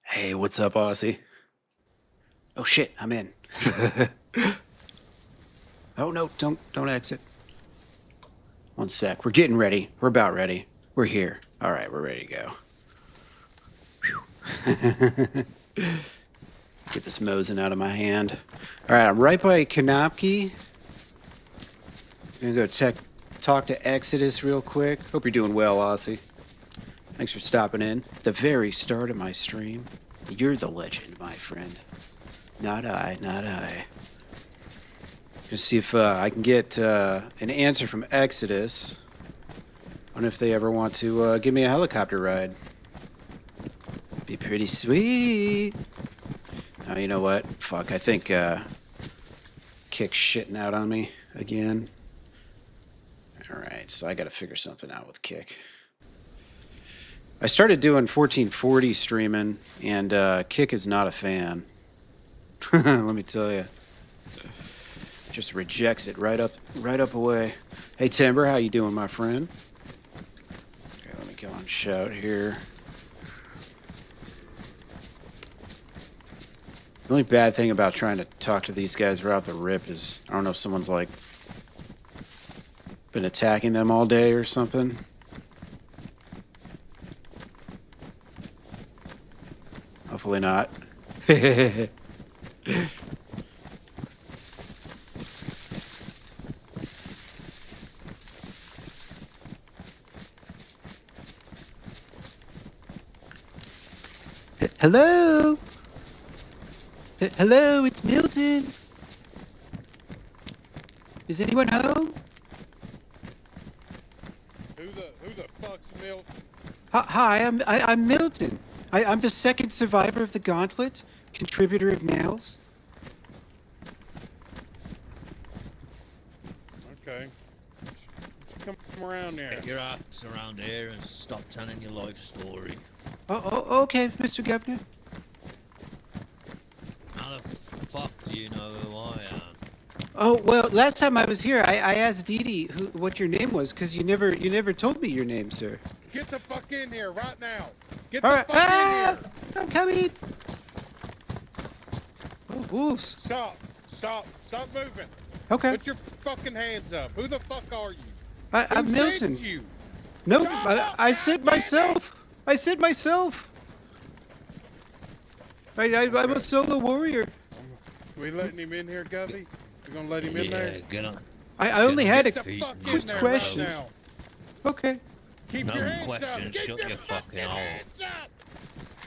Hey, what's up, Aussie? Oh shit, I'm in. Oh no, don't exit. One sec. We're getting ready. We're about ready. We're here. All right, we're ready to go. Get this Mosin out of my hand. All right, I'm right by Kanopki. Gonna go talk to Exodus real quick. Hope you're doing well, Aussie. Thanks for stopping in. The very start of my stream. You're the legend, my friend. Not I, not I. Gonna see if I can get an answer from Exodus. I wonder if they ever want to give me a helicopter ride. Be pretty sweet. Oh, you know what? Fuck, I think Kick's shitting out on me again. Alright, so I gotta figure something out with Kick. I started doing 1440 streaming, and Kick is not a fan. Let me tell you. Just rejects it right up away. Hey Timber, how you doing, my friend? Okay, let me go on shout here. The only bad thing about trying to talk to these guys right off the rip is I don't know if someone's like been attacking them all day or something. Hopefully not. Hello? Hello, it's Milton. Is anyone home? Who the fuck's Milton? Hi, I'm Milton. I'm the second survivor of the Gauntlet, contributor of Nails. Okay. Come around there. Get your ass around here and stop telling your life story. Oh, okay, Mr. Governor. How the fuck do you know who I am? Oh, well, last time I was here, I asked Dee Dee what your name was, because you never told me your name, sir. Get the fuck in here right now. Get All the right, fuck in here. I'm coming. Oh, wolves. Stop moving. Okay. Put your fucking hands up. Who the fuck are you? I'm Who Milton. sent you? No, Stop, I said myself. I said myself. I'm a solo warrior. We letting him in here, Govey? We gonna let him in Yeah, there? get on. I only had a Get the fuck quick in there question. right now. Okay. Keep No your hands question, up. Keep shut your your fucking hole. hands up.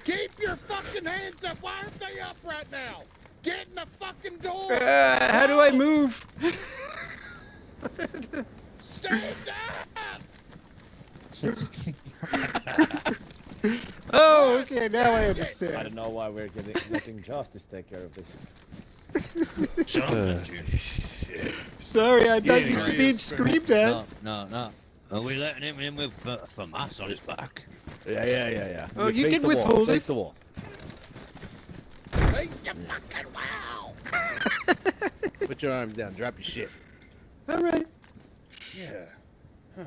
Keep your fucking hands up. Why aren't they up right now? Get in the fucking door. How do I move? Stand up. Oh, okay. Now I I understand. don't know why we're letting Justice take care of this. Shut up, you. Sorry, I'm not Yeah, used to yeah. being screamed at. No. Are we letting him in with for mass on his back? Yeah. Oh, you Face can the wall, withhold face it. the wall. Face your fucking wow. Put your arms down. Drop your shit. All right. Yeah. Huh.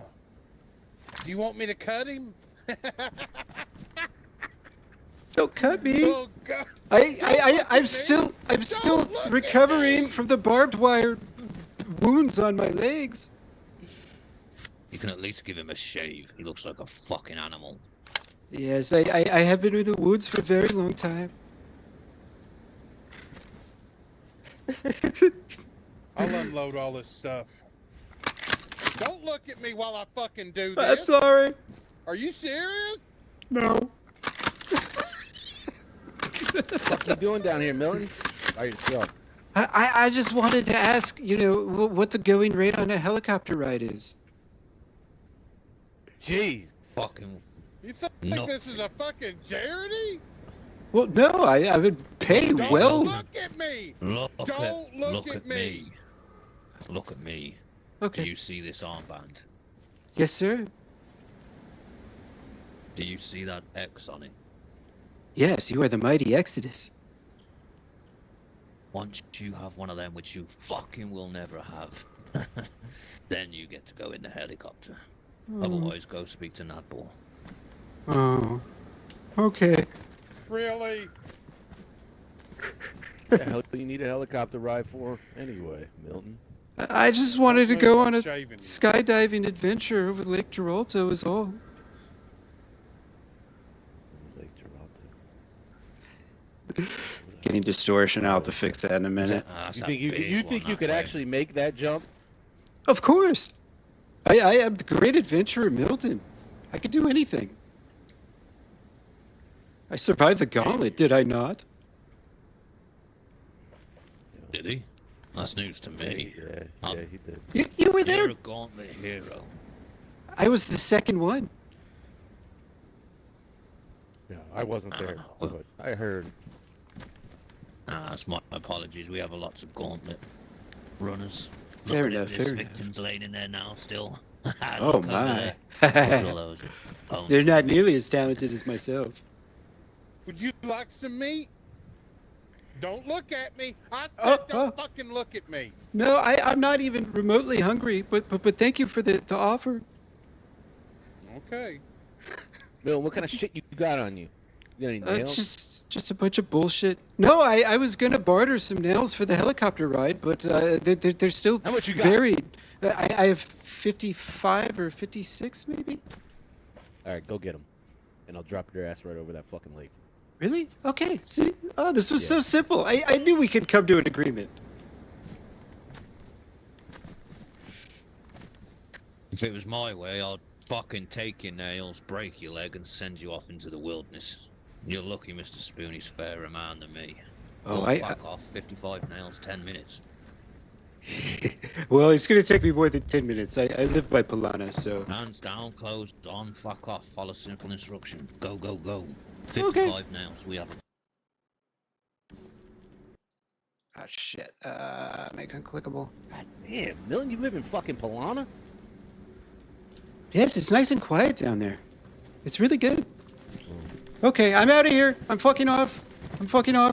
Do you want me to cut him? Don't cut me. Oh God. I'm still look at recovering me. from the barbed wire wounds on my legs. You can at least give him a shave. He looks like a fucking animal. Yes, I have been in the woods for a very long time. I'll unload all this stuff. Don't look at me while I fucking do this. I'm sorry. Are you serious? No. What the fuck you doing down here, Milton? By yourself. I just wanted to ask, what the going rate on a helicopter ride is. Jeez. Fucking. You think No. this is a fucking charity? Well, no, I would pay Don't well. look at me. Look Don't at me. Look at me. Okay. Do you see this armband? Yes, sir. Do you see that X on it? Yes, you are the mighty Exodus. Once you have one of them, which you fucking will never have, then you get to go in the helicopter. Otherwise, go speak to Nadball. Oh. Okay. Really? What the hell do you need a helicopter ride for anyway, Milton? I just wanted to Don't go move, on I'm a shaving you. skydiving adventure over Lake Giralta is all. Lake Giralta. Getting distortion. I'll have to fix that in a minute. You think you could actually make that jump? Of course. I am the great adventurer Milton. I could do anything. I survived the gauntlet, did I not? Did he? That's news to me. Yeah, he did. You were there. You're a gauntlet hero. I was the second one. Yeah, I wasn't there, but I heard. That's my apologies. We have lots of gauntlet runners. Fair Look at enough, this fair enough. victims laying in there now still. Oh Look over my. there. Look at those bones. They're not nearly as talented as myself. Would you like some meat? Don't look at me. I said Oh, don't fucking look at me. No, I'm not even remotely hungry, but thank you for the offer. Okay. Bill, what kind of shit you got on you? You got any nails? Just a bunch of bullshit. No, I was gonna barter some nails for the helicopter ride, but they're still How much you got? varied. I have 55 or 56 maybe. All right, go get them, and I'll drop your ass right over that fucking lake. Really? Okay. See, oh, this was so simple. I knew we could come to an agreement. If it was my way, I'd fucking take your nails, break your leg, and send you off into the wilderness. You're lucky Mr. Spoonie's fairer man than me. Oh, Fuck off. 55 nails, 10 minutes. Well, it's gonna take me more than 10 minutes. I live by Polana, so. Hands down, closed on, fuck off, follow simple instruction. Go, go, go. 55 nails, we have them. Oh shit. Make unclickable. God damn, Milton, you live in fucking Polana? Yes, it's nice and quiet down there. It's really good. Okay, I'm out of here. I'm fucking off. Fuck Better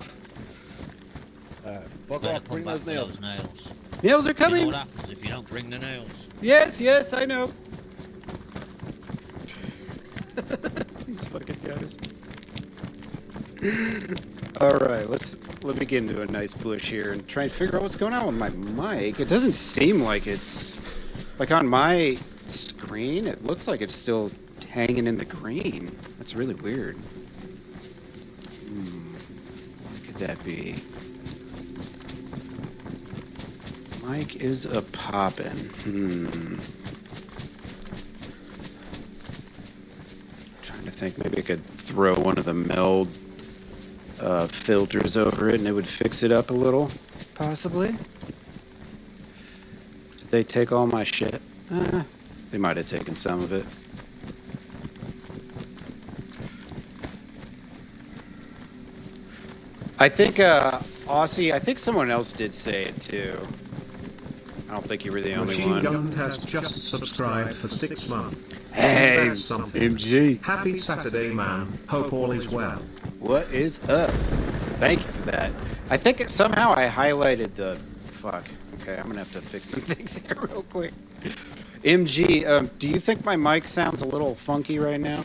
off, come bring back those with nails. those nails. Nails are You know coming. what happens if you don't bring the nails? Yes, I know. These fucking guys. All right, let me get into a nice bush here and try and figure out what's going on with my mic. It doesn't seem like it's like on my screen. It looks like it's still hanging in the green. That's really weird. What could that be? Mic is a poppin'. Trying to think, maybe I could throw one of the meld filters over it and it would fix it up a little, possibly. Did they take all my shit? They might have taken some of it. I think, Aussie, I think someone else did say it too. I don't think you were the only Machine one. Gun has just subscribed for 6 months. Hey, That's something. MG. Happy Saturday, man. Hope all is well. What is up? Thank you for that. I think somehow I highlighted the... Fuck. Okay, I'm gonna have to fix some things here real quick. MG, do you think my mic sounds a little funky right now?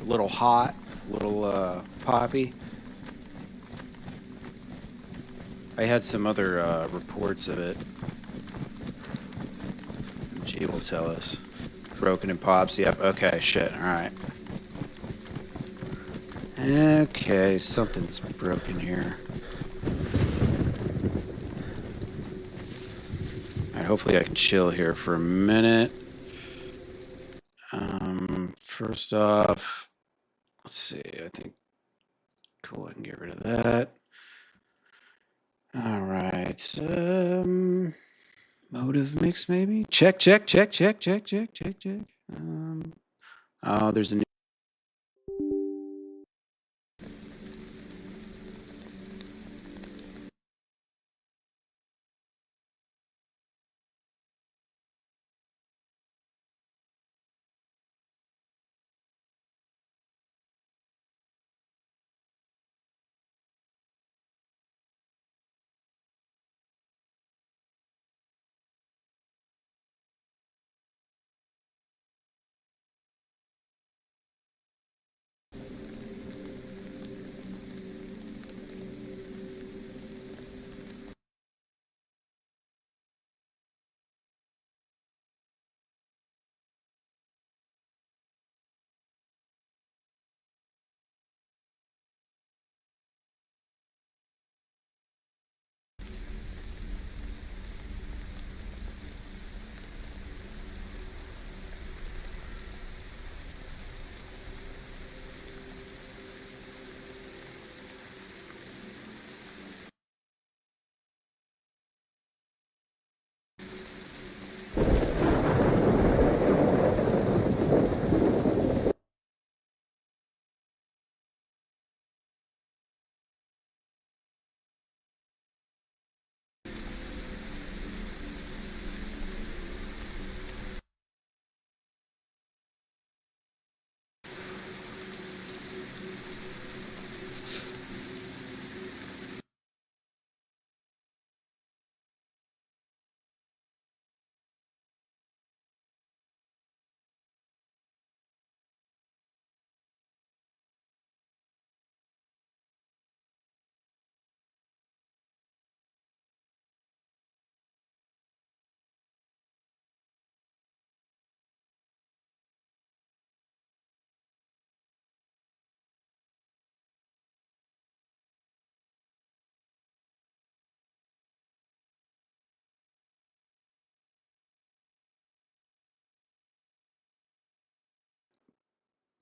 A little hot? A little, poppy? I had some other, reports of it. MG will tell us. Broken and pops, yep, okay, shit, alright. Okay, something's broken here. Alright, hopefully I can chill here for a minute. First off, let's see, I think, cool, I can get rid of that. Alright, motive mix maybe? Check. Oh, there's a new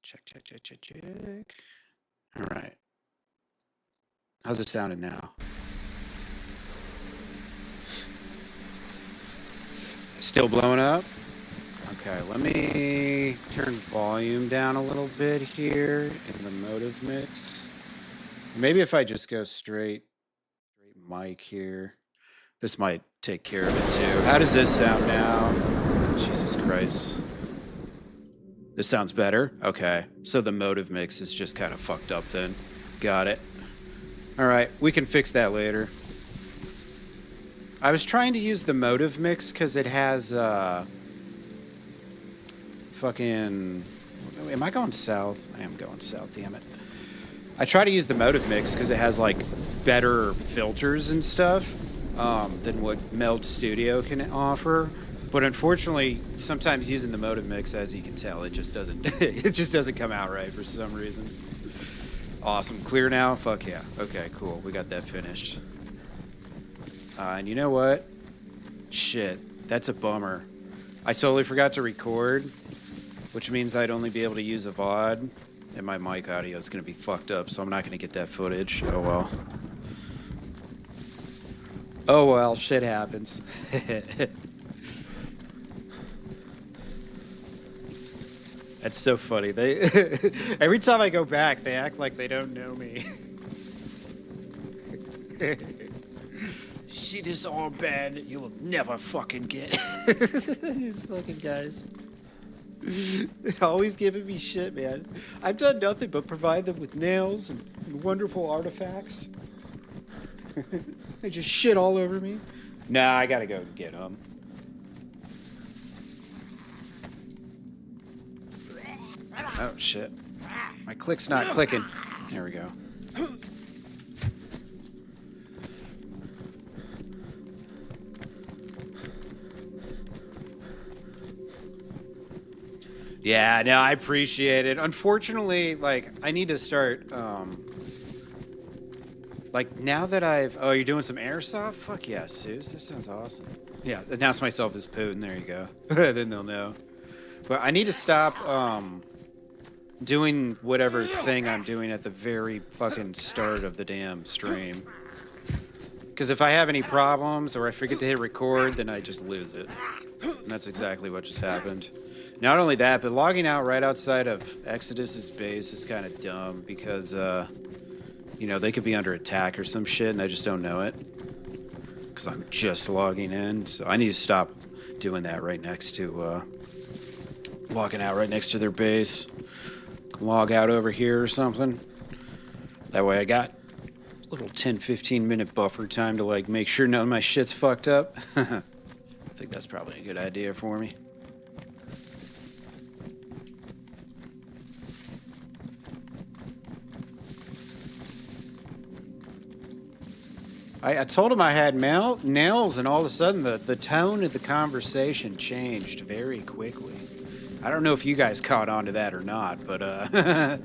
Check. All right. How's it sounding now? Still blowing up? Okay, let me turn volume down a little bit here in the motive mix. Maybe if I just go straight mic here. This might take care of it too. How does this sound now? Jesus Christ. This sounds better? Okay. So the motive mix is just kind of fucked up then. Got it. All right, we can fix that later. I was trying to use the motive mix because it has fucking... Am I going south? I am going south, damn it. I try to use the motive mix because it has like better filters and stuff than what Meld Studio can offer. But unfortunately, sometimes using the motive mix, as you can tell, it just doesn't it just doesn't come out right for some reason. Awesome. Clear now? Fuck yeah. Okay, cool. We got that finished. And you know what? Shit. That's a bummer. I totally forgot to record, which means I'd only be able to use a VOD, and my mic audio is going to be fucked up, so I'm not going to get that footage. Oh well. Oh well, shit happens. That's so funny. They every time I go back, they act like they don't know me. See this armband you will never fucking get. These fucking guys. Always giving me shit, man. I've done nothing but provide them with nails and wonderful artifacts. They just shit all over me. Nah, I gotta go get them. Oh, shit. My click's not clicking. There we go. Yeah, no, I appreciate it. Unfortunately, like, I need to start, like, now that I've... Oh, you're doing some airsoft? Fuck yeah, Seuss. That sounds awesome. Yeah, announce myself as Putin. There you go. Then they'll know. But I need to stop, doing whatever thing I'm doing at the very fucking start of the damn stream. Because if I have any problems or I forget to hit record, then I just lose it. And that's exactly what just happened. Not only that, but logging out right outside of Xodus's base is kind of dumb because, you know, they could be under attack or some shit and I just don't know it. Because I'm just logging in. So I need to stop doing that right next to, logging out right next to their base. Log out over here or something. That way I got a little 10-15 minute buffer time to like make sure none of my shit's fucked up. I think that's probably a good idea for me. I told him I had nails, and all of a sudden the tone of the conversation changed very quickly. I don't know if you guys caught on to that or not, but I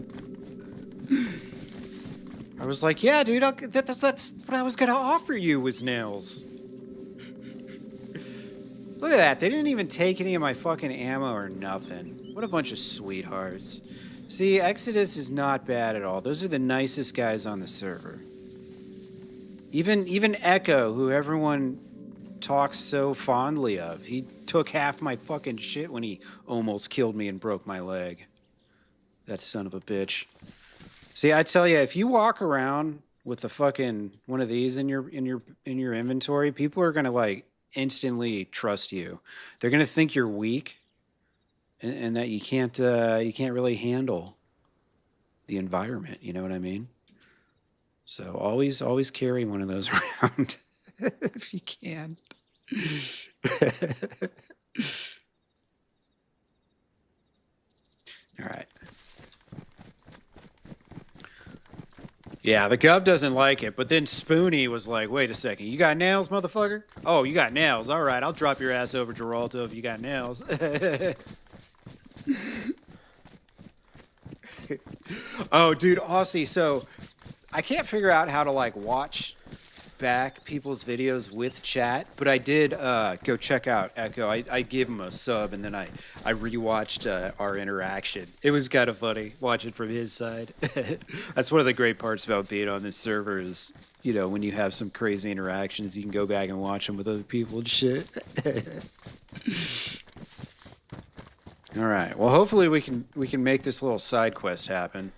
was like, yeah, dude, that's what I was going to offer you was nails. Look at that. They didn't even take any of my fucking ammo or nothing. What a bunch of sweethearts. See, Xodus is not bad at all. Those are the nicest guys on the server. Even Echo, who everyone talks so fondly of, he took half my fucking shit when he almost killed me and broke my leg. That son of a bitch. See, I tell you, if you walk around with the fucking one of these in your inventory, people are gonna like instantly trust you. They're gonna think you're weak, and that you can't really handle the environment. You know what I mean? So always carry one of those around if you can. All right. Yeah, the Gov doesn't like it, but then Spoonie was like, wait a second, you got nails, motherfucker? Oh, you got nails. All right, I'll drop your ass over Geralto if you got nails. Oh, dude, Aussie, so I can't figure out how to, like, watch back people's videos with chat, but I did go check out Echo. I gave him a sub, and then I rewatched our interaction. It was kind of funny watching from his side. That's one of the great parts about being on this server is, you know, when you have some crazy interactions, you can go back and watch them with other people and shit. All right. Well, hopefully we can make this little side quest happen,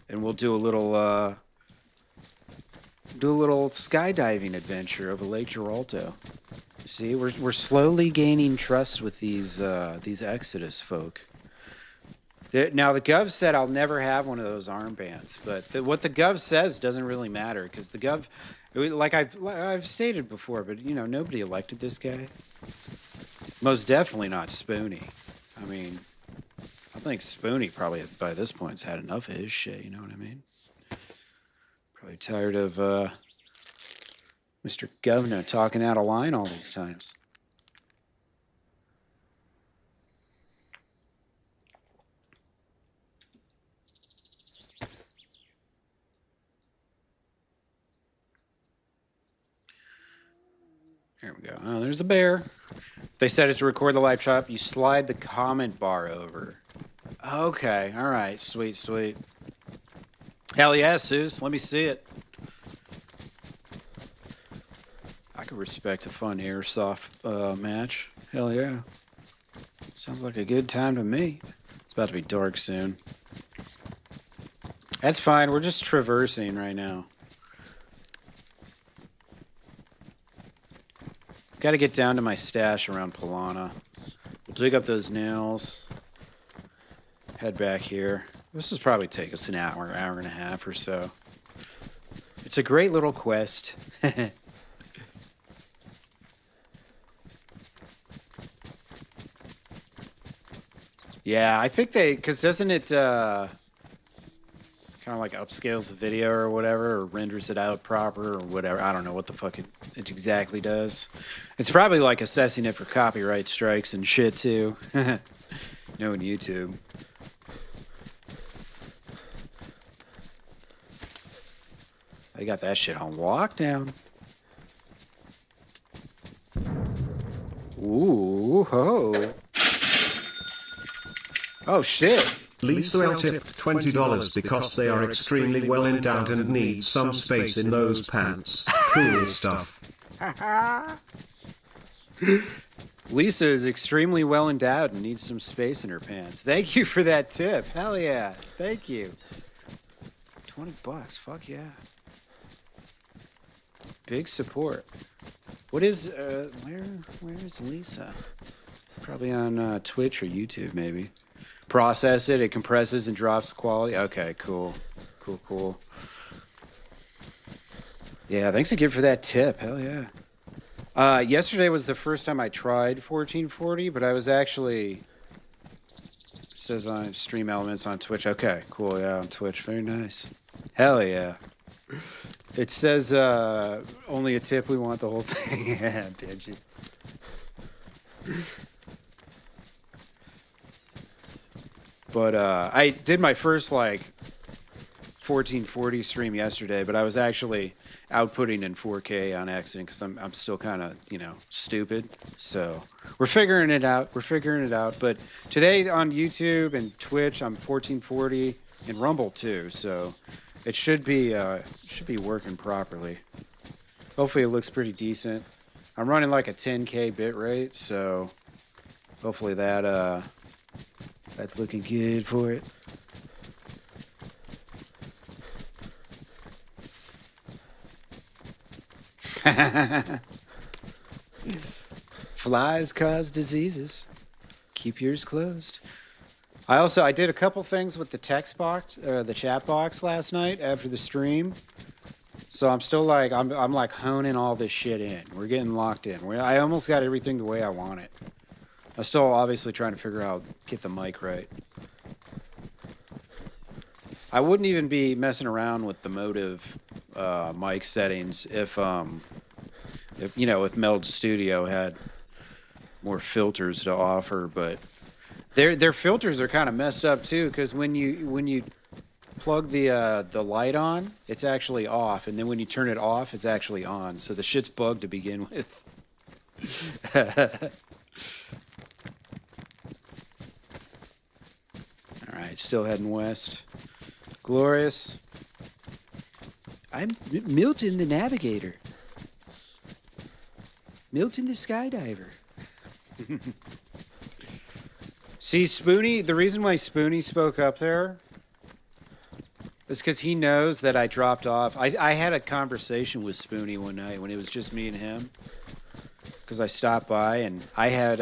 and we'll do a little skydiving adventure over Lake Giralto. See, we're slowly gaining trust with these Exodus folk. Now the Gov said I'll never have one of those armbands, but what the Gov says doesn't really matter because the Gov, like I've stated before, but you know nobody elected this guy. Most definitely not Spoonie. I mean, I think Spoonie probably by this point has had enough of his shit. You know what I mean? Probably tired of Mr. Governor talking out of line all these times. There we go. Oh, there's a bear. They said it's to record the live shop. You slide the comment bar over. Okay. All right. Sweet, sweet. Hell yeah, Suze. Let me see it. I could respect a fun airsoft match. Hell yeah. Sounds like a good time to me. It's about to be dark soon. That's fine. We're just traversing right now. Got to get down to my stash around Polana. We'll dig up those nails. Head back here. This will probably take us an hour and a half or so. It's a great little quest. Yeah, I think because doesn't it kind of like upscales the video or whatever, or renders it out proper or whatever. I don't know what the fuck it exactly does. It's probably like assessing it for copyright strikes and shit too. Knowing YouTube. They got that shit on lockdown. Ooh, ho. Oh shit. Lisa will tip $20 because they are extremely well endowed and need some space in those pants. Cool stuff. Lisa is extremely well endowed and needs some space in her pants. Thank you for that tip. Hell yeah. Thank you. $20. Fuck yeah. Big support. What is where is Lisa? Probably on Twitch or YouTube maybe. Process it, it compresses and drops quality. Okay, cool. Cool. Yeah, thanks again for that tip. Hell yeah. Yesterday was the first time I tried 1440, but I was actually... It says on Stream Elements on Twitch. Okay, cool, yeah, on Twitch. Very nice. Hell yeah. It says only a tip, we want the whole thing. Yeah, bitch. But I did my first like 1440 stream yesterday, but I was actually outputting in 4K on accident because I'm still kind of, you know, stupid. So we're figuring it out. But today on YouTube and Twitch, I'm 1440 and Rumble too. So it should be working properly. Hopefully it looks pretty decent. I'm running like a 10K bit rate, so hopefully that that's looking good for it. Flies cause diseases. Keep yours closed. I did a couple things with the text box, the chat box last night after the stream. So I'm still like I'm like honing all this shit in. We're getting locked in. I almost got everything the way I want it. I'm still obviously trying to figure out get the mic right. I wouldn't even be messing around with the Motive mic settings if you know, if Meld Studio had more filters to offer, but their filters are kind of messed up too, because when you plug the light on, it's actually off, and then when you turn it off, it's actually on. So the shit's bugged to begin with. All right, still heading west. Glorious. I'm Milton the Navigator. Milton the Skydiver. See, Spoonie, the reason why Spoonie spoke up there is because he knows that I dropped off. I had a conversation with Spoonie one night when it was just me and him. Because I stopped by and I had,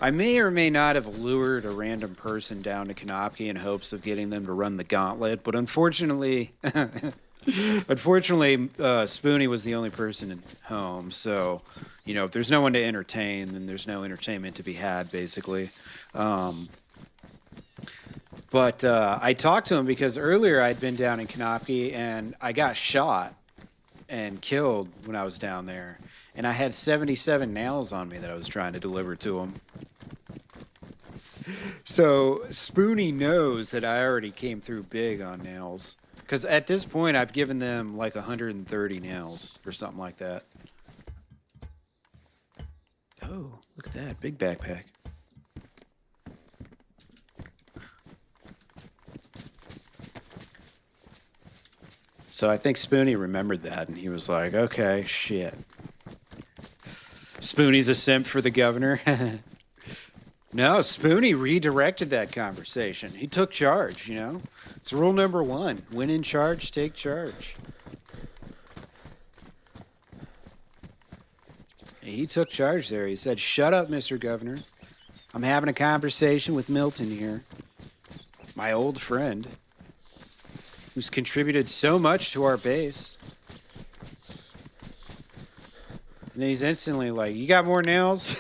I may or may not have lured a random person down to Konopka in hopes of getting them to run the gauntlet. But unfortunately, Spoonie was the only person at home. So, you know, if there's no one to entertain, then there's no entertainment to be had, basically. But I talked to him because earlier I'd been down in Konopka and I got shot and killed when I was down there. And I had 77 nails on me that I was trying to deliver to him. So Spoonie knows that I already came through big on nails. Because at this point, I've given them like 130 nails or something like that. Oh, look at that. Big backpack. So I think Spoonie remembered that, and he was like, okay, shit. Spoonie's a simp for the governor. No, Spoonie redirected that conversation. He took charge, you know? It's rule number 1. When in charge, take charge. He took charge there. He said, shut up, Mr. Governor. I'm having a conversation with Milton here. My old friend. Who's contributed so much to our base. And then he's instantly like, you got more nails?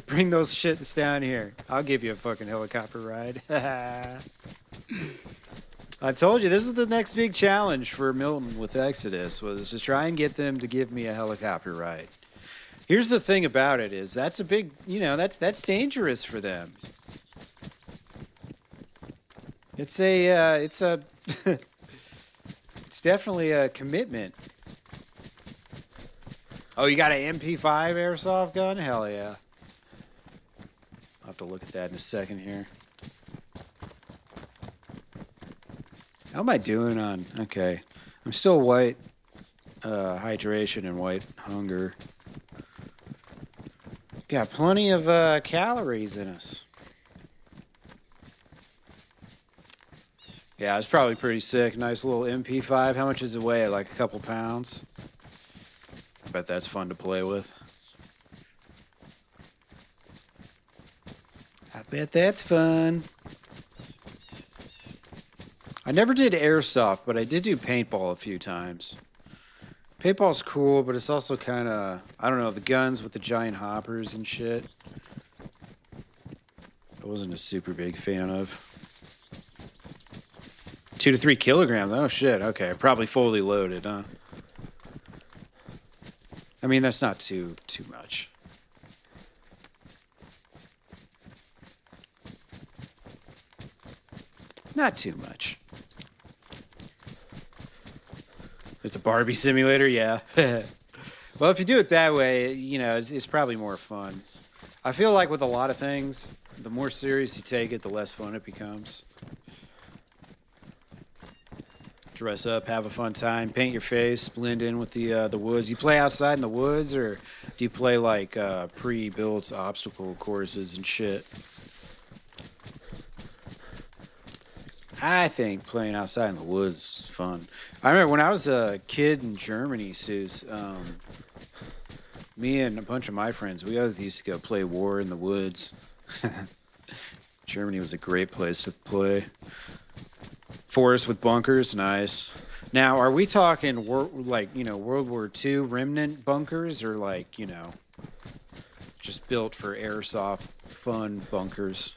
Bring those shits down here. I'll give you a fucking helicopter ride. I told you, this is the next big challenge for Milton with Exodus, was to try and get them to give me a helicopter ride. Here's the thing about it is, that's a big, you know, that's dangerous for them. It's it's definitely a commitment. Oh, you got an MP5 airsoft gun? Hell yeah. I'll have to look at that in a second here. How am I doing on... Okay. I'm still white hydration and white hunger. Got plenty of calories in us. Yeah, it's probably pretty sick. Nice little MP5. How much does it weigh? Like a couple pounds? I bet that's fun to play with. I bet that's fun. I never did airsoft, but I did do paintball a few times. Paintball's cool, but it's also kind of, I don't know, the guns with the giant hoppers and shit. I wasn't a super big fan of. 2 to 3 kilograms. Oh shit. Okay, probably fully loaded, huh? I mean, that's not too much. Not too much. It's a Barbie simulator, yeah. Well, if you do it that way, you know, it's probably more fun. I feel like with a lot of things, the more serious you take it, the less fun it becomes. Dress up, have a fun time, paint your face, blend in with the woods. You play outside in the woods, or do you play like pre-built obstacle courses and shit? I think playing outside in the woods is fun. I remember when I was a kid in Germany, Seuss, me and a bunch of my friends, we always used to go play war in the woods. Germany was a great place to play. Forest with bunkers, nice. Now, are we talking like, you know, World War II remnant bunkers, or like, you know, just built for airsoft fun bunkers?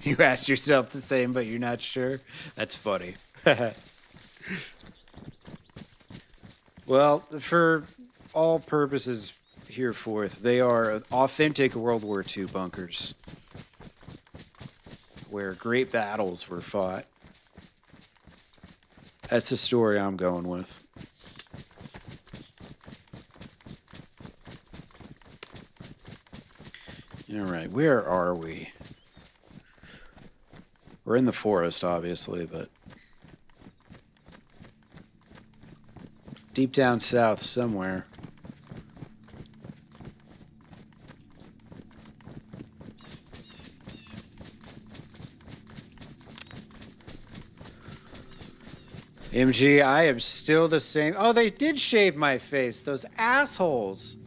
You asked yourself the same, but you're not sure? That's funny. Well, for all purposes hereforth, they are authentic World War II bunkers where great battles were fought. That's the story I'm going with. All right, where are we? We're in the forest, obviously, but deep down south somewhere. MG, I am still the same. Oh, they did shave my face. Those assholes.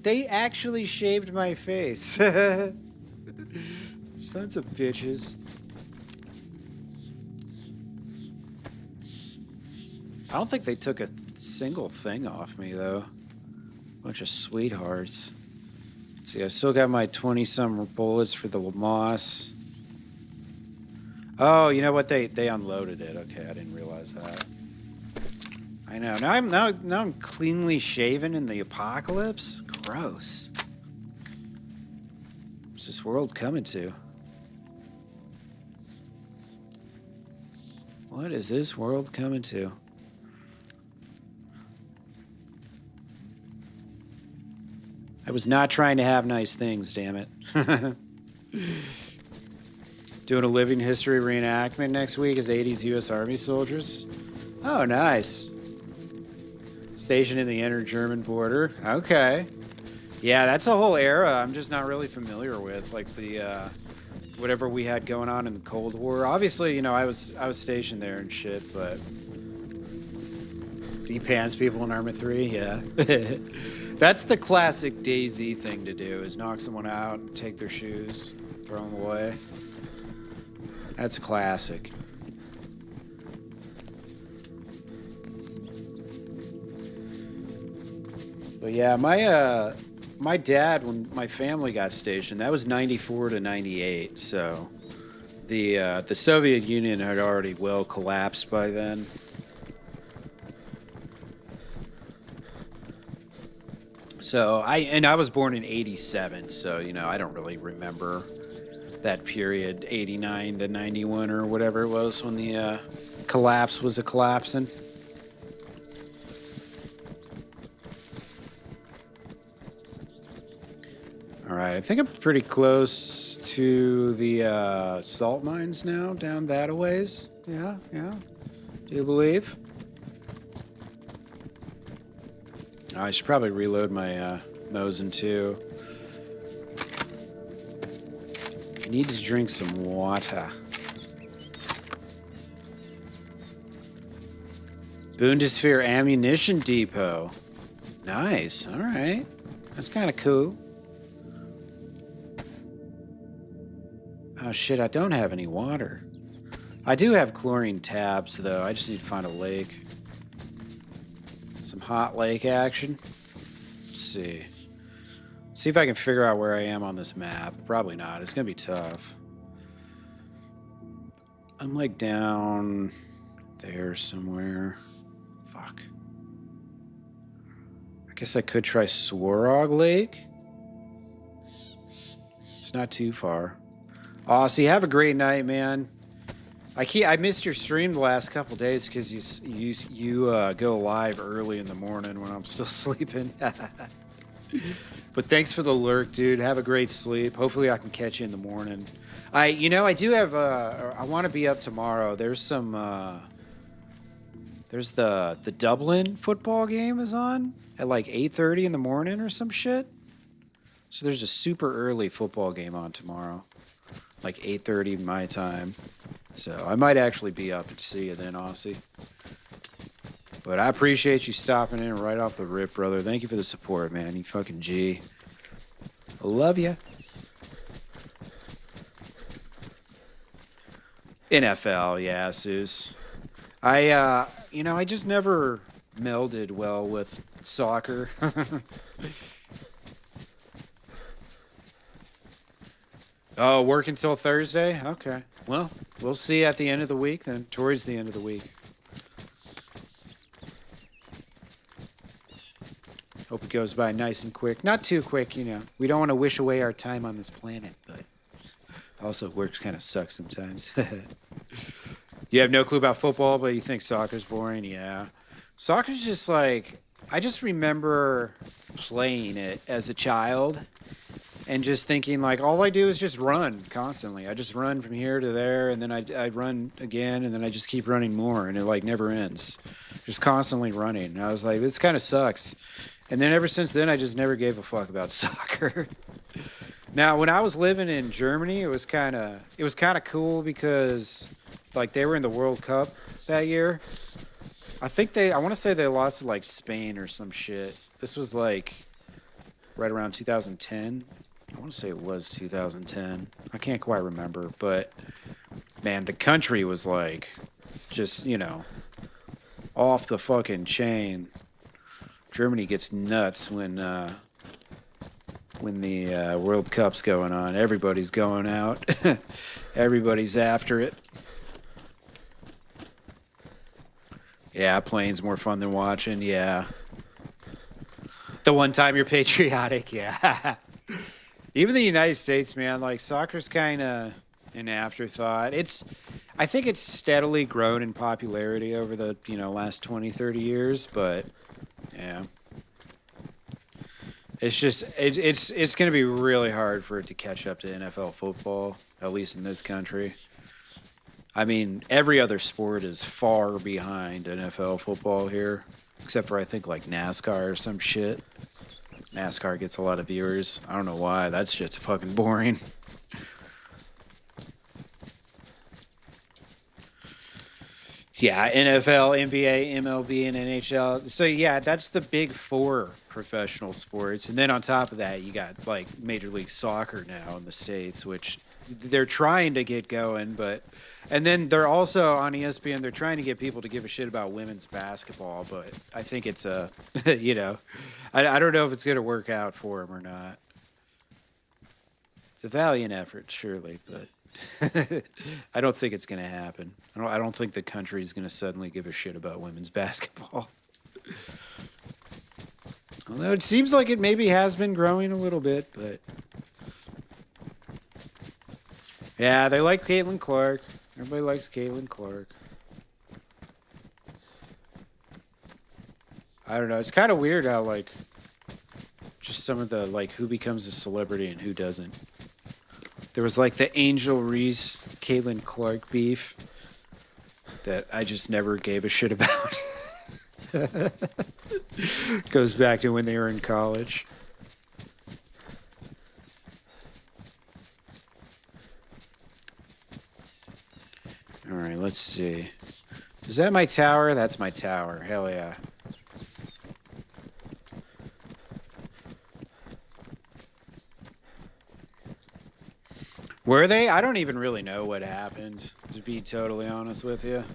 They actually shaved my face. Sons of bitches. I don't think they took a single thing off me, though. Bunch of sweethearts. Let's see, I've still got my 20-some bullets for the moss. Oh, you know what? They unloaded it. Okay, I didn't realize that. I know. Now I'm cleanly shaven in the apocalypse. Gross. What's this world coming to? What is this world coming to? I was not trying to have nice things, damn it. Doing a living history reenactment next week as 80s U.S. Army soldiers. Oh, nice. Stationed in the inner German border. Okay. Yeah, that's a whole era I'm just not really familiar with. Like the, whatever we had going on in the Cold War. Obviously, you know, I was stationed there and shit, but... D-pants people in Arma 3, yeah. That's the classic DayZ thing to do, is knock someone out, take their shoes, throw them away. That's a classic. But yeah, my dad, when my family got stationed, that was 94 to 98, so the Soviet Union had already well collapsed by then. So I was born in 87, so you know, I don't really remember that period, 89 to 91 or whatever it was when the collapse was a collapsing. All right, I think I'm pretty close to the salt mines now, down that a ways. Yeah. Do you believe? Oh, I should probably reload my Mosin too. I need to drink some water. Bundeswehr Ammunition Depot. Nice. All right. That's kind of cool. Oh, shit. I don't have any water. I do have chlorine tabs, though. I just need to find a lake. Some hot lake action. Let's see. See if I can figure out where I am on this map. Probably not. It's going to be tough. I'm like down there somewhere. Fuck. I guess I could try Swarog Lake. It's not too far. Aussie, have a great night, man. I missed your stream the last couple days because you go live early in the morning when I'm still sleeping. But thanks for the lurk, dude. Have a great sleep. Hopefully I can catch you in the morning. I do have I want to be up tomorrow. There's some there's the Dublin football game is on at like 8:30 in the morning or some shit. So there's a super early football game on tomorrow. Like 8:30 my time. So I might actually be up and see you then, Aussie. But I appreciate you stopping in right off the rip, brother. Thank you for the support, man. You fucking G. I love you. NFL, yeah, Zeus. I just never melded well with soccer. Oh, work until Thursday? Okay. Well, we'll see at the end of the week then, towards the end of the week. Hope it goes by nice and quick. Not too quick, you know. We don't want to wish away our time on this planet, but also work kind of sucks sometimes. You have no clue about football, but you think soccer's boring? Yeah. Soccer's just like, I just remember playing it as a child and just thinking like, all I do is just run constantly. I just run from here to there, and then I run again, and then I just keep running more, and it like never ends. Just constantly running. And I was like, this kind of sucks. And then ever since then, I just never gave a fuck about soccer. Now, when I was living in Germany, it was kind of cool because like they were in the World Cup that year. I want to say they lost to like Spain or some shit. This was like right around 2010. I want to say it was 2010. I can't quite remember, but man, the country was like just, you know, off the fucking chain. Germany gets nuts when the World Cup's going on. Everybody's going out. Everybody's after it. Yeah, playing's more fun than watching. Yeah. The one time you're patriotic. Yeah. Even the United States, man, like soccer's kind of an afterthought. I think it's steadily grown in popularity over the, you know, last 20, 30 years, but yeah. It's just it's going to be really hard for it to catch up to NFL football, at least in this country. I mean, every other sport is far behind NFL football here, except for I think like NASCAR or some shit. NASCAR gets a lot of viewers. I don't know why. That's just fucking boring. Yeah, NFL, NBA, MLB, and NHL. So yeah, that's the big four professional sports. And then on top of that, you got like Major League Soccer now in the States, which they're trying to get going, and then they're also on ESPN, they're trying to get people to give a shit about women's basketball, but I think it's you know, I don't know if it's going to work out for them or not. It's a valiant effort, surely, but I don't think it's going to happen. I don't think the country is going to suddenly give a shit about women's basketball. Although it seems like it maybe has been growing a little bit, but yeah, they like Caitlin Clark. Everybody likes Caitlin Clark. I don't know. It's kind of weird how like just some of the like who becomes a celebrity and who doesn't. There was like the Angel Reese, Caitlin Clark beef that I just never gave a shit about. Goes back to when they were in college. All right, let's see. Is that my tower? That's my tower. Hell yeah. Were they? I don't even really know what happened, to be totally honest with you.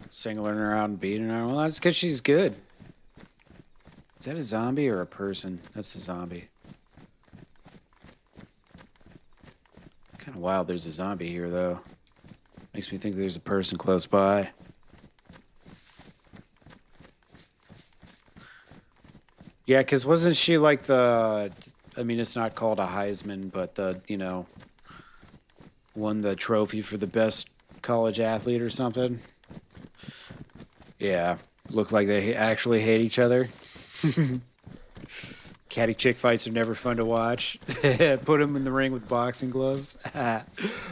Singling her out and beating her. Well, that's because she's good. Is that a zombie or a person? That's a zombie. Kind of wild there's a zombie here, though. Makes me think there's a person close by. Yeah, because wasn't she like the... I mean, it's not called a Heisman, but the, you know, won the trophy for the best college athlete or something. Yeah, look like they actually hate each other. Catty chick fights are never fun to watch. Put them in the ring with boxing gloves.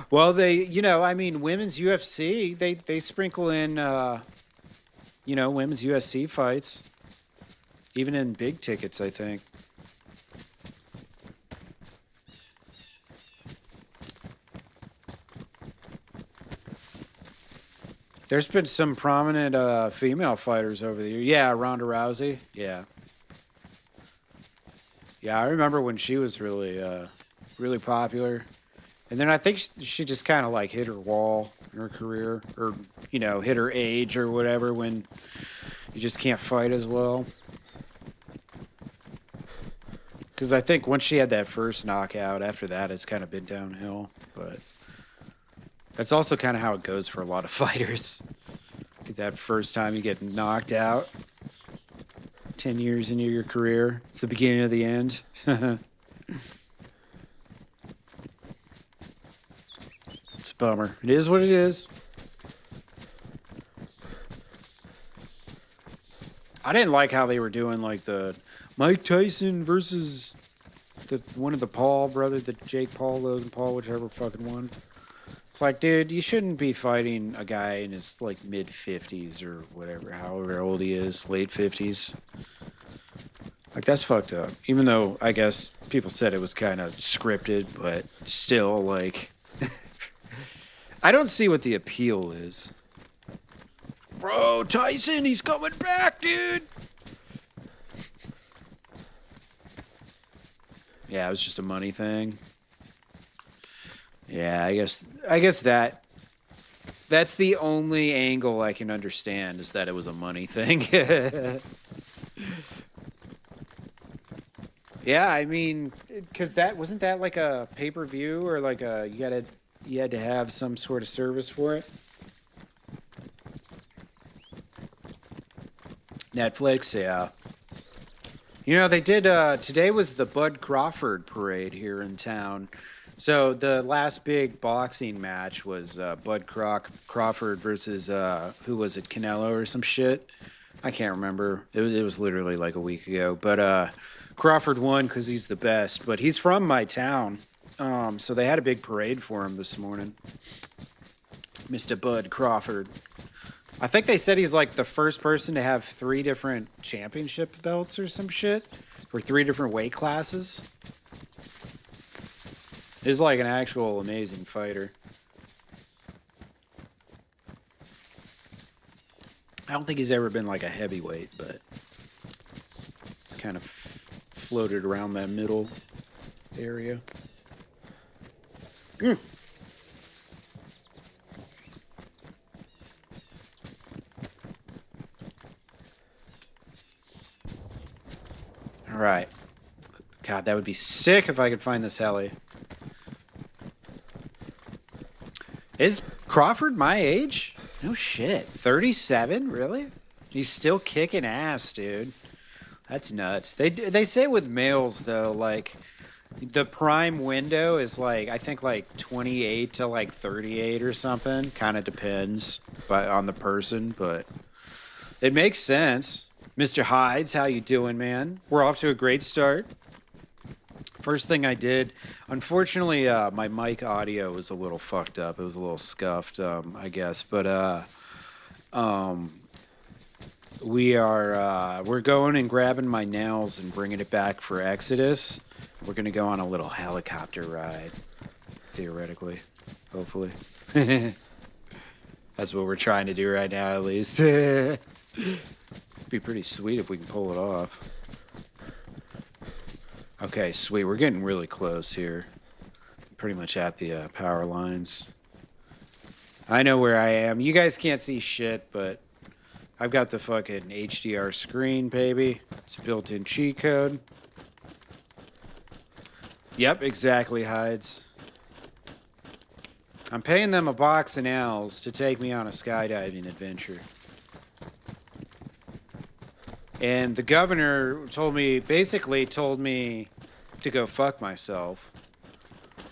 Well, they, you know, I mean, women's UFC, they sprinkle in, you know, women's UFC fights. Even in big tickets, I think. There's been some prominent female fighters over the years. Yeah, Ronda Rousey. Yeah. Yeah, I remember when she was really, really popular. And then I think she just kind of like hit her wall in her career. Or, you know, hit her age or whatever when you just can't fight as well. Because I think once she had that first knockout, after that it's kind of been downhill. But... that's also kind of how it goes for a lot of fighters. That first time you get knocked out, 10 years into your career. It's the beginning of the end. It's a bummer. It is what it is. I didn't like how they were doing like the Mike Tyson versus the one of the Paul brother, the Jake Paul, Logan Paul, whichever fucking one. It's like, dude, you shouldn't be fighting a guy in his like mid 50s or whatever, however old he is, late 50s. Like, that's fucked up. Even though I guess people said it was kind of scripted, but still, like, I don't see what the appeal is. Bro, Tyson, he's coming back, dude. Yeah, it was just a money thing. Yeah, I guess that's the only angle I can understand, is that it was a money thing. Yeah, I mean, because that wasn't that like a pay-per-view, or like a you had to have some sort of service for it. Netflix, yeah. You know, they did, today was the Bud Crawford parade here in town. So the last big boxing match was Bud Crawford versus, who was it, Canelo or some shit? I can't remember. It was literally like a week ago. But Crawford won because he's the best. But he's from my town. So they had a big parade for him this morning. Mr. Bud Crawford. I think they said he's like the first person to have 3 different championship belts or some shit for 3 different weight classes. He's like an actual amazing fighter. I don't think he's ever been like a heavyweight, but he's kind of floated around that middle area. All right. God, that would be sick if I could find this heli. Is Crawford my age? No shit. 37? Really? He's still kicking ass, dude. That's nuts. They say with males, though, like, the prime window is, like, I think, like, 28 to, like, 38 or something. Kind of depends on the person, but it makes sense. Mr. Hides, how you doing, man? We're off to a great start. First thing I did, unfortunately, my mic audio was a little fucked up. It was a little scuffed, I guess. But we're going and grabbing my nails and bringing it back for Exodus. We're gonna go on a little helicopter ride, theoretically, hopefully. That's what we're trying to do right now, at least. Be pretty sweet if we can pull it off. Okay, sweet. We're getting really close here. Pretty much at the power lines. I know where I am. You guys can't see shit, but I've got the fucking HDR screen, baby. It's a built-in cheat code. Yep, exactly, Hides. I'm paying them a box of nails to take me on a skydiving adventure. And the governor basically told me to go fuck myself.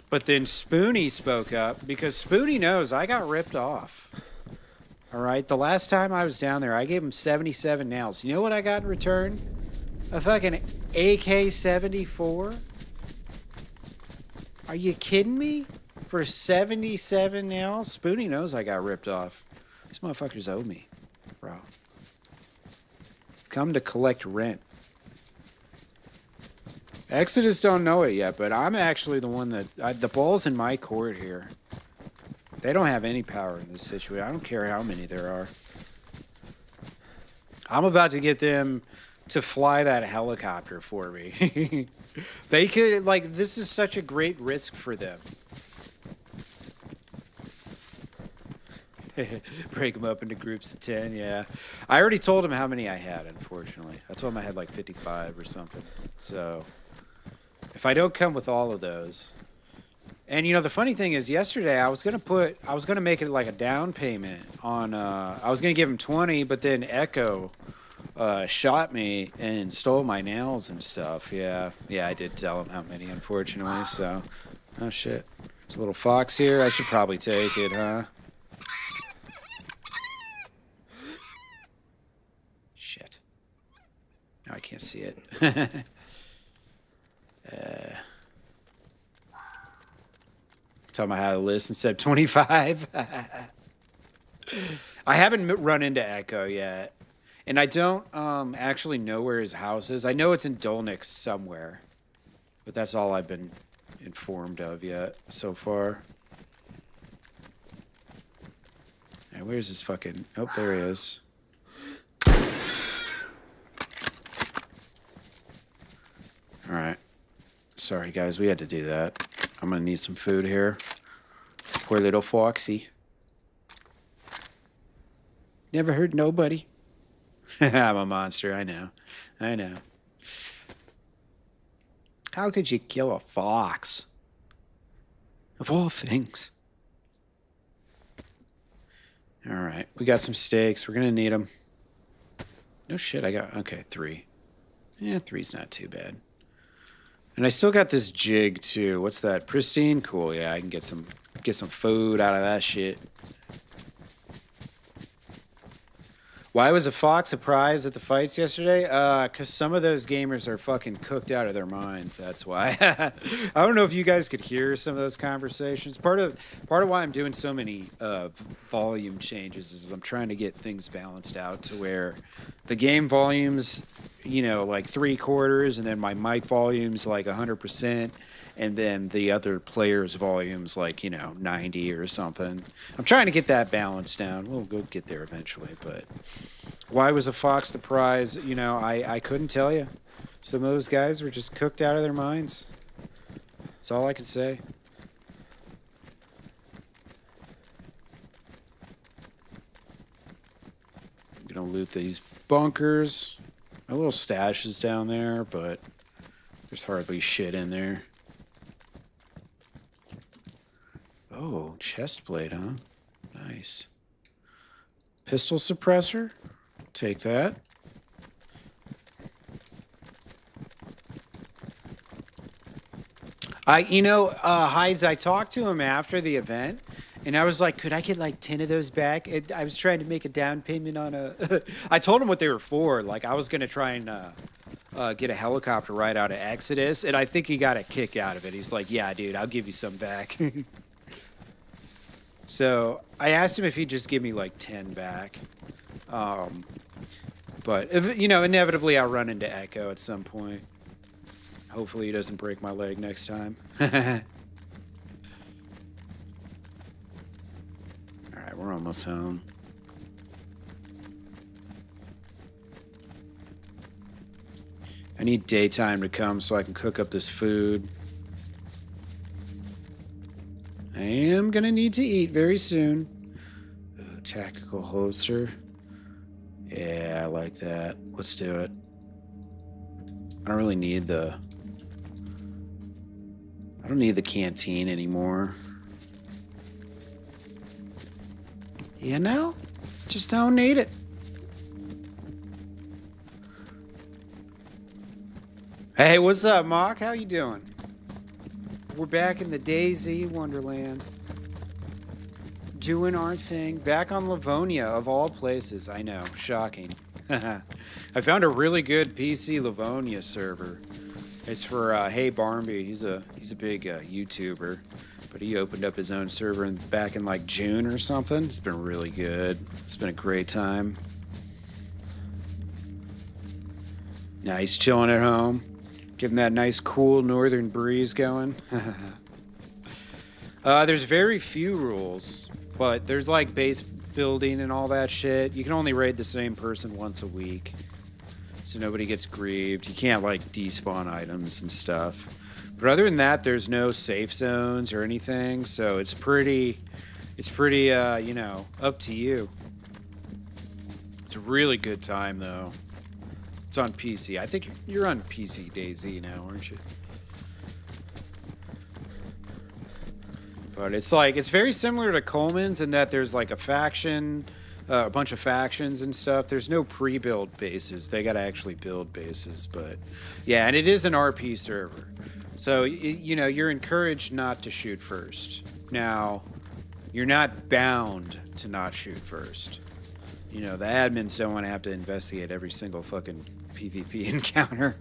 But then Spoonie spoke up because Spoonie knows I got ripped off. All right, the last time I was down there, I gave him 77 nails. You know what I got in return? A fucking AK-74? Are you kidding me? For 77 nails? Spoonie knows I got ripped off. These motherfuckers owe me, bro. Come to collect rent. Exodus don't know it yet, but I'm actually the one that... the ball's in my court here. They don't have any power in this situation. I don't care how many there are. I'm about to get them to fly that helicopter for me. They could... like, this is such a great risk for them. Break them up into groups of 10, yeah. I already told him how many I had, unfortunately. I told him I had like 55 or something. So, if I don't come with all of those... And, you know, the funny thing is, yesterday I was going to make it like a down payment on... I was going to give him 20, but then Echo shot me and stole my nails and stuff. Yeah, I did tell him how many, unfortunately. So, oh shit, there's a little fox here. I should probably take it, huh? Shit. Now I can't see it. Tell me how to list instead of 25. I haven't run into Echo yet. And I don't actually know where his house is. I know it's in Dolnik somewhere. But that's all I've been informed of yet so far. And where's his fucking... Oh, there he is. Alright. Sorry, guys. We had to do that. I'm gonna need some food here. Poor little Foxy. Never hurt nobody. I'm a monster, I know. I know. How could you kill a fox? Of all things. Alright, we got some steaks. We're gonna need them. No shit, I got... Okay, 3. Yeah, 3's not too bad. And I still got this jig, too. What's that? Pristine? Cool, yeah, I can get some food out of that shit. Why was a fox surprised at the fights yesterday? Because some of those gamers are fucking cooked out of their minds. That's why. I don't know if you guys could hear some of those conversations. Part of why I'm doing so many volume changes is I'm trying to get things balanced out to where the game volume's, you know, like 3/4, and then my mic volume's like 100%, and then the other players' volume's like, you know, 90 or something. I'm trying to get that balance down. We'll get there eventually, but why was a fox the prize? You know, I couldn't tell you. Some of those guys were just cooked out of their minds. That's all I could say. I'm gonna loot these bunkers. My little stash is down there, but there's hardly shit in there. Oh, chest plate, huh? Nice. Pistol suppressor? Take that. Hides, I talked to him after the event, and I was like, could I get like 10 of those back? I was trying to make a down payment on a... I told him what they were for. Like, I was going to try and get a helicopter ride out of Exodus, and I think he got a kick out of it. He's like, yeah, dude, I'll give you some back. So I asked him if he'd just give me like 10 back. But, if, you know, inevitably I'll run into Echo at some point. Hopefully he doesn't break my leg next time. Alright, we're almost home. I need daytime to come so I can cook up this food. I am gonna need to eat very soon. Ooh, tactical holster. Yeah, I like that. Let's do it. I don't really need the... I don't need the canteen anymore. You know? Just don't need it. Hey, what's up, Mock? How you doing? We're back in the DayZ Wonderland. Doing our thing. Back on Livonia, of all places. I know. Shocking. I found a really good PC Livonia server. It's for Hey Barnby. He's a big YouTuber, but he opened up his own server back in like June or something. It's been really good. It's been a great time. Nice chilling at home, getting that nice cool northern breeze going. There's very few rules, but there's like base building and all that shit. You can only raid the same person once a week, so nobody gets grieved. You can't like despawn items and stuff. But other than that, there's no safe zones or anything, so it's pretty you know, up to you. It's a really good time though. It's on PC. I think you're on PC DayZ now, aren't you? But it's like, it's very similar to Coleman's in that there's like a faction a bunch of factions and stuff. There's no pre-build bases. They got to actually build bases. But yeah, and it is an RP server. So, you know, you're encouraged not to shoot first. Now, you're not bound to not shoot first. You know, the admins don't want to have to investigate every single fucking PvP encounter.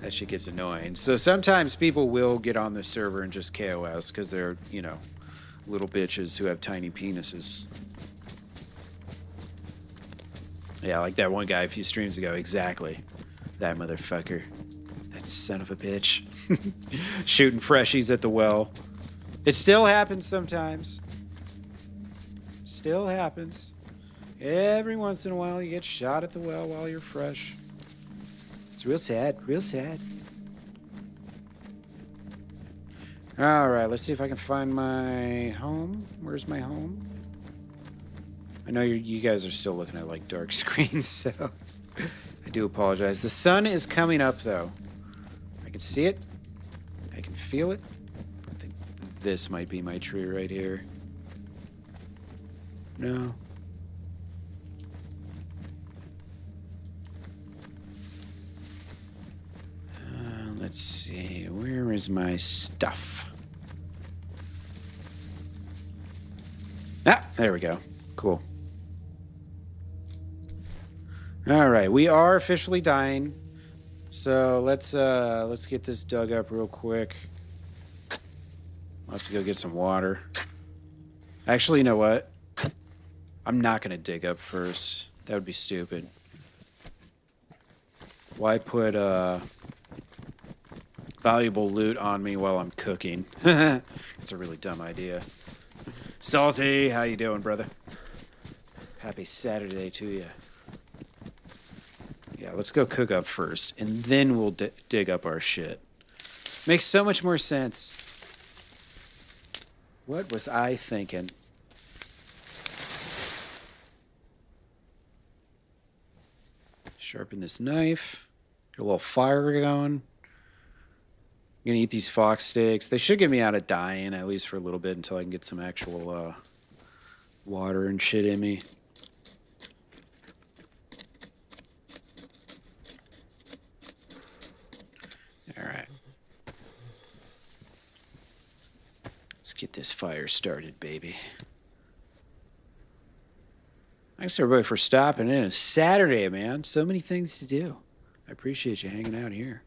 That shit gets annoying. So sometimes people will get on the server and just KOS because they're, you know, little bitches who have tiny penises. Yeah, like that one guy a few streams ago. Exactly. That motherfucker. That son of a bitch. Shooting freshies at the well. It still happens sometimes. Still happens. Every once in a while you get shot at the well while you're fresh. It's real sad. Real sad. Alright, let's see if I can find my home. Where's my home? I know you guys are still looking at like dark screens, so I do apologize. The sun is coming up though. I can see it. I can feel it. I think this might be my tree right here. No. Let's see. Where is my stuff? Ah, there we go. Cool. All right, we are officially dying. So let's get this dug up real quick. I'll have to go get some water. Actually, you know what? I'm not gonna dig up first. That would be stupid. Why put valuable loot on me while I'm cooking? It's a really dumb idea. Salty, how you doing, brother? Happy Saturday to you. Yeah, let's go cook up first, and then we'll dig up our shit. Makes so much more sense. What was I thinking? Sharpen this knife. Get a little fire going. I'm gonna eat these fox steaks. They should get me out of dying, at least for a little bit, until I can get some actual water and shit in me. Alright. Let's get this fire started, baby. Thanks everybody for stopping in. It's Saturday, man. So many things to do. I appreciate you hanging out here.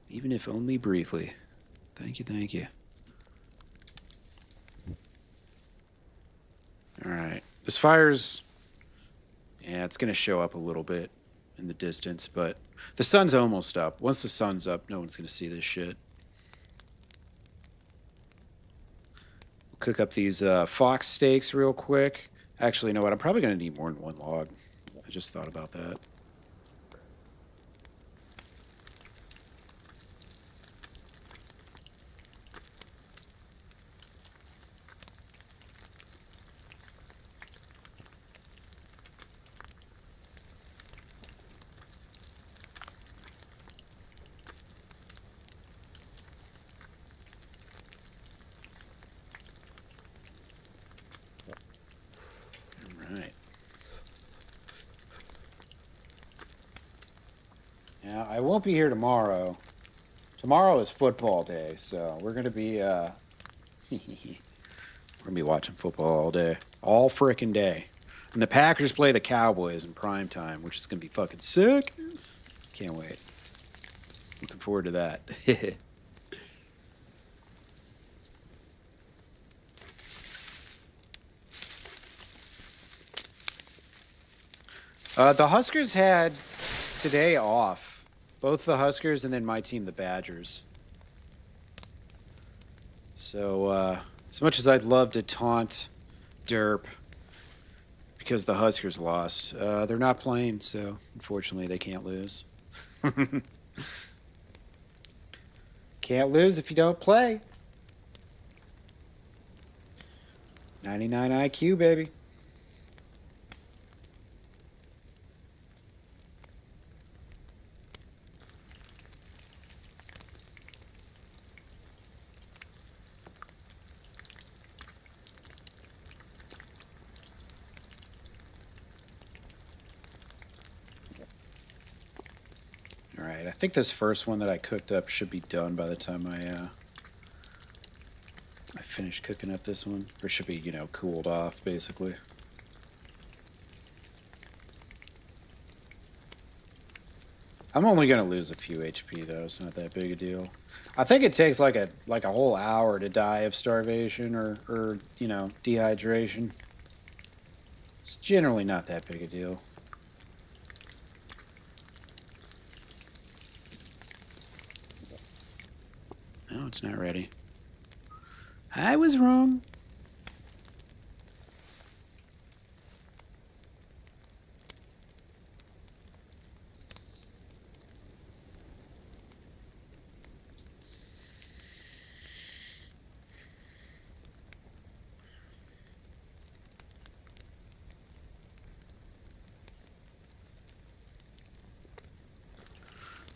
Even if only briefly. Thank you, thank you. Alright. This fire's... yeah, it's gonna show up a little bit in the distance, but the sun's almost up. Once the sun's up, no one's gonna see this shit. We'll cook up these fox steaks real quick. Actually, you know what? I'm probably gonna need more than one log. I just thought about that. Now, I won't be here tomorrow. Tomorrow is football day, so we're gonna be we're gonna be watching football all day. All frickin' day. And the Packers play the Cowboys in prime time, which is gonna be fucking sick. Can't wait. Looking forward to that. The Huskers had today off. Both the Huskers and then my team, the Badgers. So, as much as I'd love to taunt Derp because the Huskers lost, they're not playing, so unfortunately they can't lose. Can't lose if you don't play. 99 IQ, baby. I think this first one that I cooked up should be done by the time I finish cooking up this one. Or should be, you know, cooled off, basically. I'm only gonna lose a few HP though. It's not that big a deal. I think it takes like a whole hour to die of starvation or you know, dehydration. It's generally not that big a deal. No, it's not ready. I was wrong.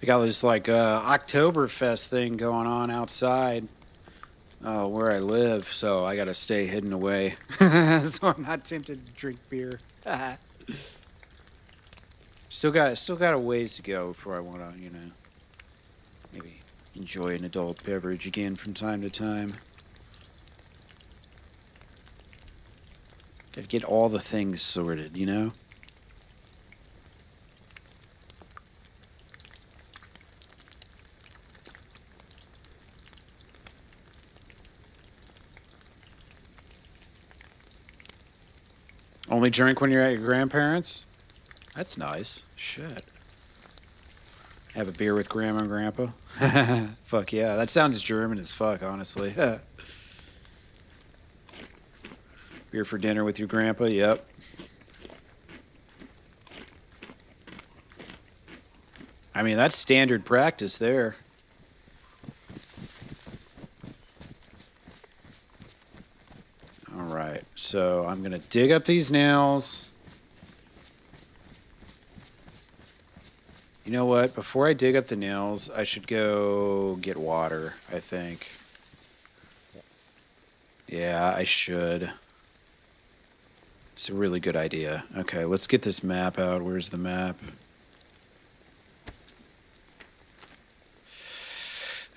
They got this like Oktoberfest thing going on outside where I live, so I gotta stay hidden away, so I'm not tempted to drink beer. still got a ways to go before I want to, you know, maybe enjoy an adult beverage again from time to time. Gotta get all the things sorted, you know. Only drink when you're at your grandparents'? That's nice. Shit. Have a beer with grandma and grandpa? Fuck yeah. That sounds German as fuck, honestly. Beer for dinner with your grandpa? Yep. I mean, that's standard practice there. Alright, so I'm gonna dig up these nails. You know what? Before I dig up the nails, I should go get water, I think. Yeah, I should. It's a really good idea. Okay, let's get this map out. Where's the map?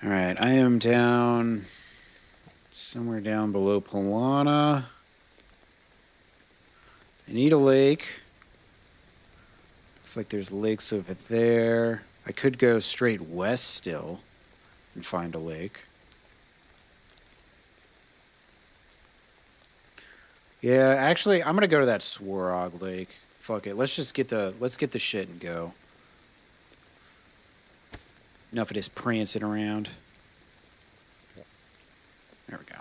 Alright, I am down somewhere down below Polana. I need a lake. Looks like there's lakes over there. I could go straight west still and find a lake. Yeah, actually, I'm gonna go to that Swarog Lake. Fuck it. Let's get the shit and go. Enough of this prancing around. There we go.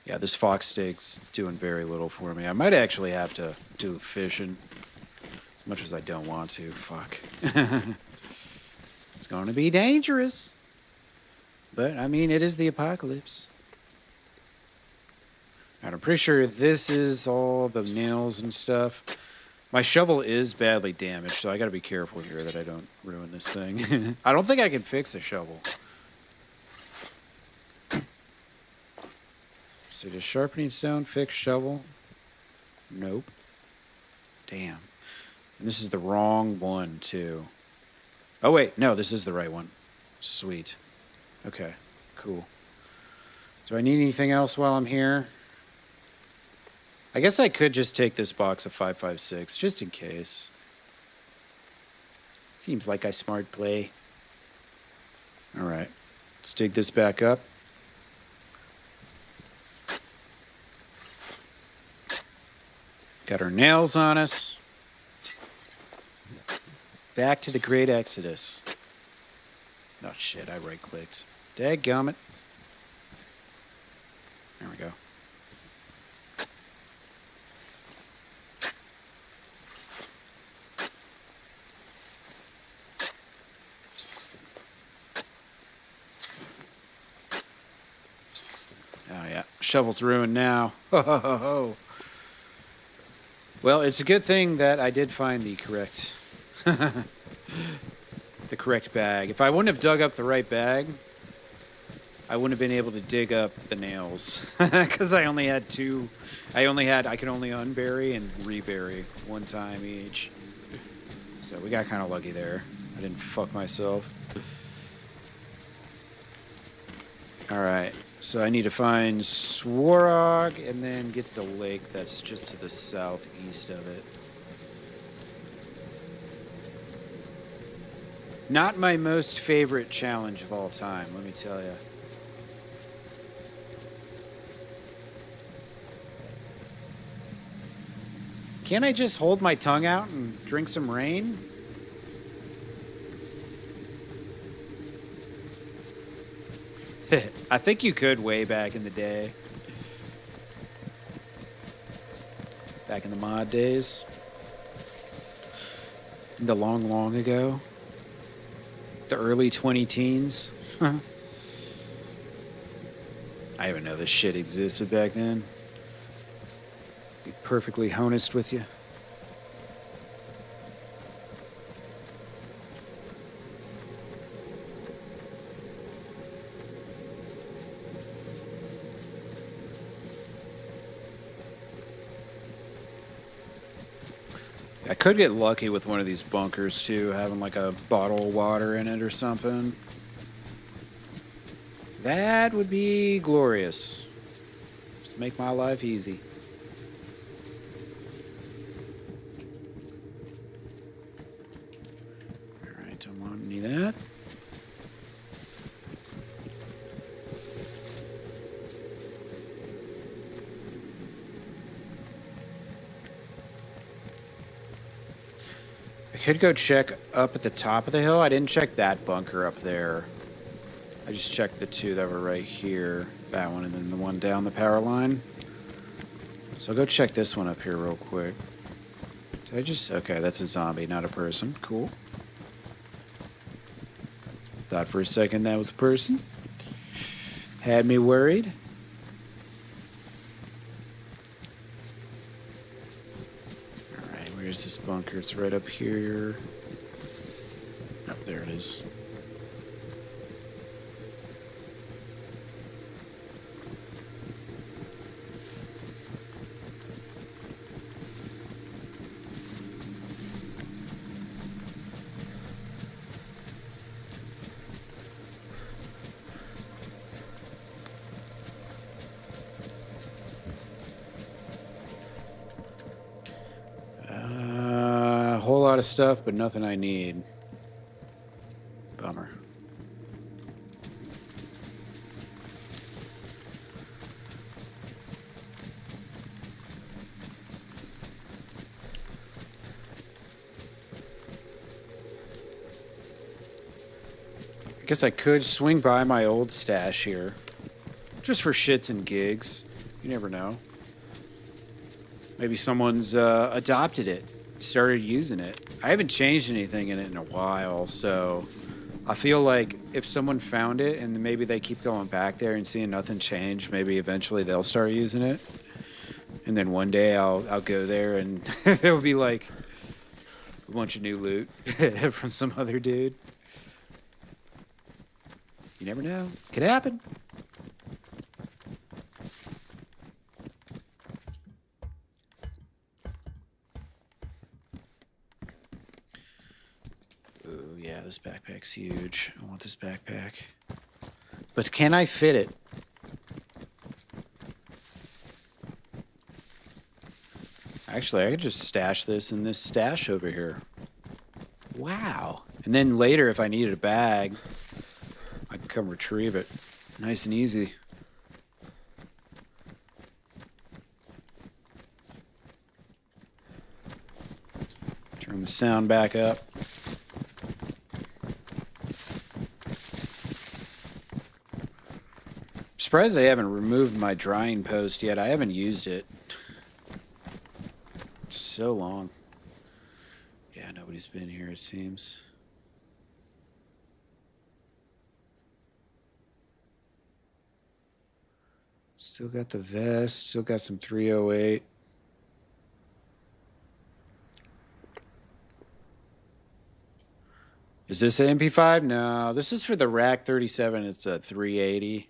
Yeah, this fox steak's doing very little for me. I might actually have to do fishing. As much as I don't want to. Fuck. It's going to be dangerous. But, I mean, it is the apocalypse. And I'm pretty sure this is all the nails and stuff. My shovel is badly damaged, so I gotta be careful here that I don't ruin this thing. I don't think I can fix a shovel. So does sharpening stone fix shovel? Nope. Damn. And this is the wrong one, too. Oh, wait. No, this is the right one. Sweet. Okay. Cool. Do I need anything else while I'm here? I guess I could just take this box of 556, just in case. Seems like a smart play. Alright. Let's dig this back up. Got our nails on us. Back to the Great Exodus. Oh shit, I right-clicked. Dadgummit. There we go. Oh yeah, shovel's ruined now. Ho ho ho ho. Well, it's a good thing that I did find the correct the correct bag. If I wouldn't have dug up the right bag, I wouldn't have been able to dig up the nails because I only had two. I could only unbury and rebury one time each. So we got kind of lucky there. I didn't fuck myself. Alright, so I need to find Swarog and then get to the lake that's just to the southeast of it. Not my most favorite challenge of all time, let me tell you. Can't I just hold my tongue out and drink some rain? I think you could way back in the day. Back in the mod days. In the long, long ago. The early 20-teens. I even know this shit existed back then. Be perfectly honest with you. I could get lucky with one of these bunkers too, having like a bottle of water in it or something. That would be glorious. Just make my life easy. Alright, don't want any of that. I could go check up at the top of the hill. I didn't check that bunker up there. I just checked the two that were right here. That one and then the one down the power line. So I'll go check this one up here real quick. Did I just... Okay, that's a zombie, not a person. Cool. Thought for a second that was a person. Had me worried. Alright, where's this bunker? It's right up here. Oh, there it is. Whole lot of stuff, but nothing I need. Bummer. I guess I could swing by my old stash here. Just for shits and gigs. You never know. Maybe someone's adopted it. Started using it. I haven't changed anything in it in a while, so I feel like if someone found it and maybe they keep going back there and seeing nothing change, maybe eventually they'll start using it. And then one day I'll go there and it'll be like a bunch of new loot from some other dude. You never know. Could happen. Yeah, this backpack's huge. I want this backpack. But can I fit it? Actually, I could just stash this in this stash over here. Wow. And then later, if I needed a bag, I could come retrieve it. Nice and easy. Turn the sound back up. Surprised I haven't removed my drying post yet. I haven't used it. It's so long. Yeah, nobody's been here, it seems. Still got the vest. Still got some 308. Is this an MP5? No, this is for the Rack 37. It's a 380.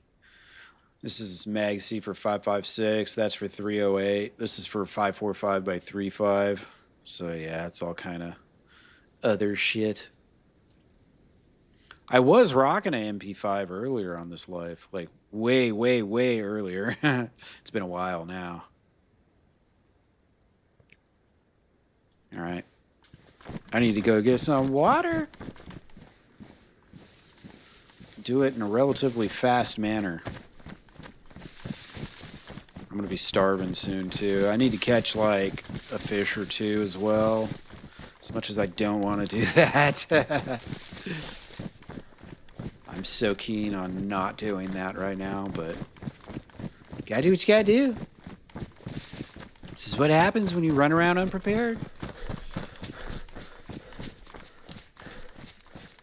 This is Mag C for 5.56. That's for 308. This is for 5.45 by 3.5. So yeah, it's all kind of other shit. I was rocking an MP5 earlier on this life, like way, way, way earlier. It's been a while now. All right. I need to go get some water. Do it in a relatively fast manner. I'm going to be starving soon, too. I need to catch, like, a fish or two as well. As much as I don't want to do that. I'm so keen on not doing that right now, but you gotta do what you gotta do. This is what happens when you run around unprepared.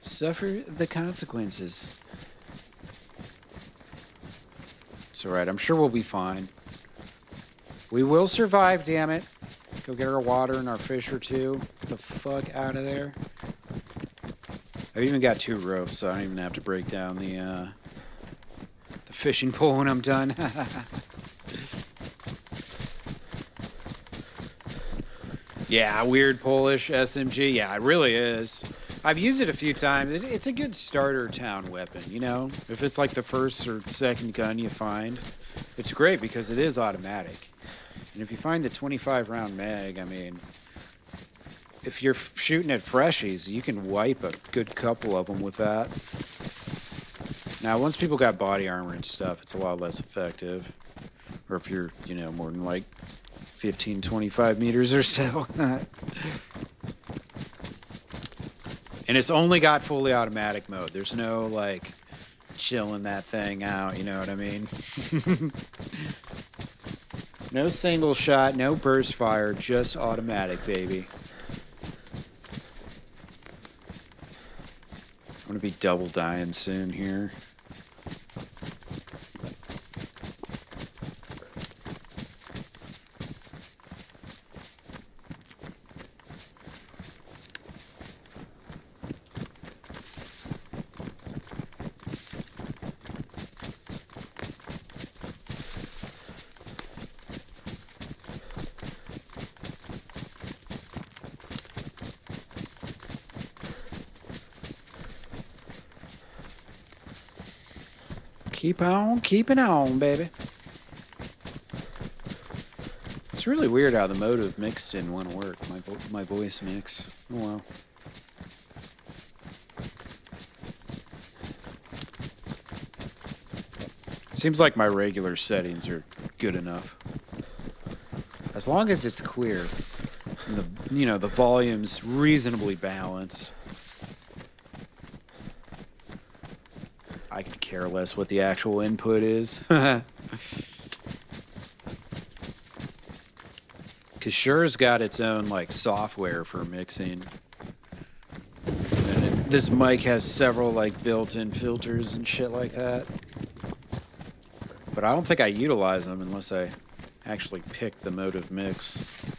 Suffer the consequences. It's alright, I'm sure we'll be fine. We will survive, damn it. Go get our water and our fish or two. Get the fuck out of there. I've even got 2 ropes, so I don't even have to break down the fishing pole when I'm done. Yeah, weird Polish SMG. Yeah, it really is. I've used it a few times. It's a good starter town weapon, you know? If it's like the first or second gun you find, it's great because it is automatic. And if you find the 25-round mag, I mean, if you're shooting at freshies, you can wipe a good couple of them with that. Now, once people got body armor and stuff, it's a lot less effective. Or if you're, you know, more than like 15, 25 meters or so. And it's only got fully automatic mode. There's no, like, chilling that thing out, you know what I mean? No single shot, no burst fire, just automatic, baby. I'm gonna be double dying soon here. Keep on keeping on, baby. It's really weird how the motive mix didn't want to work. My voice mix. Oh well. Seems like my regular settings are good enough. As long as it's clear, and the volume's reasonably balanced. I could care less what the actual input is. Because Sure's got its own, like, software for mixing. And this mic has several, like, built-in filters and shit like that. But I don't think I utilize them unless I actually pick the motive mix.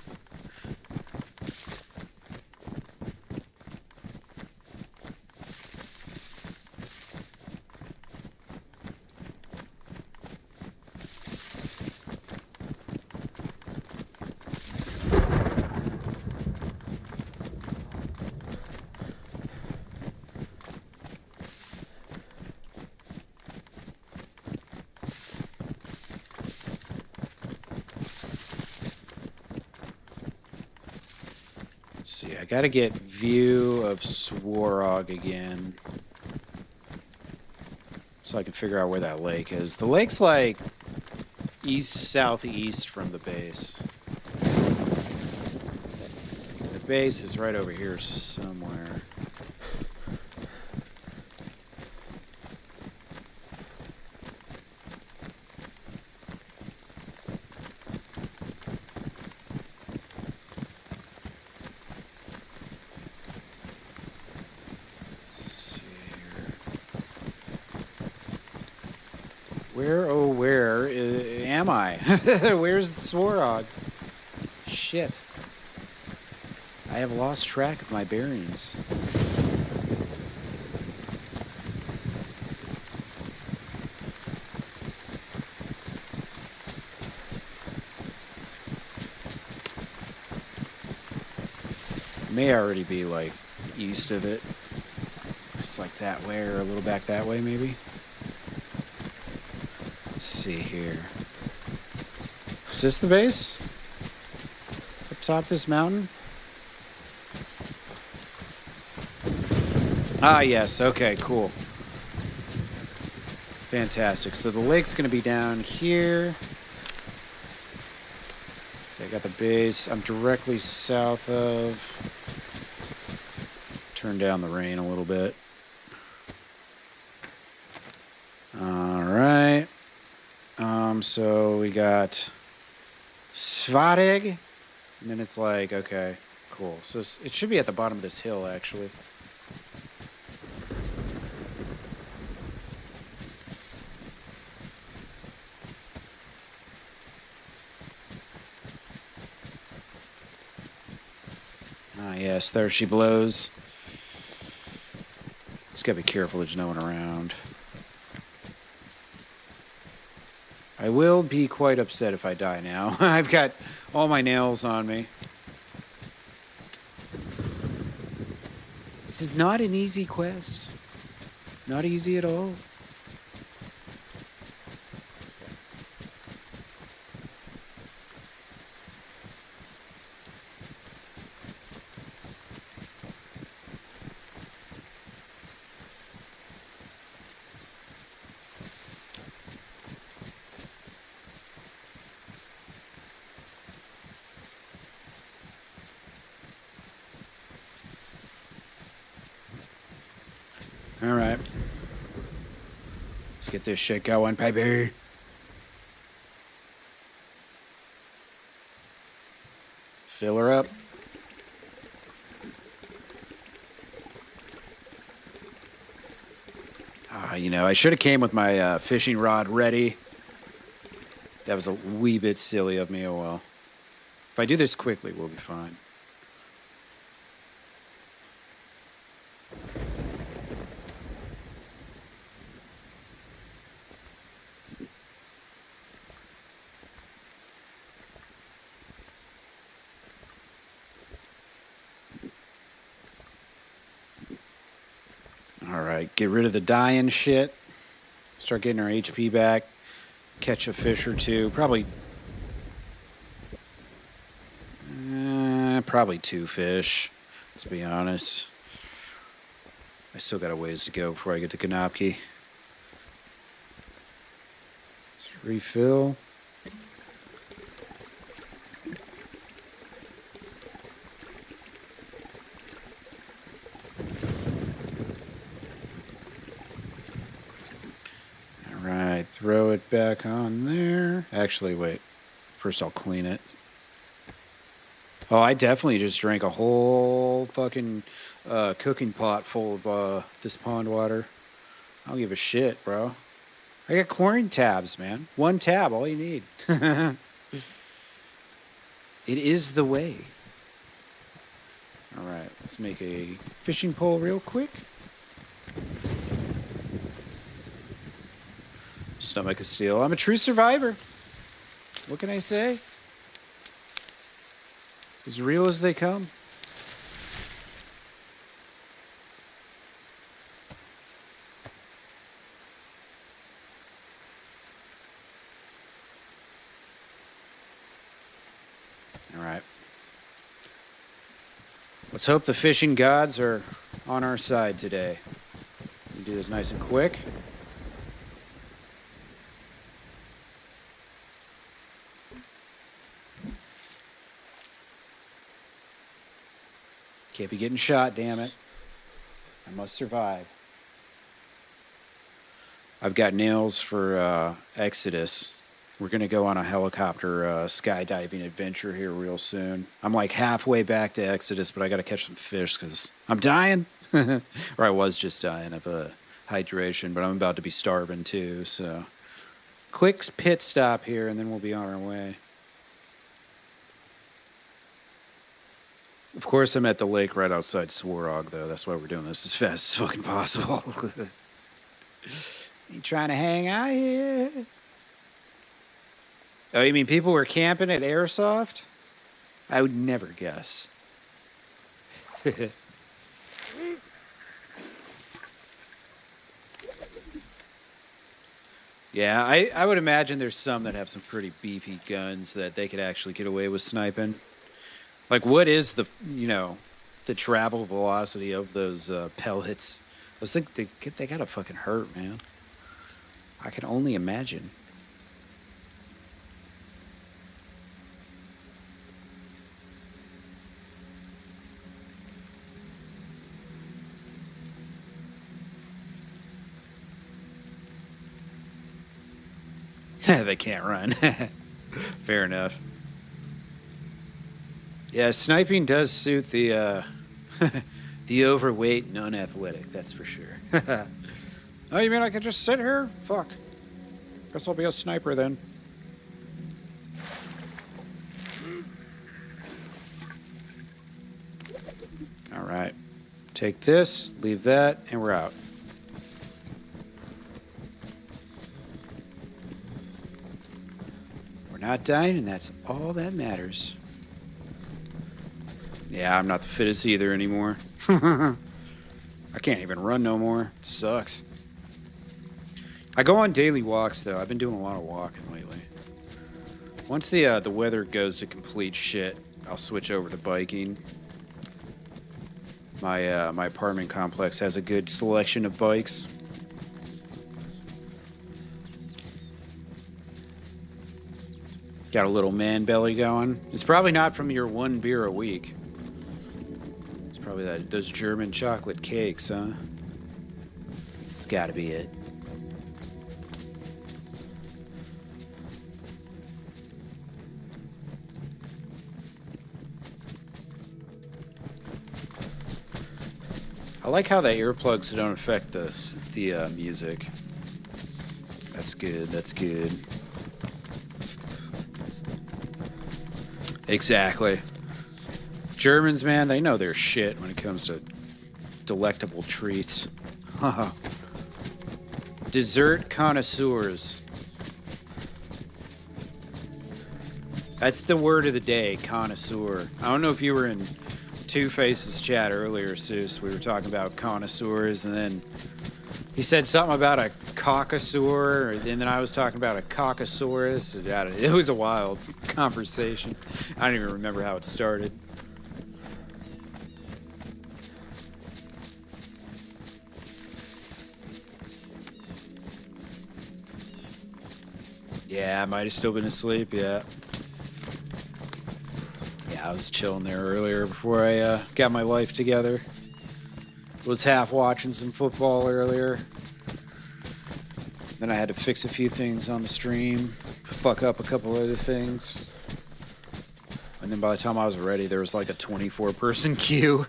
See, I gotta get view of Swarog again. So I can figure out where that lake is. The lake's like east-southeast from the base. The base is right over here somewhere. Where am I? Where's Swarog? Shit. I have lost track of my bearings. May already be like east of it. Just like that way, or a little back that way, maybe. Let's see here. Is this the base? Up top of this mountain? Ah, yes. Okay, cool. Fantastic. So the lake's going to be down here. So I got the base. I'm directly south of. Turn down the rain a little bit. All right. So we got Svareg, and then it's like, okay, cool. So it should be at the bottom of this hill, actually. Ah, yes, there she blows. Just gotta be careful there's no one around. I will be quite upset if I die now. I've got all my nails on me. This is not an easy quest. Not easy at all. All right. Let's get this shit going, baby. Fill her up. You know, I should have came with my fishing rod ready. That was a wee bit silly of me, oh well. If I do this quickly, we'll be fine. Alright, get rid of the dying shit. Start getting our HP back. Catch a fish or two. Probably 2 fish. Let's be honest. I still got a ways to go before I get to Kanopki. Let's refill. Alright, throw it back on there. Actually, wait. First I'll clean it. Oh, I definitely just drank a whole fucking cooking pot full of this pond water. I don't give a shit, bro. I got chlorine tabs, man. 1 tab, all you need. It is the way. Alright, let's make a fishing pole real quick. Stomach of steel. I'm a true survivor. What can I say? As real as they come. All right. Let's hope the fishing gods are on our side today. We do this nice and quick. Can't be getting shot, damn it. I must survive. I've got nails for Exodus. We're going to go on a helicopter skydiving adventure here real soon. I'm like halfway back to Exodus, but I got to catch some fish because I'm dying. Or I was just dying of hydration, but I'm about to be starving too. So quick pit stop here, and then we'll be on our way. Of course, I'm at the lake right outside Swarog, though. That's why we're doing this as fast as fucking possible. You trying to hang out here? Oh, you mean people were camping at Airsoft? I would never guess. Yeah, I would imagine there's some that have some pretty beefy guns that they could actually get away with sniping. Like, what is the, the travel velocity of those pellets? I was thinking they gotta fucking hurt, man. I can only imagine. They can't run. Fair enough. Yeah, sniping does suit the the overweight and unathletic, that's for sure. Oh, you mean I could just sit here? Fuck. Guess I'll be a sniper then. Alright. Take this, leave that, and we're out. We're not dying, and that's all that matters. Yeah, I'm not the fittest either anymore. I can't even run no more. It sucks. I go on daily walks, though. I've been doing a lot of walking lately. Once the weather goes to complete shit, I'll switch over to biking. My apartment complex has a good selection of bikes. Got a little man belly going. It's probably not from your one beer a week. It's probably those German chocolate cakes, huh? It's got to be it. I like how the earplugs don't affect the music. That's good. That's good. Exactly. Germans, man, they know their shit when it comes to delectable treats. Dessert connoisseurs. That's the word of the day, connoisseur. I don't know if you were in Two Faces chat earlier, Seuss. We were talking about connoisseurs, and then he said something about a caucasour, and then I was talking about a caucasaurus. It was a wild conversation. I don't even remember how it started. Yeah, I might have still been asleep, yeah. Yeah, I was chilling there earlier before I got my life together. Was half watching some football earlier. Then I had to fix a few things on the stream, fuck up a couple other things. And then by the time I was ready, there was like a 24-person queue.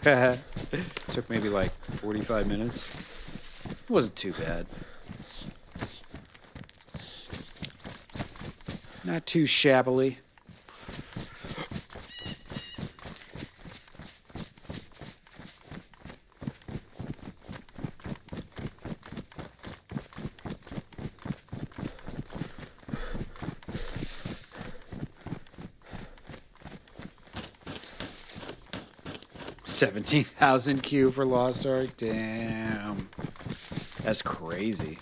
Took maybe like 45 minutes. It wasn't too bad. Not too shabbily. $17,000 queue for Lost Ark. Damn. That's crazy.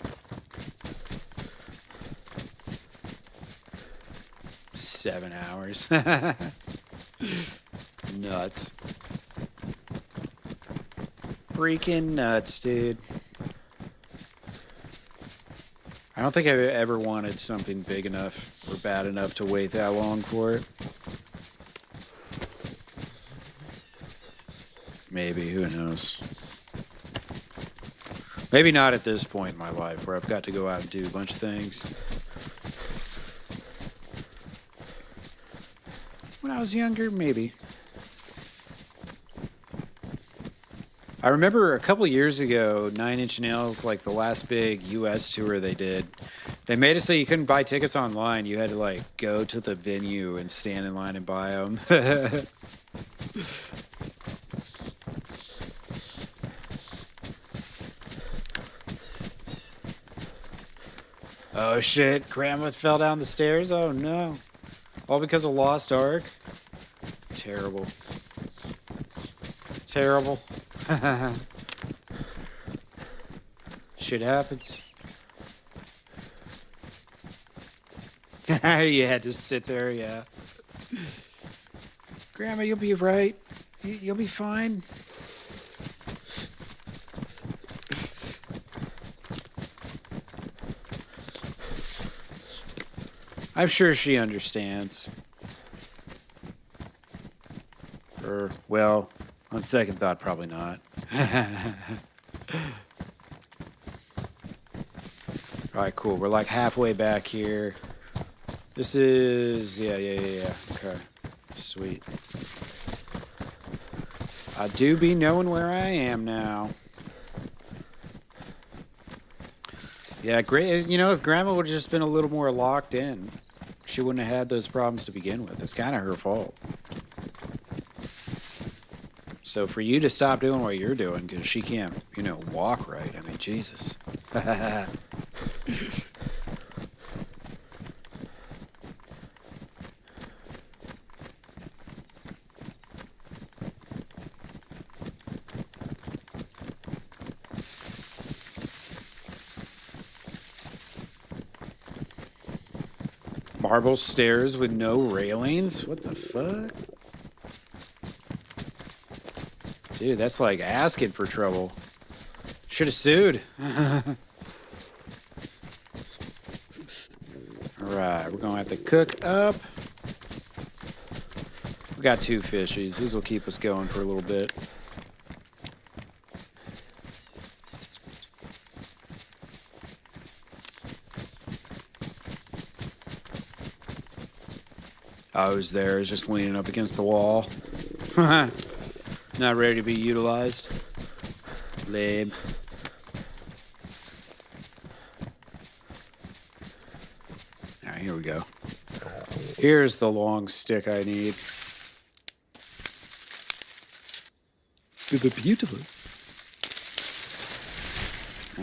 7 hours. Nuts. Freaking nuts, dude. I don't think I've ever wanted something big enough or bad enough to wait that long for it. Maybe, who knows? Maybe not at this point in my life where I've got to go out and do a bunch of things. When I was younger, maybe. I remember a couple years ago, 9 Inch Nails, like the last big US tour they did, they made it so you couldn't buy tickets online. You had to like go to the venue and stand in line and buy them. Oh shit, Grandma fell down the stairs? Oh no. All because of Lost Ark? Terrible. Terrible. Shit happens. You had to sit there, yeah. Grandma, you'll be right. You'll be fine. I'm sure she understands. Or, well, on second thought, probably not. Alright, cool. We're like halfway back here. This is... Yeah. Okay. Sweet. I do be knowing where I am now. Yeah, great. You know, if Grandma would have just been a little more locked in, she wouldn't have had those problems to begin with. It's kind of her fault. So for you to stop doing what you're doing because she can't, you know, walk right, I mean, Jesus. Marble stairs with no railings? What the fuck? Dude, that's like asking for trouble. Should have sued. Alright, we're gonna have to cook up. We got 2 fishies. These will keep us going for a little bit. I was there, just leaning up against the wall. Not ready to be utilized. Lame. Alright, here we go. Here's the long stick I need. Beautiful.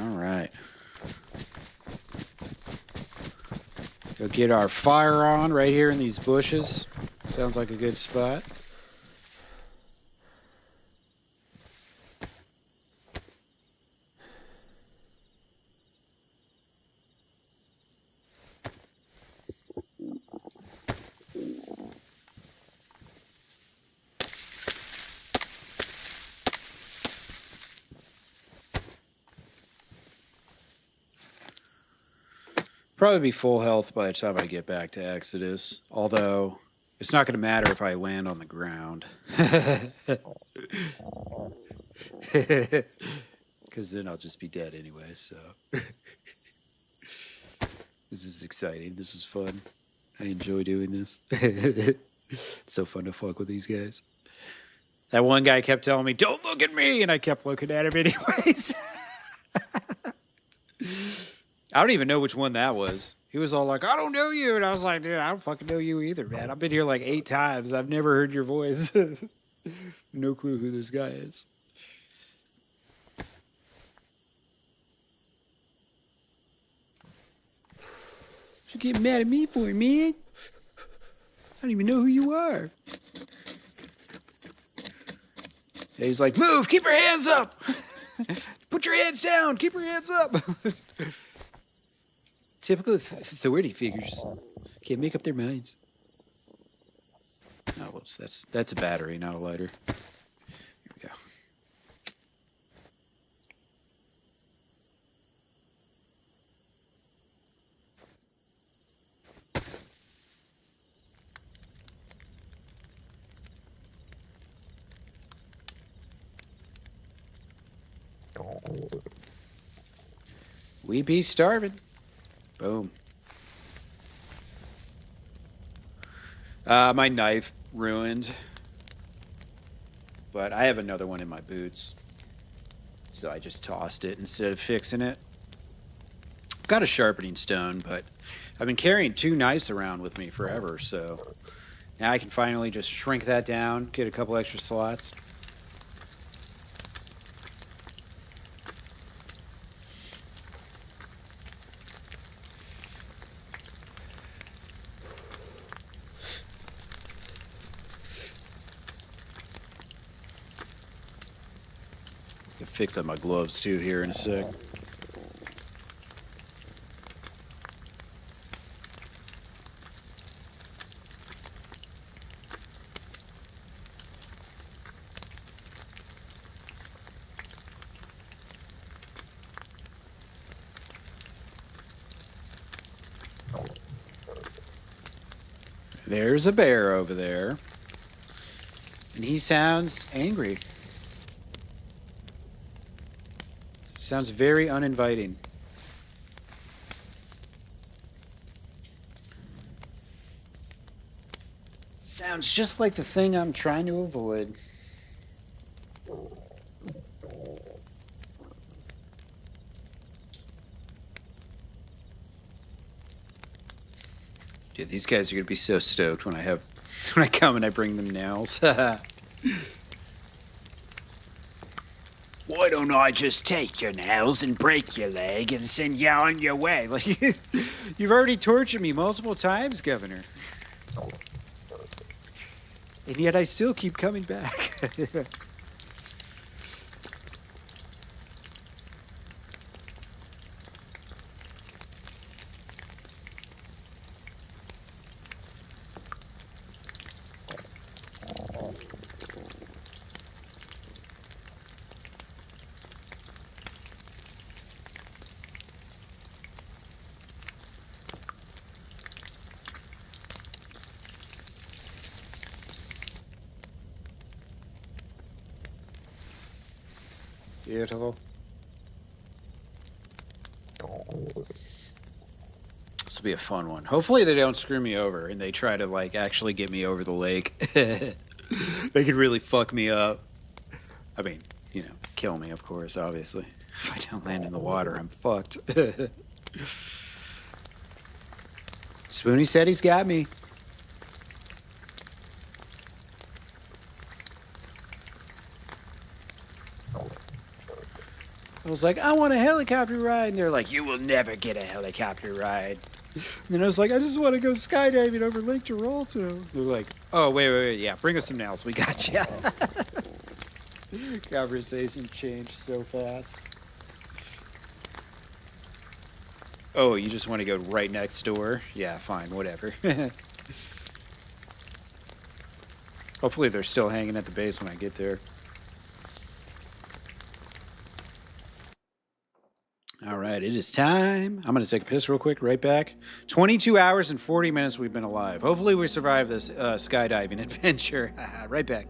Alright. Go get our fire on right here in these bushes. Sounds like a good spot. Probably be full health by the time I get back to Xodus. Although, it's not going to matter if I land on the ground. Because then I'll just be dead anyway, so. This is exciting. This is fun. I enjoy doing this. It's so fun to fuck with these guys. That one guy kept telling me, "Don't look at me!" And I kept looking at him anyways. I don't even know which one that was. He was all like, "I don't know you." And I was like, "Dude, I don't fucking know you either, man. I've been here like 8 times. I've never heard your voice." No clue who this guy is. What you getting mad at me for, man? I don't even know who you are. Yeah, he's like, "Move! Keep your hands up! Put your hands down! Keep your hands up!" Typical authority figures. Can't make up their minds. Oh, whoops. That's a battery, not a lighter. Here we go. We be starving. Boom. My knife ruined. But I have another one in my boots. So I just tossed it instead of fixing it. I've got a sharpening stone, but I've been carrying 2 knives around with me forever, so now I can finally just shrink that down, get a couple extra slots. Fix up my gloves too here in a sec. There's a bear over there. And he sounds angry. Sounds very uninviting. Sounds just like the thing I'm trying to avoid. Dude, these guys are gonna be so stoked when I come and I bring them nails. Why don't I just take your nails and break your leg and send you on your way? Like, you've already tortured me multiple times, Governor. And yet I still keep coming back. Beautiful. This will be a fun one. Hopefully they don't screw me over and they try to, like, actually get me over the lake. They could really fuck me up. I mean, you know, kill me, of course, obviously. If I don't land in the water, I'm fucked. Spoonie said he's got me. I was like, I want a helicopter ride. And they're like, you will never get a helicopter ride. And then I was like, I just want to go skydiving over Lake Giralto. They're like, oh, wait. Yeah, bring us some nails. We got you. Conversation changed so fast. Oh, you just want to go right next door? Yeah, fine, whatever. Hopefully they're still hanging at the base when I get there. All right, it is time. I'm going to take a piss real quick, right back. 22 hours and 40 minutes we've been alive. Hopefully we survive this skydiving adventure. Right back.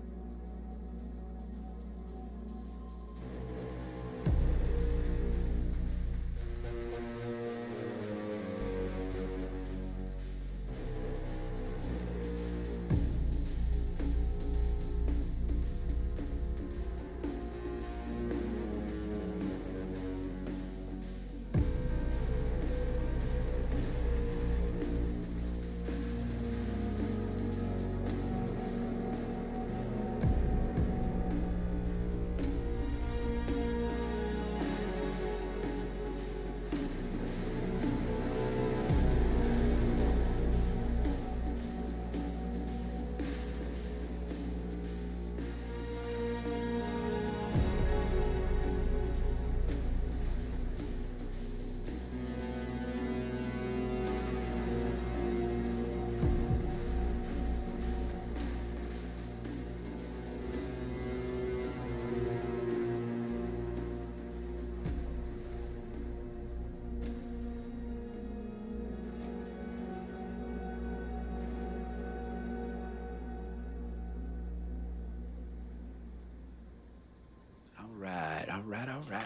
All right.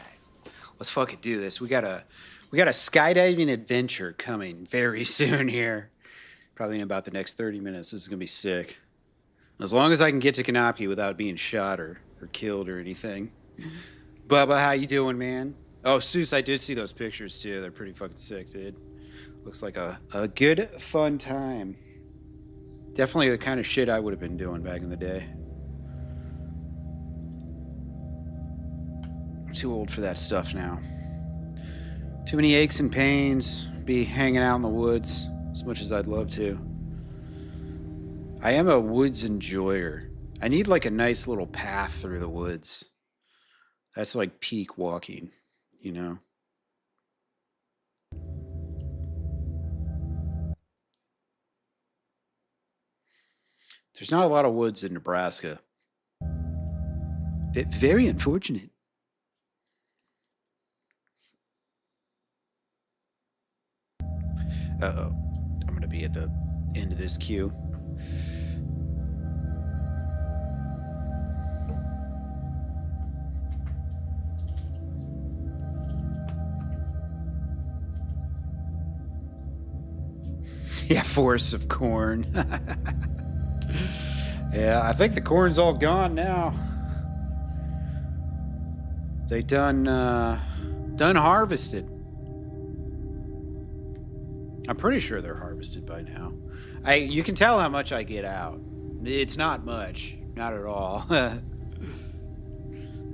Let's fucking do this. We got a skydiving adventure coming very soon here. Probably in about the next 30 minutes. This is gonna be sick. As long as I can get to Kanopki without being shot or killed or anything. Bubba, how you doing, man? Oh, Seuss, I did see those pictures too. They're pretty fucking sick, dude. Looks like a good, fun time. Definitely the kind of shit I would have been doing back in the day. I'm too old for that stuff now. Too many aches and pains. Be hanging out in the woods as much as I'd love to. I am a woods enjoyer. I need like a nice little path through the woods. That's like peak walking, you know? There's not a lot of woods in Nebraska. Very unfortunate. Uh-oh. I'm gonna be at the end of this queue. Yeah, forests of corn. Yeah, I think the corn's all gone now. They done harvested. I'm pretty sure they're harvested by now. You can tell how much I get out. It's not much, not at all.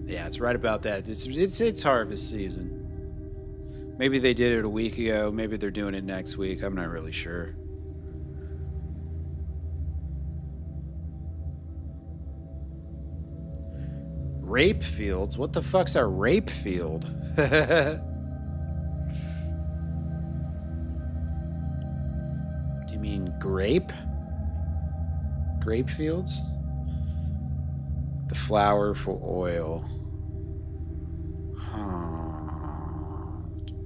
Yeah, it's right about that. It's harvest season. Maybe they did it a week ago. Maybe they're doing it next week. I'm not really sure. Rape fields? What the fuck's a rape field? Do you mean grape? Grape fields? The flour for oil.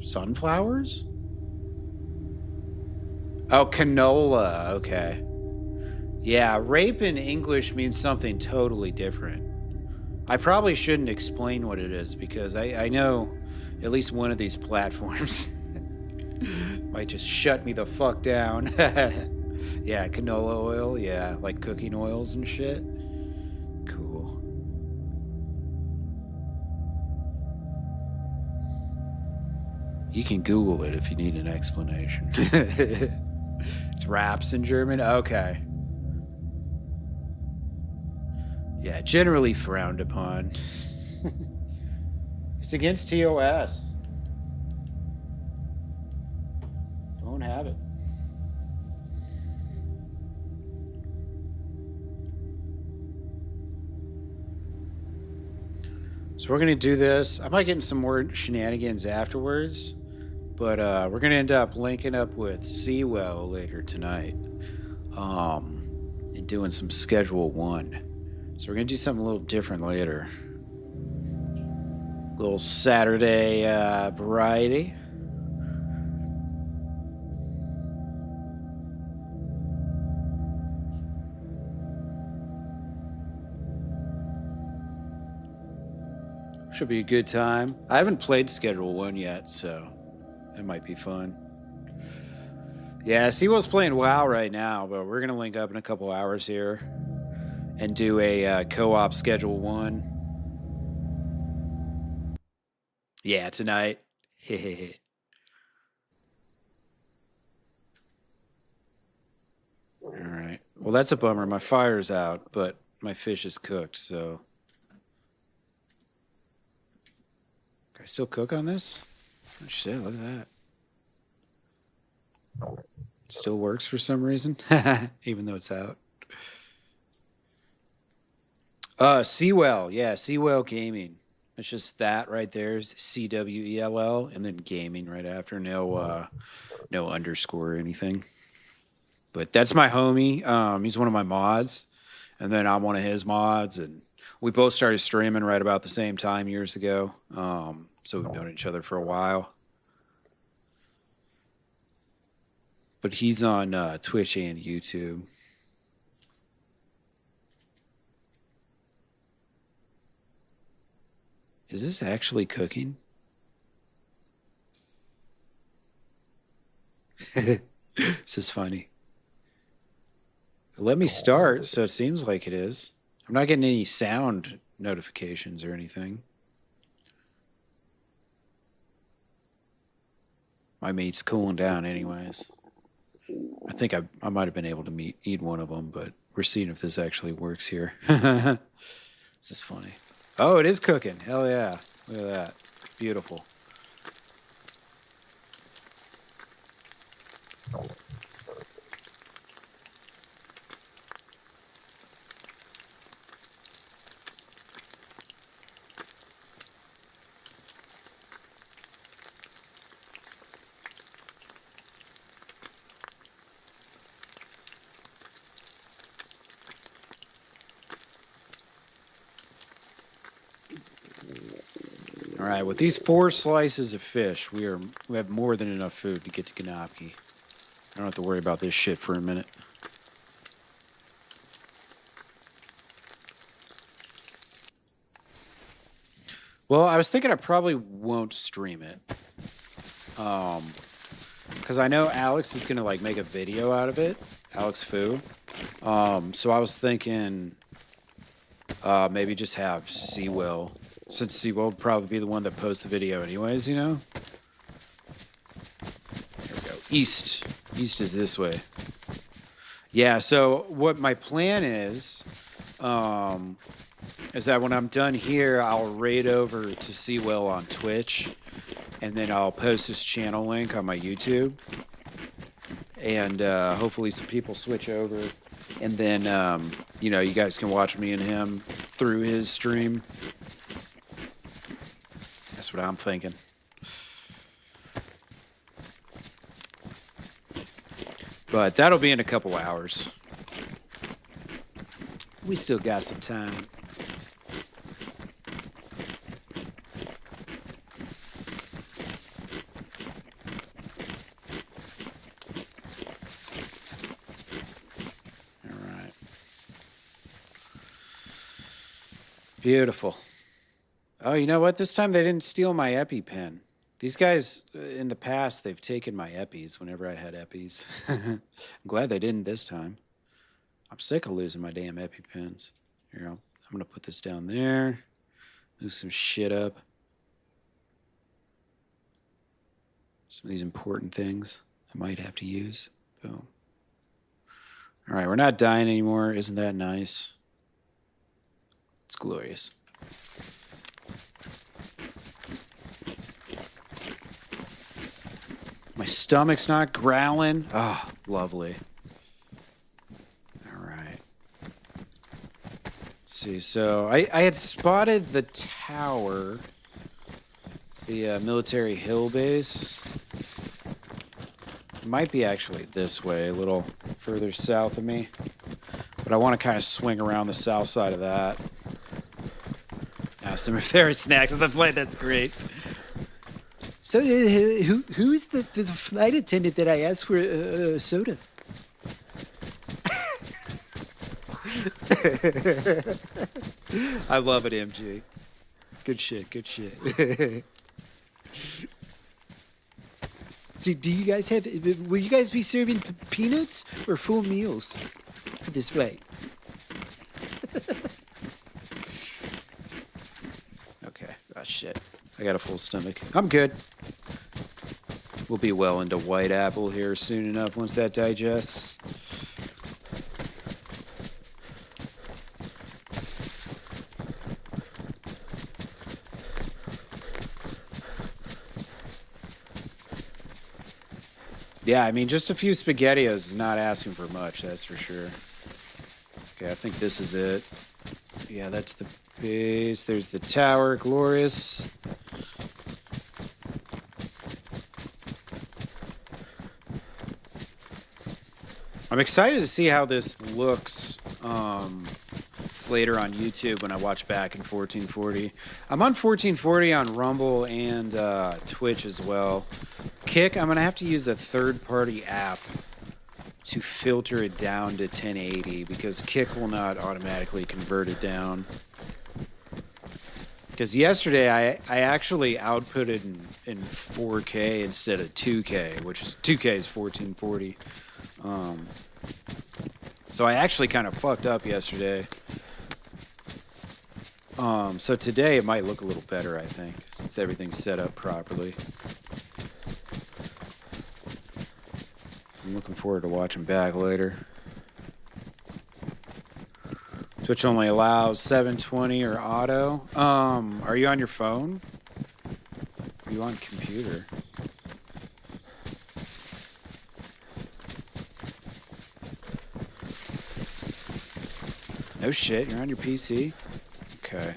Sunflowers? Oh, canola. Okay. Yeah, rape in English means something totally different. I probably shouldn't explain what it is because I know at least one of these platforms might just shut me the fuck down. Yeah, canola oil. Yeah, like cooking oils and shit. Cool. You can Google it if you need an explanation. It's wraps in German? Okay. Yeah, generally frowned upon. It's against TOS. Don't have it. So we're going to do this. I might get in some more shenanigans afterwards. But we're going to end up linking up with Seawell later tonight. And doing some Schedule 1. So we're going to do something a little different later. Little Saturday variety. Should be a good time. I haven't played Schedule 1 yet, so it might be fun. Yeah, Seawell's playing WoW right now, but we're going to link up in a couple hours here and do a co-op Schedule 1. Yeah, tonight. All right. Well, that's a bummer. My fire's out, but my fish is cooked, so... Can I still cook on this? Oh, shit, look at that. It still works for some reason, even though it's out. Seawell. Yeah, Seawell Gaming. It's just that right there is CWELL, and then gaming right after. No underscore or anything. But that's my homie. He's one of my mods, and then I'm one of his mods, and we both started streaming right about the same time years ago. So we've known each other for a while. But he's on Twitch and YouTube. Is this actually cooking? This is funny. Let me start, so it seems like it is. I'm not getting any sound notifications or anything. My meat's cooling down anyways. I think I might have been able to eat one of them, but we're seeing if this actually works here. This is funny. Oh, it is cooking. Hell yeah. Look at that. Beautiful. All right, with these 4 slices of fish, we have more than enough food to get to Ganapki. I don't have to worry about this shit for a minute. Well, I was thinking I probably won't stream it. because I know Alex is gonna like make a video out of it, Alex Fu. So I was thinking, maybe just have Seawell, since Seawell would probably be the one that posts the video anyways, you know. There we go. East is this way. Yeah. So what my plan is that when I'm done here, I'll raid over to Seawell on Twitch, and then I'll post his channel link on my YouTube, and hopefully some people switch over, and then you know, you guys can watch me and him through his stream. That's what I'm thinking. But that'll be in a couple hours. We still got some time. Beautiful. Oh, you know what? This time they didn't steal my EpiPen. These guys, in the past, they've taken my Epis whenever I had Epis. I'm glad they didn't this time. I'm sick of losing my damn EpiPens. Here, I'm going to put this down there. Move some shit up. Some of these important things I might have to use. Boom. All right, we're not dying anymore. Isn't that nice? It's glorious. My stomach's not growling. Oh, lovely. All right. Let's see. So I had spotted the tower, the military hill base. It might be actually this way, a little further south of me. But I want to kind of swing around the south side of that. Ask them if there are snacks on the flight. That's great. So, who is the flight attendant that I asked for a soda? I love it, MG. Good shit, good shit. Do you guys have, will you guys be serving peanuts or full meals for this flight? Okay, oh shit. I got a full stomach. I'm good. We'll be well into white apple here soon enough once that digests. Yeah, I mean, just a few SpaghettiOs is not asking for much, that's for sure. Okay, I think this is it. Yeah, that's the base. There's the tower. Glorious. I'm excited to see how this looks later on YouTube when I watch back in 1440. I'm on 1440 on Rumble and Twitch as well. Kick, I'm going to have to use a third-party app to filter it down to 1080 because Kick will not automatically convert it down. Because yesterday I actually outputted in 4K instead of 2K, which is 2K is 1440. So I actually kind of fucked up yesterday. So today it might look a little better, I think, since everything's set up properly. So I'm looking forward to watching back later. Twitch only allows 720 or auto. Are you on your phone? Are you on computer? No shit, you're on your PC? Okay.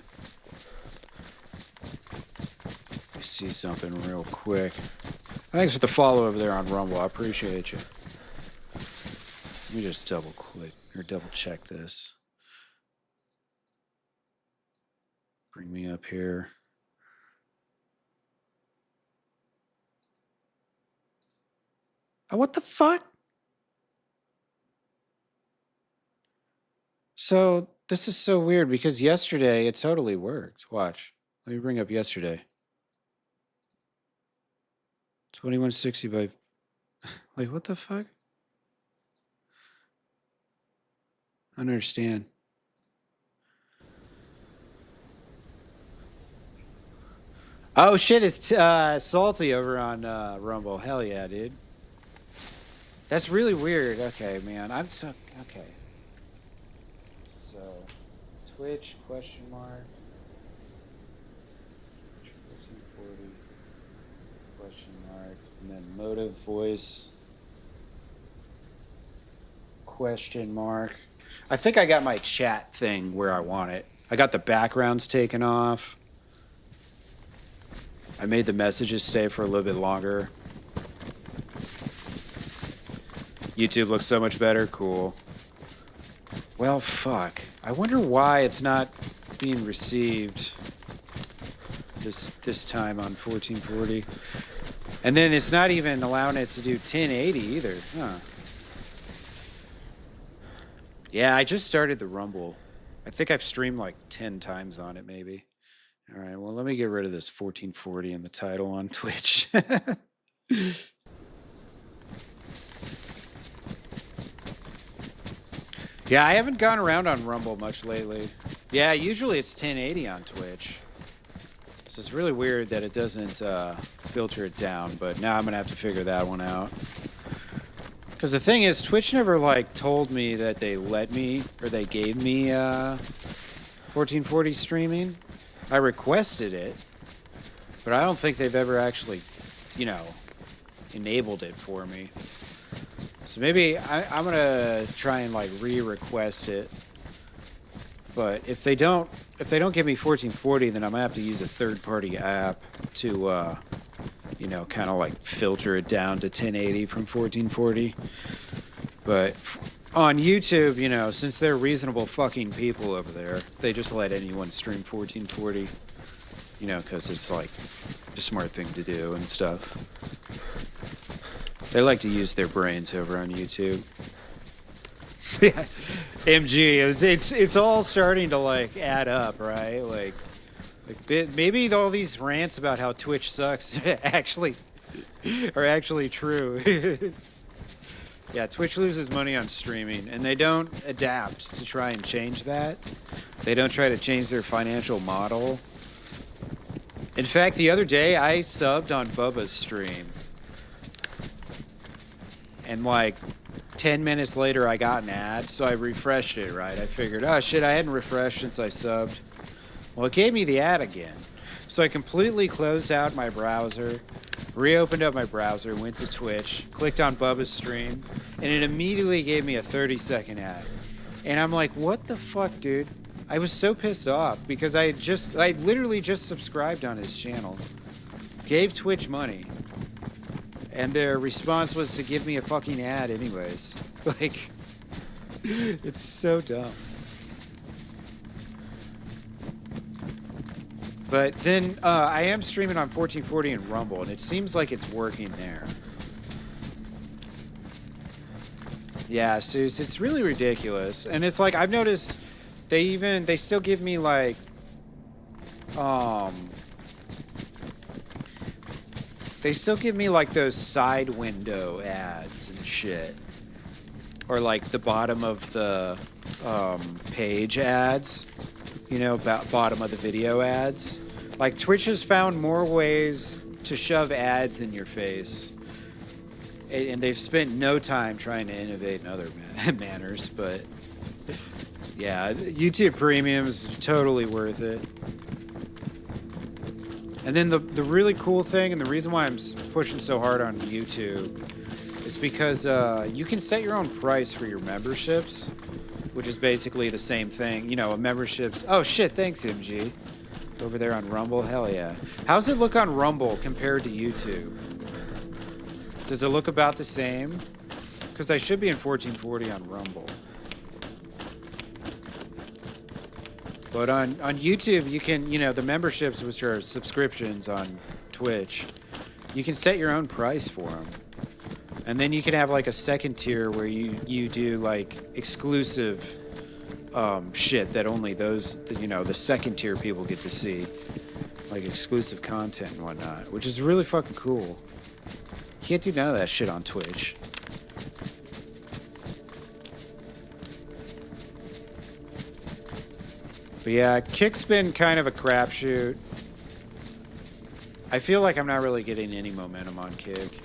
Let me see something real quick. Thanks for the follow over there on Rumble. I appreciate you. Let me just double click or double check this. Bring me up here. Oh, what the fuck? So this is so weird because yesterday it totally worked. Watch. Let me bring up yesterday. 2160 by Like, what the fuck? I don't understand. Oh shit, it's salty over on Rumble. Hell yeah, dude. That's really weird. Okay, man. I'm so okay. So, Twitch question mark 1440 question mark, and then motive voice question mark. I think I got my chat thing where I want it. I got the backgrounds taken off. I made the messages stay for a little bit longer. YouTube looks so much better. Cool. Well, fuck. I wonder why it's not being received this time on 1440. And then it's not even allowing it to do 1080 either. Huh. Yeah, I just started the Rumble. I think I've streamed like 10 times on it, maybe. All right, well, let me get rid of this 1440 in the title on Twitch. Yeah, I haven't gone around on Rumble much lately. Yeah, usually it's 1080 on Twitch. So it's really weird that it doesn't filter it down, but now I'm going to have to figure that one out. Because the thing is, Twitch never, like, told me that they let me, or they gave me 1440 streaming. I requested it, but I don't think they've ever actually, you know, enabled it for me. So maybe I'm going to try and, like, re-request it. But if they don't give me 1440, then I'm going to have to use a third-party app to, you know, kind of, like, filter it down to 1080 from 1440. But on YouTube, you know, since they're reasonable fucking people over there, they just let anyone stream 1440, you know, because it's, like, the smart thing to do and stuff. They like to use their brains over on YouTube. Yeah, MG, it's all starting to, like, add up, right? Like maybe all these rants about how Twitch sucks actually are actually true. Yeah, Twitch loses money on streaming, and they don't adapt to try and change that. They don't try to change their financial model. In fact, the other day, I subbed on Bubba's stream. And, like, 10 minutes later, I got an ad, so I refreshed it, right? I figured, oh, shit, I hadn't refreshed since I subbed. Well, it gave me the ad again. So I completely closed out my browser, reopened up my browser, went to Twitch, clicked on Bubba's stream, and it immediately gave me a 30-second ad. And I'm like, what the fuck, dude? I was so pissed off because I literally just subscribed on his channel, gave Twitch money, and their response was to give me a fucking ad anyways. Like, it's so dumb. But then I am streaming on 1440 in Rumble, and it seems like it's working there. Yeah, Seuss, it's really ridiculous. And it's like, I've noticed they still give me, like, they still give me, like, those side window ads and shit. Or, like, the bottom of the page ads. You know, bottom of the video ads. Like, Twitch has found more ways to shove ads in your face. And they've spent no time trying to innovate in other manners, but yeah, YouTube Premium's totally worth it. And then the really cool thing, and the reason why I'm pushing so hard on YouTube, is because you can set your own price for your memberships, which is basically the same thing. You know, a membership's... Oh, shit, thanks, MG. Over there on Rumble, hell yeah. How's it look on Rumble compared to YouTube? Does it look about the same? Because I should be in 1440 on Rumble. But on YouTube, you can, you know, the memberships, which are subscriptions on Twitch, you can set your own price for them. And then you can have, like, a second tier where you do, like, exclusive shit that only those, you know, the second tier people get to see. Like, exclusive content and whatnot, which is really fucking cool. You can't do none of that shit on Twitch. But yeah, Kick's been kind of a crapshoot. I feel like I'm not really getting any momentum on Kick.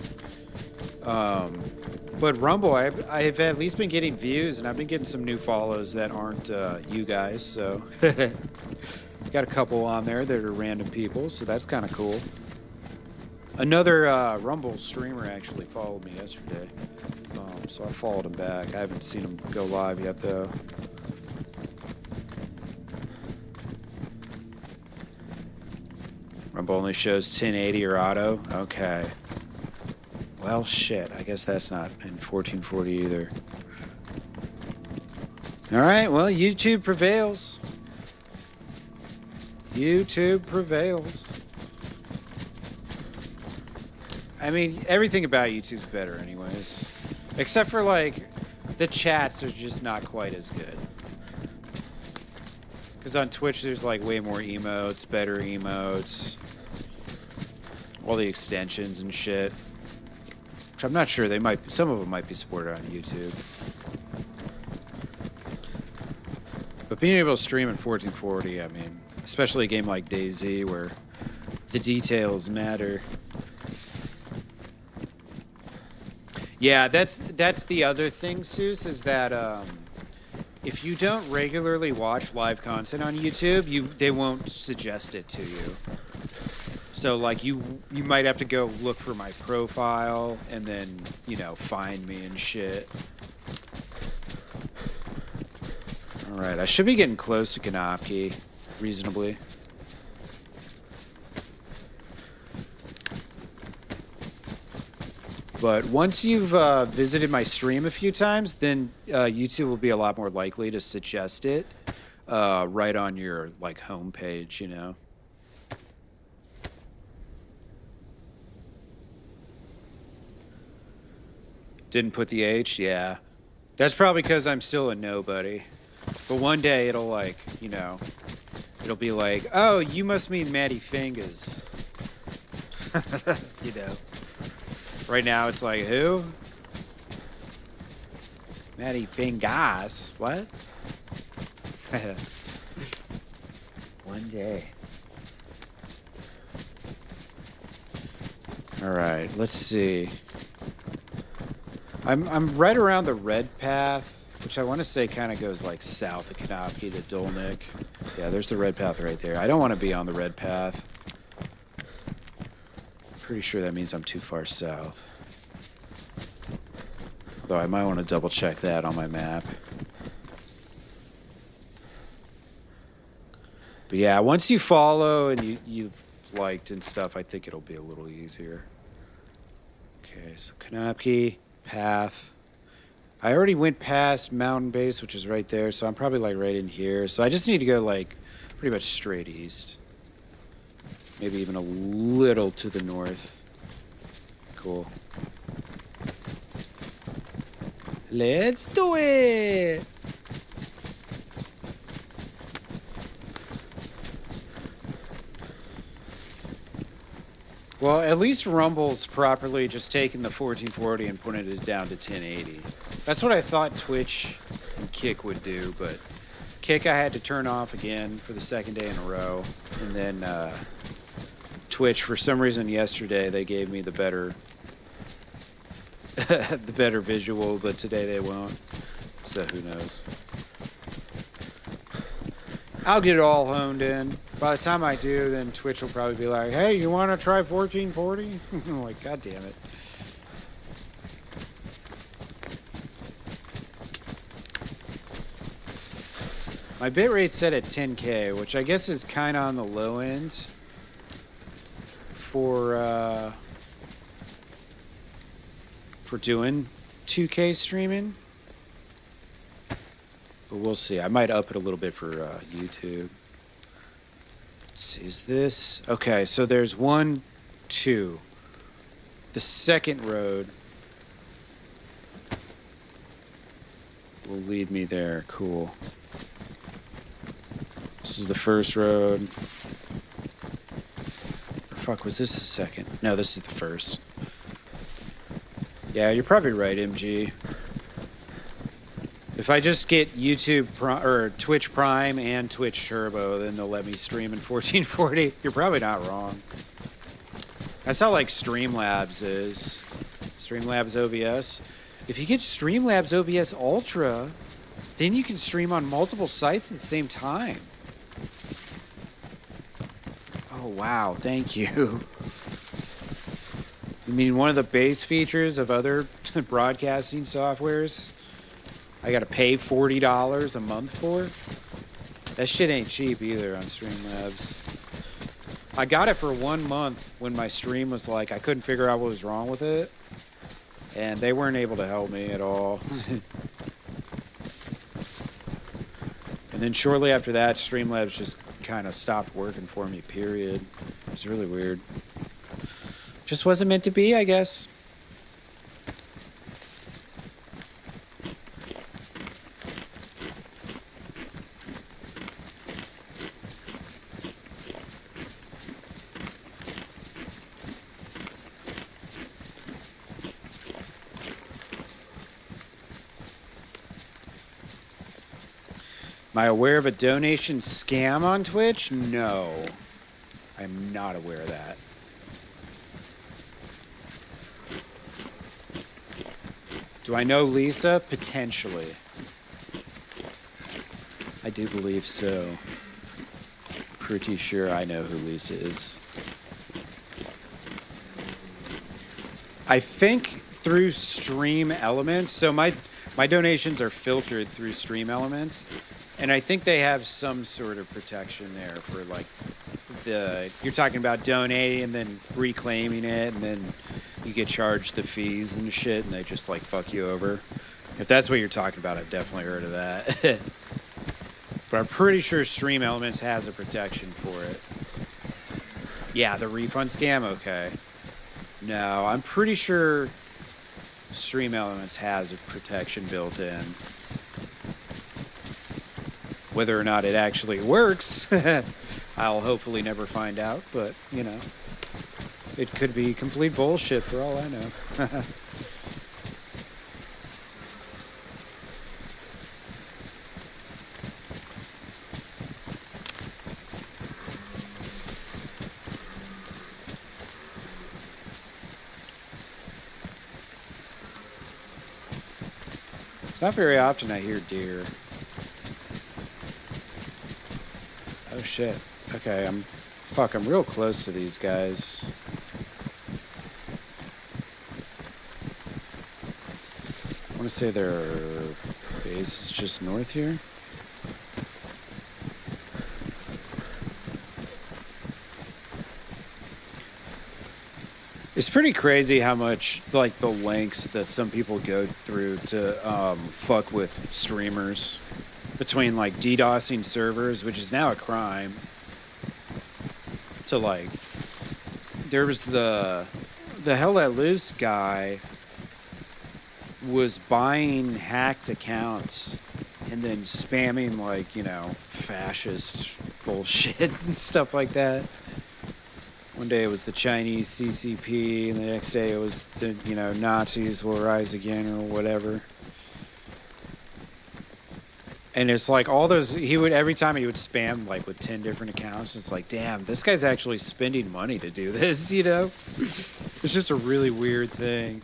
But Rumble, I've at least been getting views, and I've been getting some new follows that aren't you guys, so... Got a couple on there that are random people, so that's kind of cool. Another Rumble streamer actually followed me yesterday, so I followed him back. I haven't seen him go live yet, though. Rumble only shows 1080 or auto? Okay. Well, shit. I guess that's not in 1440 either. Alright, well, YouTube prevails. YouTube prevails. I mean, everything about YouTube's better anyways. Except for, like, the chats are just not quite as good. Because on Twitch, there's, like, way more emotes, better emotes. All the extensions and shit. Which I'm not sure, some of them might be supported on YouTube. But being able to stream in 1440, I mean... Especially a game like DayZ where the details matter. Yeah, that's the other thing, Seuss, is that if you don't regularly watch live content on YouTube, they won't suggest it to you. So like you might have to go look for my profile and then, you know, find me and shit. Alright, I should be getting close to Kanopki. Reasonably. But once you've visited my stream a few times, then YouTube will be a lot more likely to suggest it right on your like homepage, you know. Didn't put the H? Yeah. That's probably because I'm still a nobody. But one day it'll like, you know, it'll be like, oh, you must mean Matty Fingers. You know. Right now it's like, who? Matty Fingers. What? One day. Alright, let's see. I'm right around the red path. Which I want to say kind of goes like south of Kanopki to Dolnik. Yeah, there's the red path right there. I don't want to be on the red path. Pretty sure that means I'm too far south. Although I might want to double check that on my map. But yeah, once you follow and you've liked and stuff, I think it'll be a little easier. Okay, so Kanopki, path. I already went past Mountain Base, which is right there, so I'm probably like right in here. So I just need to go like pretty much straight east. Maybe even a little to the north. Cool. Let's do it! Well, at least Rumble's properly just taking the 1440 and putting it down to 1080. That's what I thought Twitch and Kick would do, but Kick I had to turn off again for the second day in a row. And then Twitch, for some reason yesterday, they gave me the better the better visual, but today they won't. So who knows. I'll get it all honed in. By the time I do, then Twitch will probably be like, hey, you want to try 1440? I'm like, God damn it. My bitrate's set at 10K, which I guess is kind of on the low end for doing 2K streaming. But we'll see. I might up it a little bit for YouTube. Let's see, is this... Okay, so there's 1, 2. The second road will lead me there. Cool. This is the first road. Or fuck, was this the second? No, this is the first. Yeah, you're probably right, MG. If I just get YouTube or Twitch Prime and Twitch Turbo, then they'll let me stream in 1440. You're probably not wrong. That's how like Streamlabs is. Streamlabs OBS. If you get Streamlabs OBS Ultra, then you can stream on multiple sites at the same time. Oh wow, thank you. You mean one of the base features of other broadcasting softwares I gotta pay $40 a month for? That shit ain't cheap either on Streamlabs. I got it for 1 month when my stream was like, I couldn't figure out what was wrong with it. And they weren't able to help me at all. And then shortly after that, Streamlabs just kind of stopped working for me, period. It was really weird. Just wasn't meant to be, I guess. Am I aware of a donation scam on Twitch? No. I'm not aware of that. Do I know Lisa? Potentially. I do believe so. Pretty sure I know who Lisa is. I think through Stream Elements. So my donations are filtered through Stream Elements. And I think they have some sort of protection there for like you're talking about donating and then reclaiming it, and then you get charged the fees and shit, and they just like fuck you over. If that's what you're talking about, I've definitely heard of that. But I'm pretty sure Stream Elements has a protection for it. Yeah, the refund scam? Okay. No, I'm pretty sure Stream Elements has a protection built in. Whether or not it actually works, I'll hopefully never find out, but, you know, it could be complete bullshit for all I know. It's not very often I hear deer. Oh shit. Okay, I'm real close to these guys. I want to say their base is just north here. It's pretty crazy how much, like, the lengths that some people go through to fuck with streamers. Between like DDoSing servers, which is now a crime, to like, there was the Hell Let Loose guy was buying hacked accounts and then spamming like, you know, fascist bullshit and stuff like that. One day it was the Chinese CCP, and the next day it was the, you know, Nazis will rise again or whatever. And it's like all those, every time he would spam like with 10 different accounts. It's like, damn, this guy's actually spending money to do this, you know? It's just a really weird thing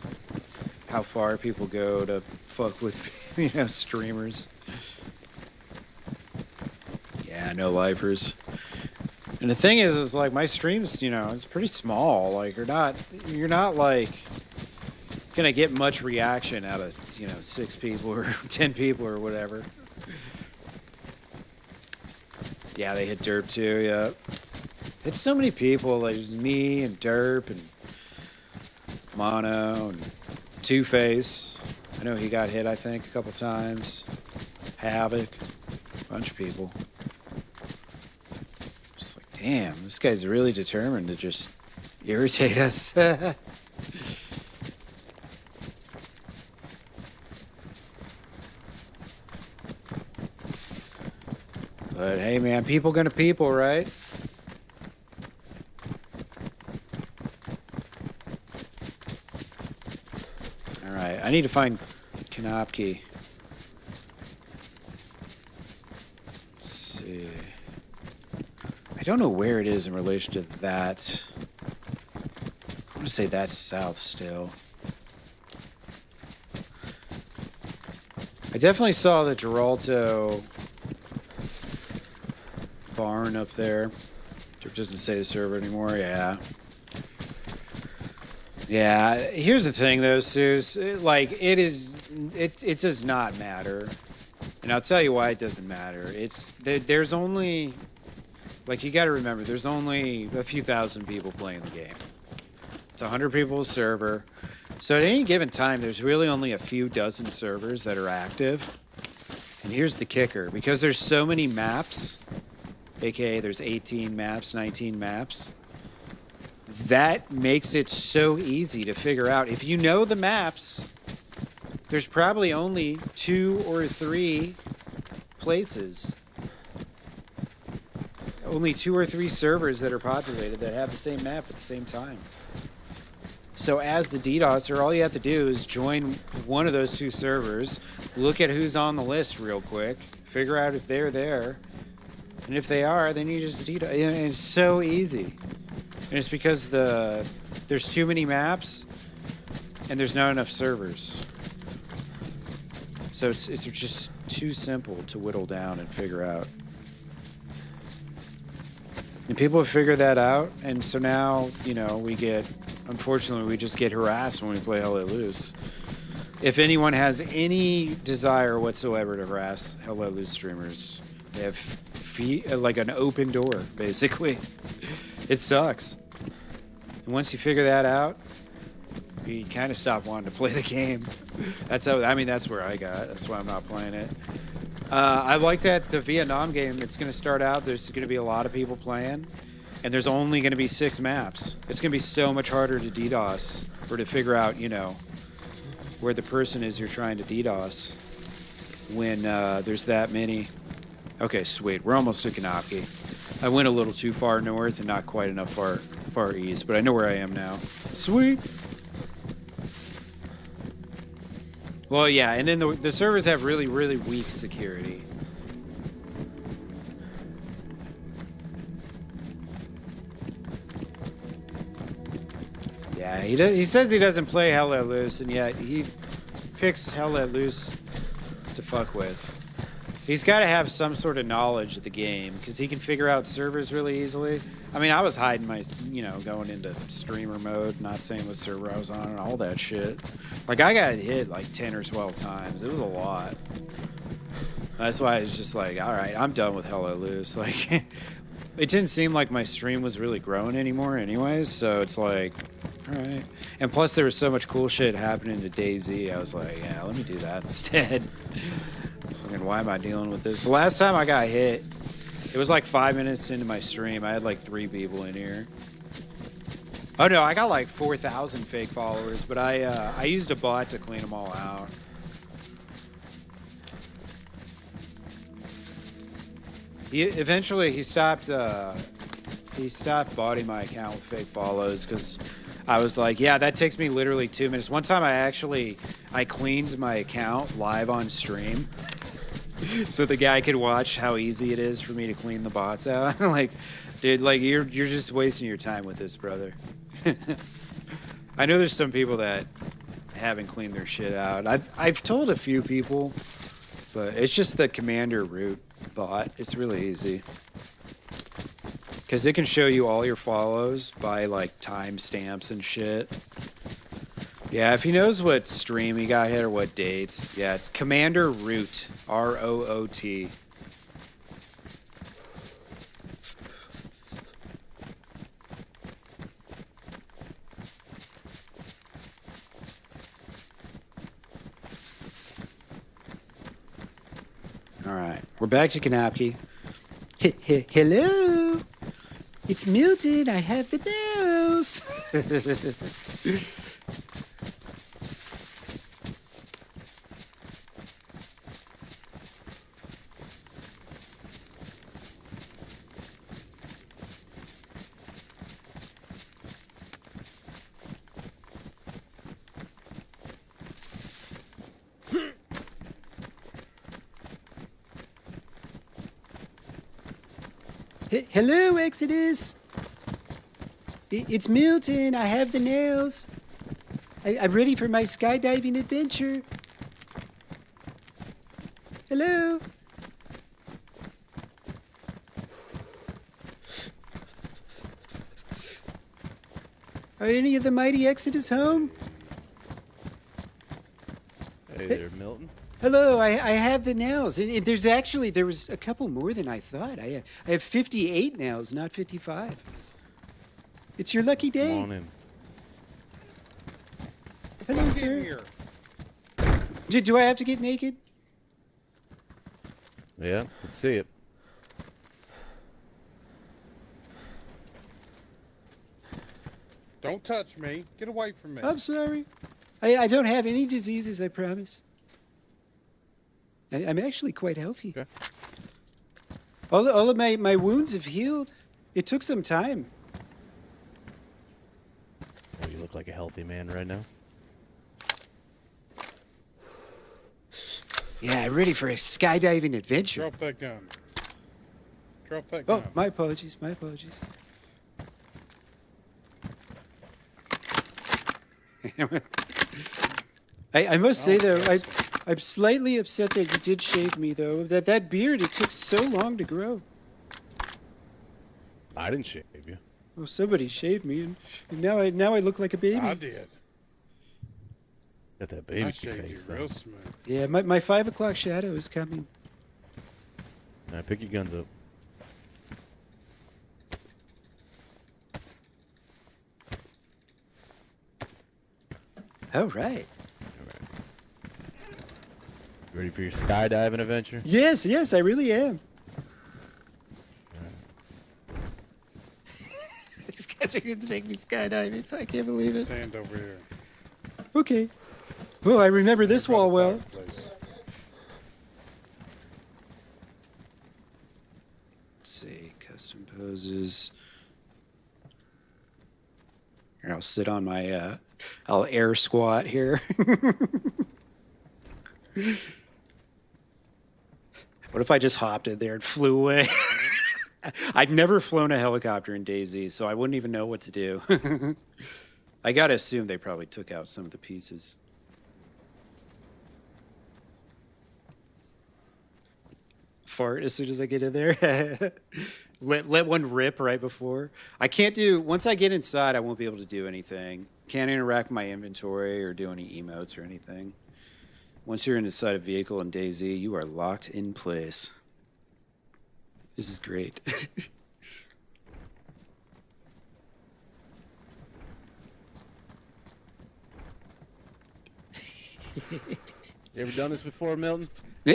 how far people go to fuck with, you know, streamers. Yeah, no lifers. And the thing is like my streams, you know, it's pretty small. Like you're not like gonna get much reaction out of, you know, 6 people or 10 people or whatever. Yeah, they hit Derp too, yeah. It's so many people, like me and Derp and Mono and Two-Face. I know he got hit, I think, a couple times. Havoc. Bunch of people. Just like, damn, this guy's really determined to just irritate us. But hey, man, people gonna people, right? All right, I need to find Kanopki. I don't know where it is in relation to that. I want to say that's south still. I definitely saw the Geralto barn up there. It doesn't say the server anymore. Yeah. Yeah. Here's the thing, though, Suze. It does not matter. And I'll tell you why it doesn't matter. There's only, like, you got to remember, there's only a few thousand people playing the game. It's 100 people a server. So at any given time, there's really only a few dozen servers that are active. And here's the kicker. Because there's so many maps, aka there's 18 maps, 19 maps, that makes it so easy to figure out. If you know the maps, there's probably only 2 or 3 places. Only 2 or 3 servers that are populated that have the same map at the same time. So as the DDoSer, all you have to do is join one of those 2 servers, look at who's on the list real quick, figure out if they're there, and if they are, then you just DDoS. And it's so easy. And it's because there's too many maps, and there's not enough servers. So it's just too simple to whittle down and figure out. And people have figured that out, and so now, you know, unfortunately, we just get harassed when we play Hell Let Loose. If anyone has any desire whatsoever to harass Hell Let Loose streamers, they have like an open door, basically. It sucks. And once you figure that out, you kind of stop wanting to play the game. That's where I got. That's why I'm not playing it. I like that the Vietnam game, it's going to start out, there's going to be a lot of people playing, and there's only going to be 6 maps. It's going to be so much harder to DDoS, or to figure out, you know, where the person is you're trying to DDoS when there's that many. Okay, sweet. We're almost to Kanopki. I went a little too far north and not quite enough far east, but I know where I am now. Sweet. Well, yeah, and then the servers have really, really weak security. Yeah, he says he doesn't play Hell Let Loose, and yet he picks Hell Let Loose to fuck with. He's got to have some sort of knowledge of the game, because he can figure out servers really easily. I mean, I was hiding going into streamer mode, not saying what server I was on, and all that shit. Like, I got hit like 10 or 12 times. It was a lot. That's why I was just like, all right, I'm done with Hell Let Loose. Like, it didn't seem like my stream was really growing anymore anyways, so it's like, all right. And plus, there was so much cool shit happening to DayZ. I was like, yeah, let me do that instead. Fucking, why am I dealing with this? The last time I got hit, it was like 5 minutes into my stream. I had like 3 people in here. Oh no, I got like 4,000 fake followers, but I used a bot to clean them all out. Eventually he stopped botting my account with fake follows, because I was like, yeah, that takes me literally 2 minutes. One time I cleaned my account live on stream so the guy could watch how easy it is for me to clean the bots out. Like, dude, like, you're just wasting your time with this, brother. I know there's some people that haven't cleaned their shit out. I've told a few people, but it's just the commander root bot. It's really easy. Because it can show you all your follows by, like, timestamps and shit. Yeah, if he knows what stream he got hit or what dates. Yeah, it's Commander Root. R-O-O-T. Alright, we're back to Kanopki. Hello! It's Milton, I have the news! Hello, Exodus. It's Milton. I have the nails. I'm ready for my skydiving adventure. Hello. Are any of the mighty Exodus home? Hey there, Milton. Hello, I have the nails. There was a couple more than I thought. I have 58 nails, not 55. It's your lucky day. Come on in. Hello, Get sir. in here. Do I have to get naked? Yeah, let's see it. Don't touch me. Get away from me. I'm sorry. I don't have any diseases, I promise. I'm actually quite healthy. Okay. All of my wounds have healed. It took some time. Oh, you look like a healthy man right now. Yeah, I'm ready for a skydiving adventure. Drop that gun. Drop that Oh, gun. my apologies, my apologies. I must say though, I'm slightly upset that you did shave me though. That beard, it took so long to grow. I didn't shave you. Well, somebody shaved me, and now I look like a baby. I did. Got that I baby shaved you face. real smooth. Yeah, my 5 o'clock shadow is coming. Now pick your guns up. All right. Ready for your skydiving adventure? Yes, I really am. These guys are going to take me skydiving. I can't believe it. Stand over here. Okay. Oh, I remember this wall well. Fireplace. Let's see, custom poses. Here, I'll sit on my, I'll air squat here. What if I just hopped in there and flew away? I'd never flown a helicopter in DayZ, so I wouldn't even know what to do. I gotta assume they probably took out some of the pieces. Fart as soon as I get in there. let one rip right before. I can't do, once I get inside, I won't be able to do anything. Can't interact with my inventory or do any emotes or anything. Once you're inside a vehicle in DayZ, you are locked in place. This is great. You ever done this before, Milton?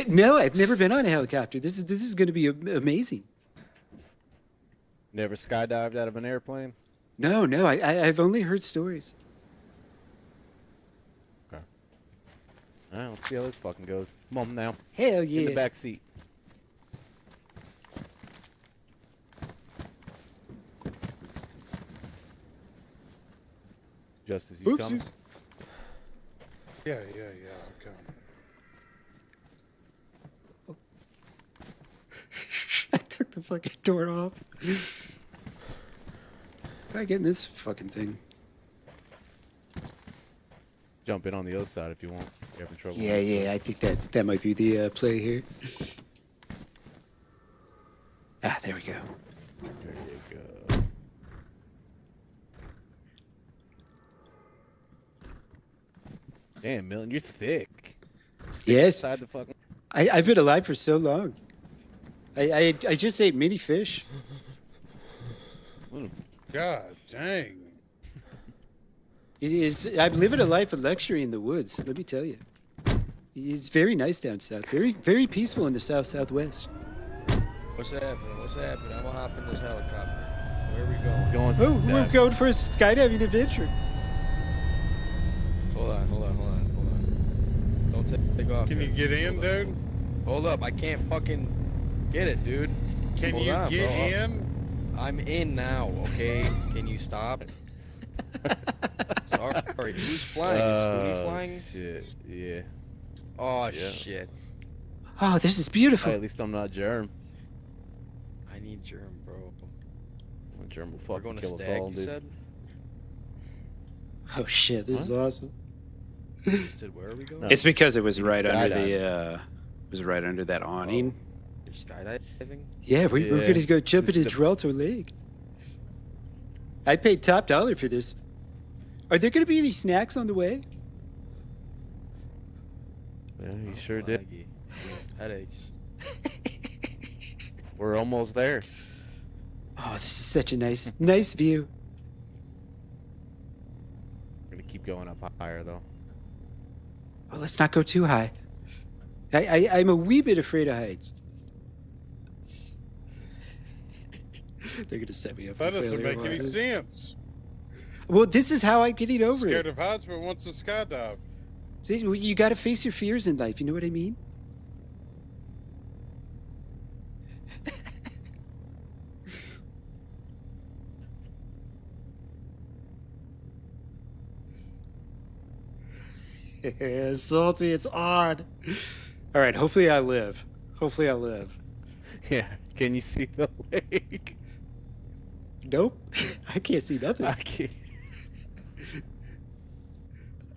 No, I've never been on a helicopter. This is going to be amazing. Never skydived out of an airplane? No, I've only heard stories. Okay. Alright, let's see how this fucking goes. Come on now. Hell In the yeah. back seat. Justice, you coming? Oopsies. Yeah, I'm coming. I took the fucking door off. How do I get in this fucking thing? Jump in on the other side if you want. If you're having trouble. Yeah, I think that might be the play here. Ah, there we go. There you go. Damn, Milton, you're thick. Yes, Inside the fucking. I've been alive for so long. I just ate mini fish. God dang. I'm living a life of luxury in the woods. Let me tell you, it's very nice down south. Very peaceful in the southwest. What's happening? What's happening? I'm gonna hop in this helicopter. Where are we going? It's going. Oh, we're down. going for a skydiving adventure. Hold on. Don't take off. Can you yet. get in, Hold up. dude? Hold up, I can't fucking get it, dude. Can Hold you on, get bro. in? I'm in now, okay? Can you stop? Sorry, who's flying? Is Spoonie flying? Shit, yeah. Oh, Yeah. shit. Oh, this is Hey, beautiful. at least I'm not germ. I need germ, bro. Germ will We're fucking going to kill us stag, all, you dude. said? Oh shit, this is awesome. You said where are we going? No. It's because it was He's right under skydiving. the was right under that awning. You're skydiving? Yeah, we're Yeah, gonna go jump this into is the- Gibraltar Lake. I paid top dollar for this. Are there gonna be any snacks on the way? Yeah, you sure did. Laggy. Headaches. We're almost there. Oh, this is such a nice view. We're gonna keep going up higher though. Oh, let's not go too high. I'm a wee bit afraid of heights. They're gonna set me up for That doesn't failure. make any watch. sense. Well, this is how I'm getting over Scared it. of heights, but wants to skydive. You got to face your fears in life. You know what I mean? Salty, it's on. All right, hopefully I live. Hopefully I live. Yeah. Can you see the lake? Nope, I can't see nothing. I can't.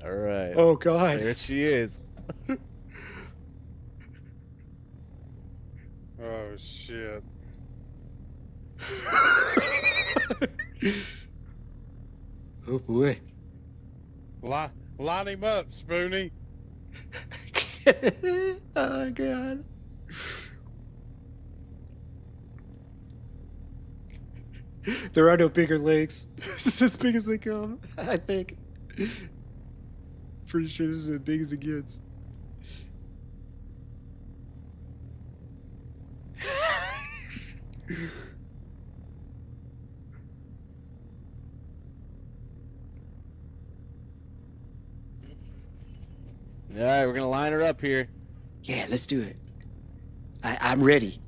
All right. Oh God. There she is. Oh shit. Oh boy. Line him up, Spoonie. Oh God. There are no bigger lakes. This is as big as they come, I think. Pretty sure this is as big as it gets. All right, we're gonna line her up here. Yeah, let's do it. I'm ready.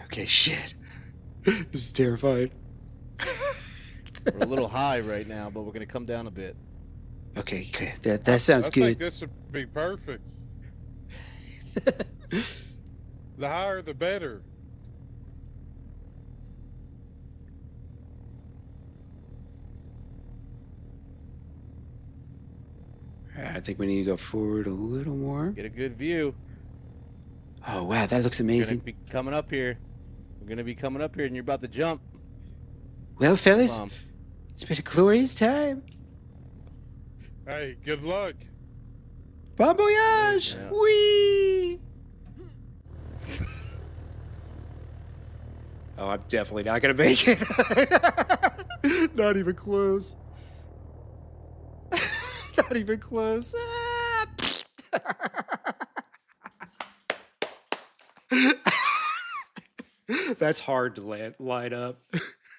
Okay, shit. This is terrifying. We're a little high right now, but we're gonna come down a bit. Okay, good. That sounds I think good. this would be perfect. The higher, the better. I think we need to go forward a little more. Get a good view. Oh wow, that looks We're gonna amazing. be coming up here. We're gonna be coming up here, and you're about to jump. Well, fellas, Bomb. it's been a glorious time. Hey, good luck. Bon voyage! Yeah. Whee! Oh, I'm definitely not gonna make it. Not even close. Not even close. Ah! That's hard to line up.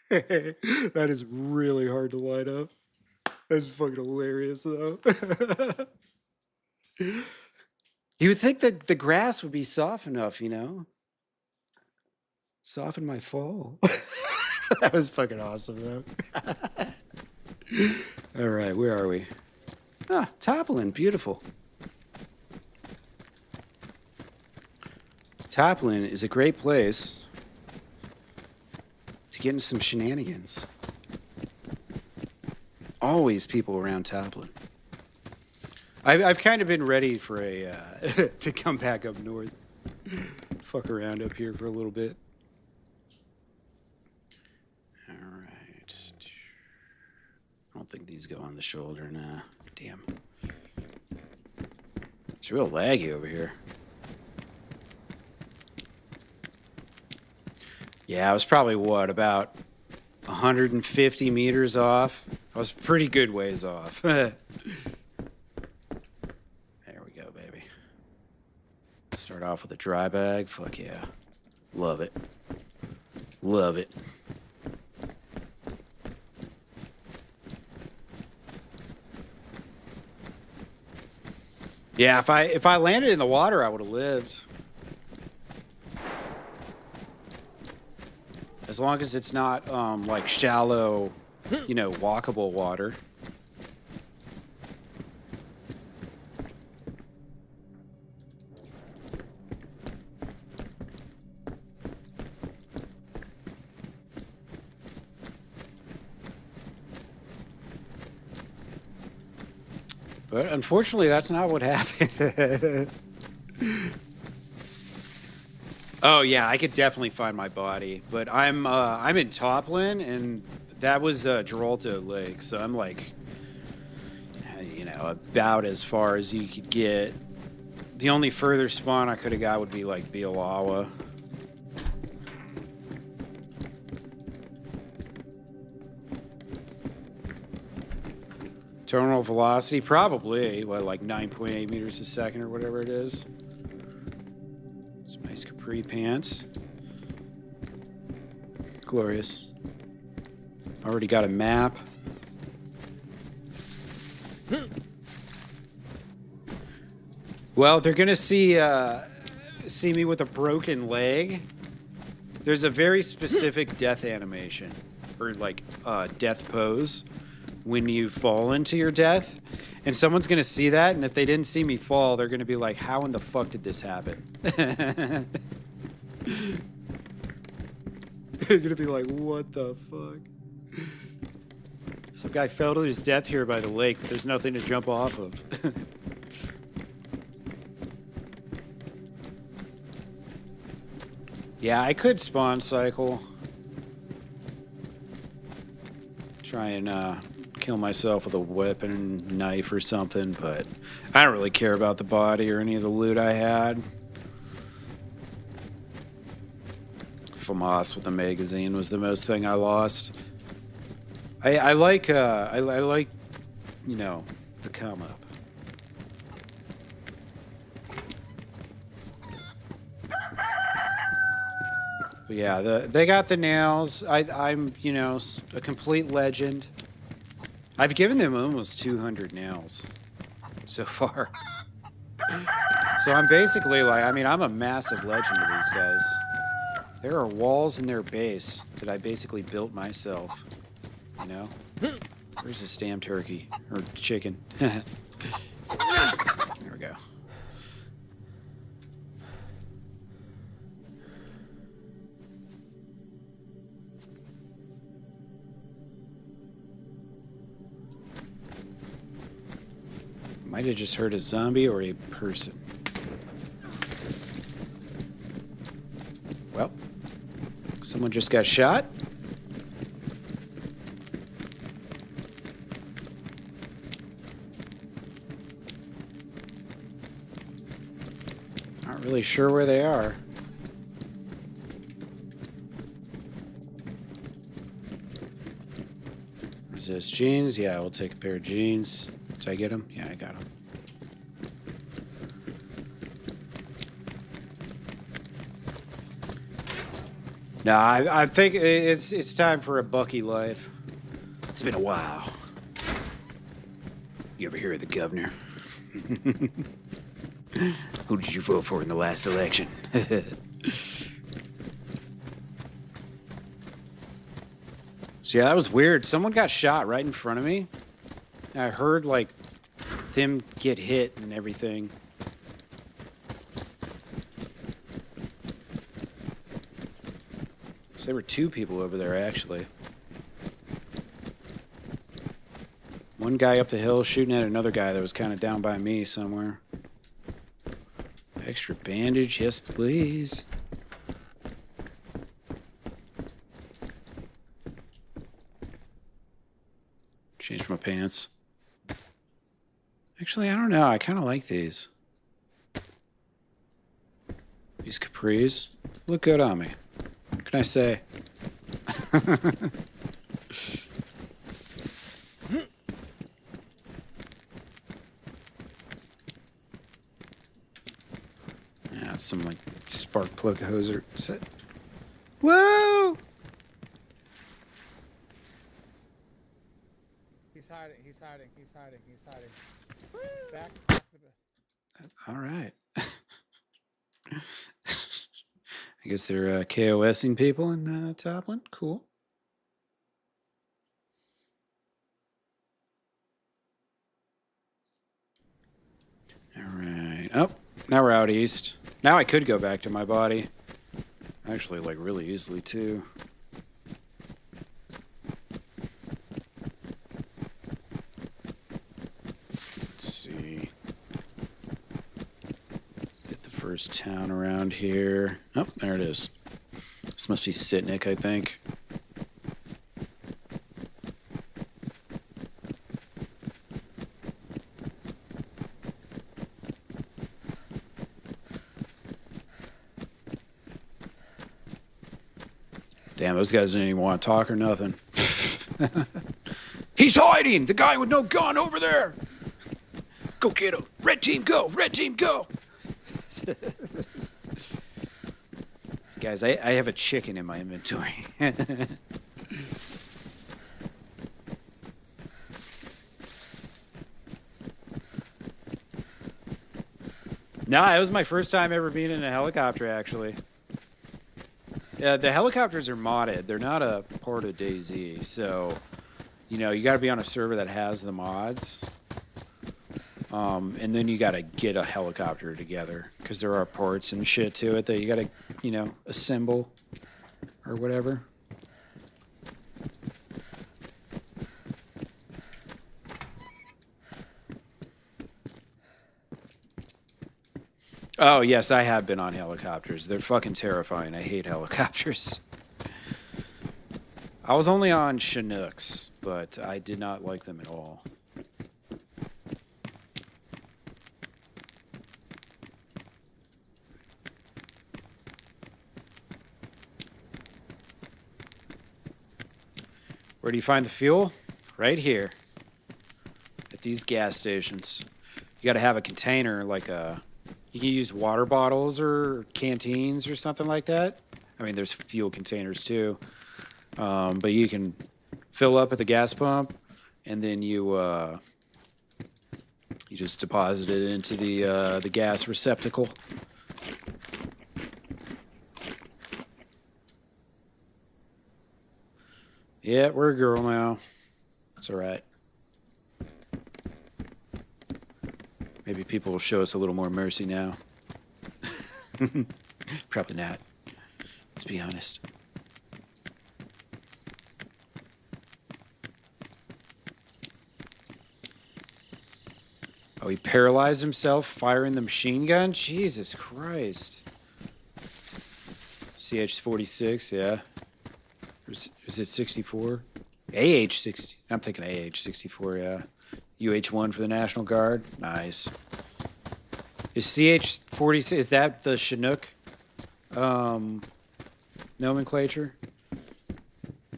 That is really hard to line up. That's fucking hilarious, though. You would think that the grass would be soft enough, you know? Soften my fall. That was fucking awesome, though. All right, where are we? Ah, Toplin, beautiful. Toplin is a great place to get into some shenanigans. Always people around Toplin. I've kind of been ready for a to come back up north, fuck around up here for a little bit. All right. I don't think these go on the shoulder. Nah. Damn. It's real laggy over here. Yeah, I was probably, what, about 150 meters off? I was pretty good ways off. There we go, baby. Start off with a dry bag. Fuck yeah. Love it. Love it. Yeah, if I landed in the water, I would have lived. As long as it's not like shallow, you know, walkable water. But unfortunately, that's not what happened. Oh yeah, I could definitely find my body, but I'm in Toplin, and that was Giraldo Lake, so I'm like, you know, about as far as you could get. The only further spawn I could have got would be like Bialawa. Terminal velocity, probably, what, like 9.8 meters a second or whatever it is. Some nice capri pants. Glorious. Already got a map. Well, they're gonna see me with a broken leg. There's a very specific death animation, or like death pose, when you fall into your death, and someone's gonna see that, and if they didn't see me fall, they're gonna be like, "How in the fuck did this happen?" They're gonna be like, "What the fuck?" Some guy fell to his death here by the lake, but there's nothing to jump off of. Yeah, I could spawn cycle. Try and kill myself with a weapon and knife or something, but I don't really care about the body or any of the loot I had. FAMAS with the magazine was the most thing I lost. I like, you know, the come up. But yeah, they got the nails. I'm, you know, a complete legend. I've given them almost 200 nails so far. So I'm basically like, I mean, I'm a massive legend to these guys. There are walls in their base that I basically built myself. You know? Where's this damn turkey? Or chicken? There we go. Might have just heard a zombie or a person. Well, someone just got shot. Not really sure where they are. Resist jeans. Yeah, we'll take a pair of jeans. Did I get them? Yeah, I got them. No, I think it's time for a Bucky life. It's been a while. You ever hear of the governor? Who did you vote for in the last election? So yeah, that was weird. Someone got shot right in front of me. I heard like them get hit and everything. So there were two people over there actually. One guy up the hill shooting at another guy that was kind of down by me somewhere. Extra bandage, yes please. Change my pants. Actually, I don't know. I kind of like these. These capris look good on me. What can I say? Yeah, some like spark plug hoser. Whoa! He's hiding. He's hiding. He's hiding. He's hiding. Back. All right. I guess they're KOSing people in Toplin. Cool. All right. Oh, now we're out east. Now I could go back to my body. Actually, like really easily too. Let's see. town around here. Oh, there it is. This must be Sitnik, I think. Damn, those guys didn't even want to talk or nothing. He's hiding! The guy with no gun over there! Go get him! Red team, go! Red team, go! Guys, I have a chicken in my inventory. Nah, it was my first time ever being in a helicopter, actually. Yeah, the helicopters are modded. They're not a part of DayZ, so, you know, you got to be on a server that has the mods. And then you got to get a helicopter together, because there are parts and shit to it that you got to, you know, assemble or whatever. Oh, yes, I have been on helicopters. They're fucking terrifying. I hate helicopters. I was only on Chinooks, but I did not like them at all. Where do you find the fuel? Right here. At these gas stations. You gotta have a container, like a... You can use water bottles or canteens or something like that. I mean, there's fuel containers too. But you can fill up at the gas pump, and then you just deposit it into the gas receptacle. Yeah, we're a girl now. It's all right. Maybe people will show us a little more mercy now. Probably not. Let's be honest. Oh, he paralyzed himself firing the machine gun? Jesus Christ. CH-46, yeah. Is it 64? AH-60. I'm thinking AH-64, yeah. UH-1 for the National Guard. Nice. Is CH-46, is that the Chinook nomenclature?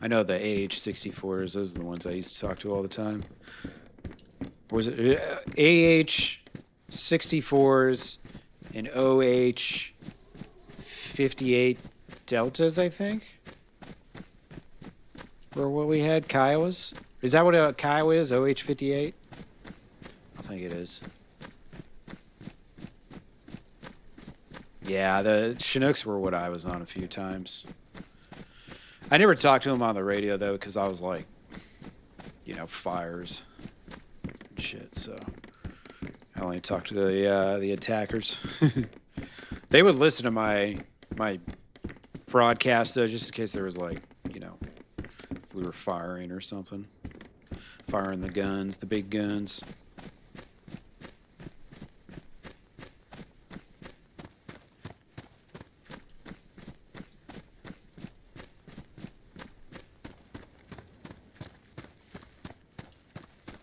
I know the AH-64s. Those are the ones I used to talk to all the time. Or was it AH-64s and OH-58 Deltas, I think? Or what we had, Kiowas? Is that what a Kiowa is, OH-58? I think it is. Yeah, the Chinooks were what I was on a few times. I never talked to them on the radio, though, because I was like, you know, fires and shit, so I only talked to the attackers. They would listen to my broadcast, though, just in case there was, like, you know, if we were firing or something. Firing the guns, the big guns.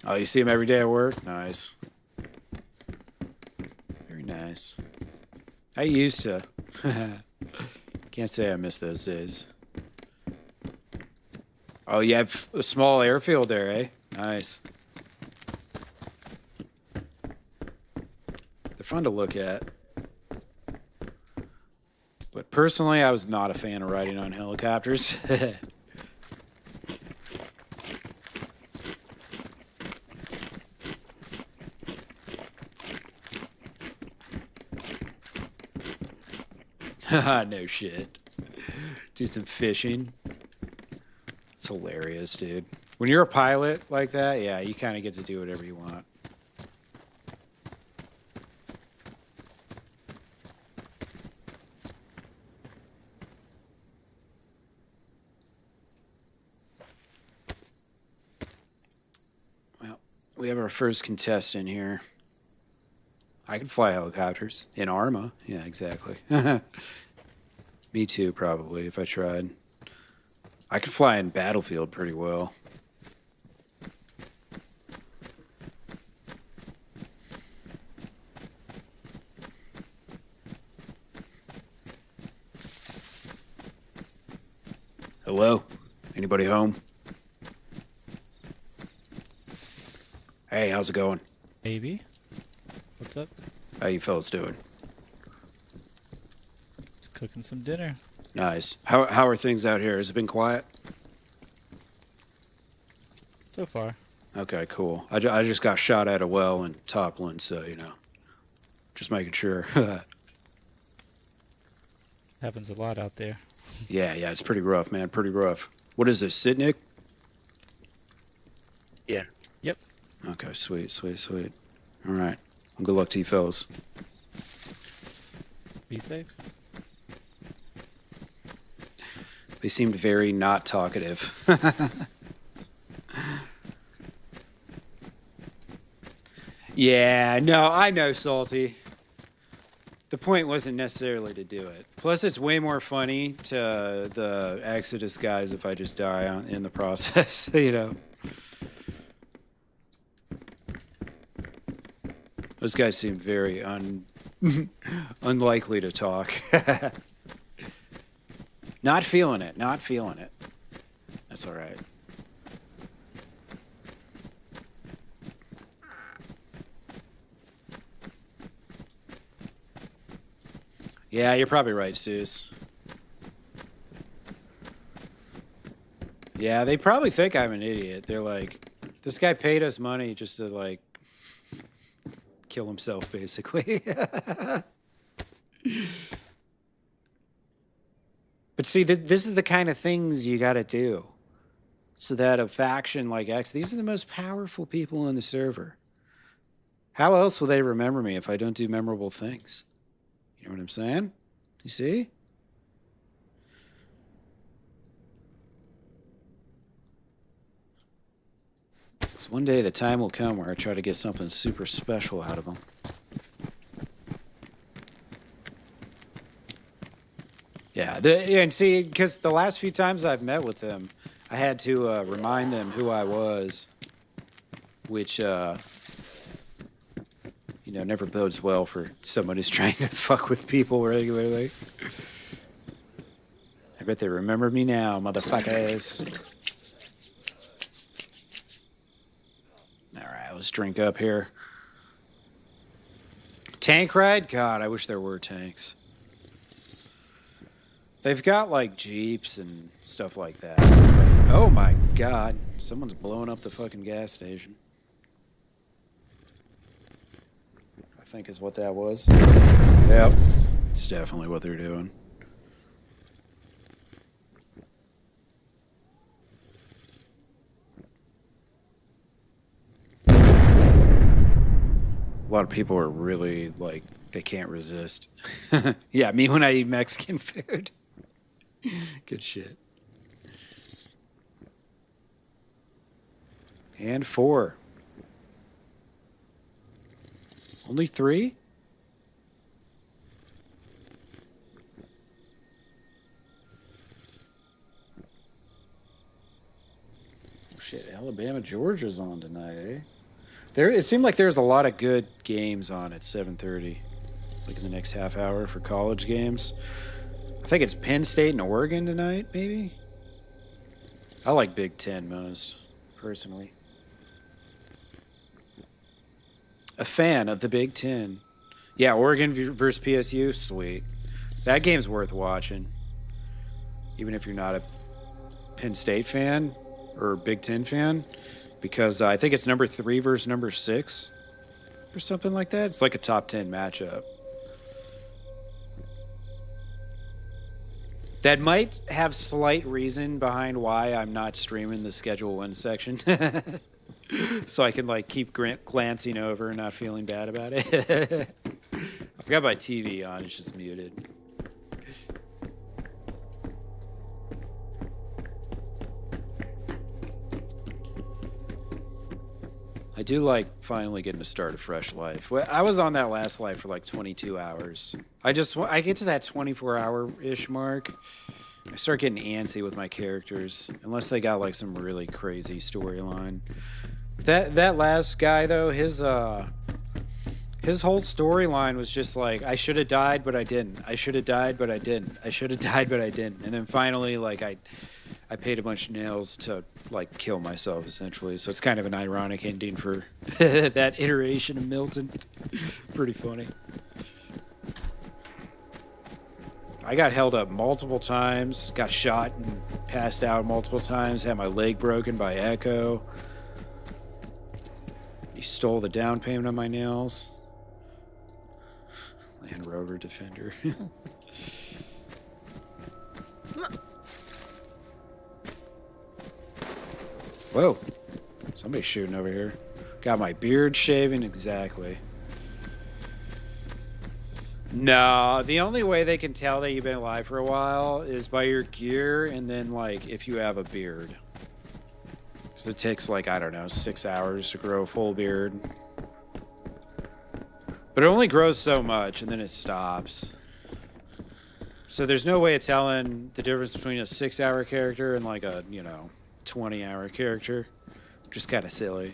Oh, you see him every day at work? Nice. Very nice. I used to. Can't say I miss those days. Oh, you have a small airfield there, eh? Nice. They're fun to look at. But personally, I was not a fan of riding on helicopters. No shit. Do some fishing. It's hilarious, dude. When you're a pilot like that, yeah, you kind of get to do whatever you want. Well, we have our first contestant here. I can fly helicopters in Arma. Yeah, exactly. Me too, probably, if I tried. I could fly in Battlefield pretty well. Hello? Anybody home? Hey, how's it going? Maybe. What's up? How you fellas doing? Just cooking some dinner. Nice. How are things out here? Has it been quiet? So far. Okay, cool. I just got shot at a well in Topland, so, you know. Just making sure. Happens a lot out there. Yeah, it's pretty rough, man. Pretty rough. What is this, Sitnik? Yeah. Yep. Okay, sweet. All right. Well, good luck to you fellas. Be safe. They seemed very not talkative. Yeah, no, I know, Salty. The point wasn't necessarily to do it. Plus, it's way more funny to the Exodus guys if I just die in the process, you know. Those guys seem very unlikely to talk. Not feeling it. That's all right. Yeah, you're probably right, Seuss. Yeah, they probably think I'm an idiot. They're like, this guy paid us money just to, like, kill himself, basically. But see, this is the kind of things you gotta do. So that a faction like X, these are the most powerful people in the server. How else will they remember me if I don't do memorable things? You know what I'm saying? You see? So one day the time will come where I try to get something super special out of them. Yeah, and see, because the last few times I've met with them, I had to remind them who I was, which, never bodes well for someone who's trying to fuck with people regularly. I bet they remember me now, motherfuckers. All right, let's drink up here. Tank ride? God, I wish there were tanks. They've got, like, Jeeps and stuff like that. Oh, my God. Someone's blowing up the fucking gas station. I think is what that was. Yep. It's definitely what they're doing. A lot of people are really, like, they can't resist. Yeah, me when I eat Mexican food. Good shit. And 4. Only 3? Oh shit, Alabama, Georgia's on tonight, eh? It seemed like there's a lot of good games on at 7:30. Like in the next half hour for college games. I think it's Penn State and Oregon tonight, maybe? I like Big Ten most, personally. A fan of the Big Ten. Yeah, Oregon versus PSU, sweet. That game's worth watching. Even if you're not a Penn State fan or Big Ten fan. Because I think it's number 3 versus number 6 or something like that. It's like a top 10 matchup. That might have slight reason behind why I'm not streaming the Schedule 1 section. So I can, like, keep glancing over and not feeling bad about it. I forgot my TV on. It's just muted. I do like finally getting to start a fresh life. Well, I was on that last life for like 22 hours. I get to that 24-hour-ish mark. I start getting antsy with my characters, unless they got like some really crazy storyline. That last guy though, his whole storyline was just like, I should have died, but I didn't. I should have died, but I didn't. I should have died, but I didn't. And then finally, like I paid a bunch of nails to like kill myself essentially. So it's kind of an ironic ending for that iteration of Milton. Pretty funny. I got held up multiple times, got shot and passed out multiple times, had my leg broken by Echo. He stole the down payment on my nails. Land Rover Defender. Whoa. Somebody's shooting over here. Got my beard shaven, exactly. No, the only way they can tell that you've been alive for a while is by your gear and then, like, if you have a beard. Because it takes, like, I don't know, 6 hours to grow a full beard. But it only grows so much and then it stops. So there's no way of telling the difference between a 6-hour character and, like, a, 20-hour character. Just kind of silly.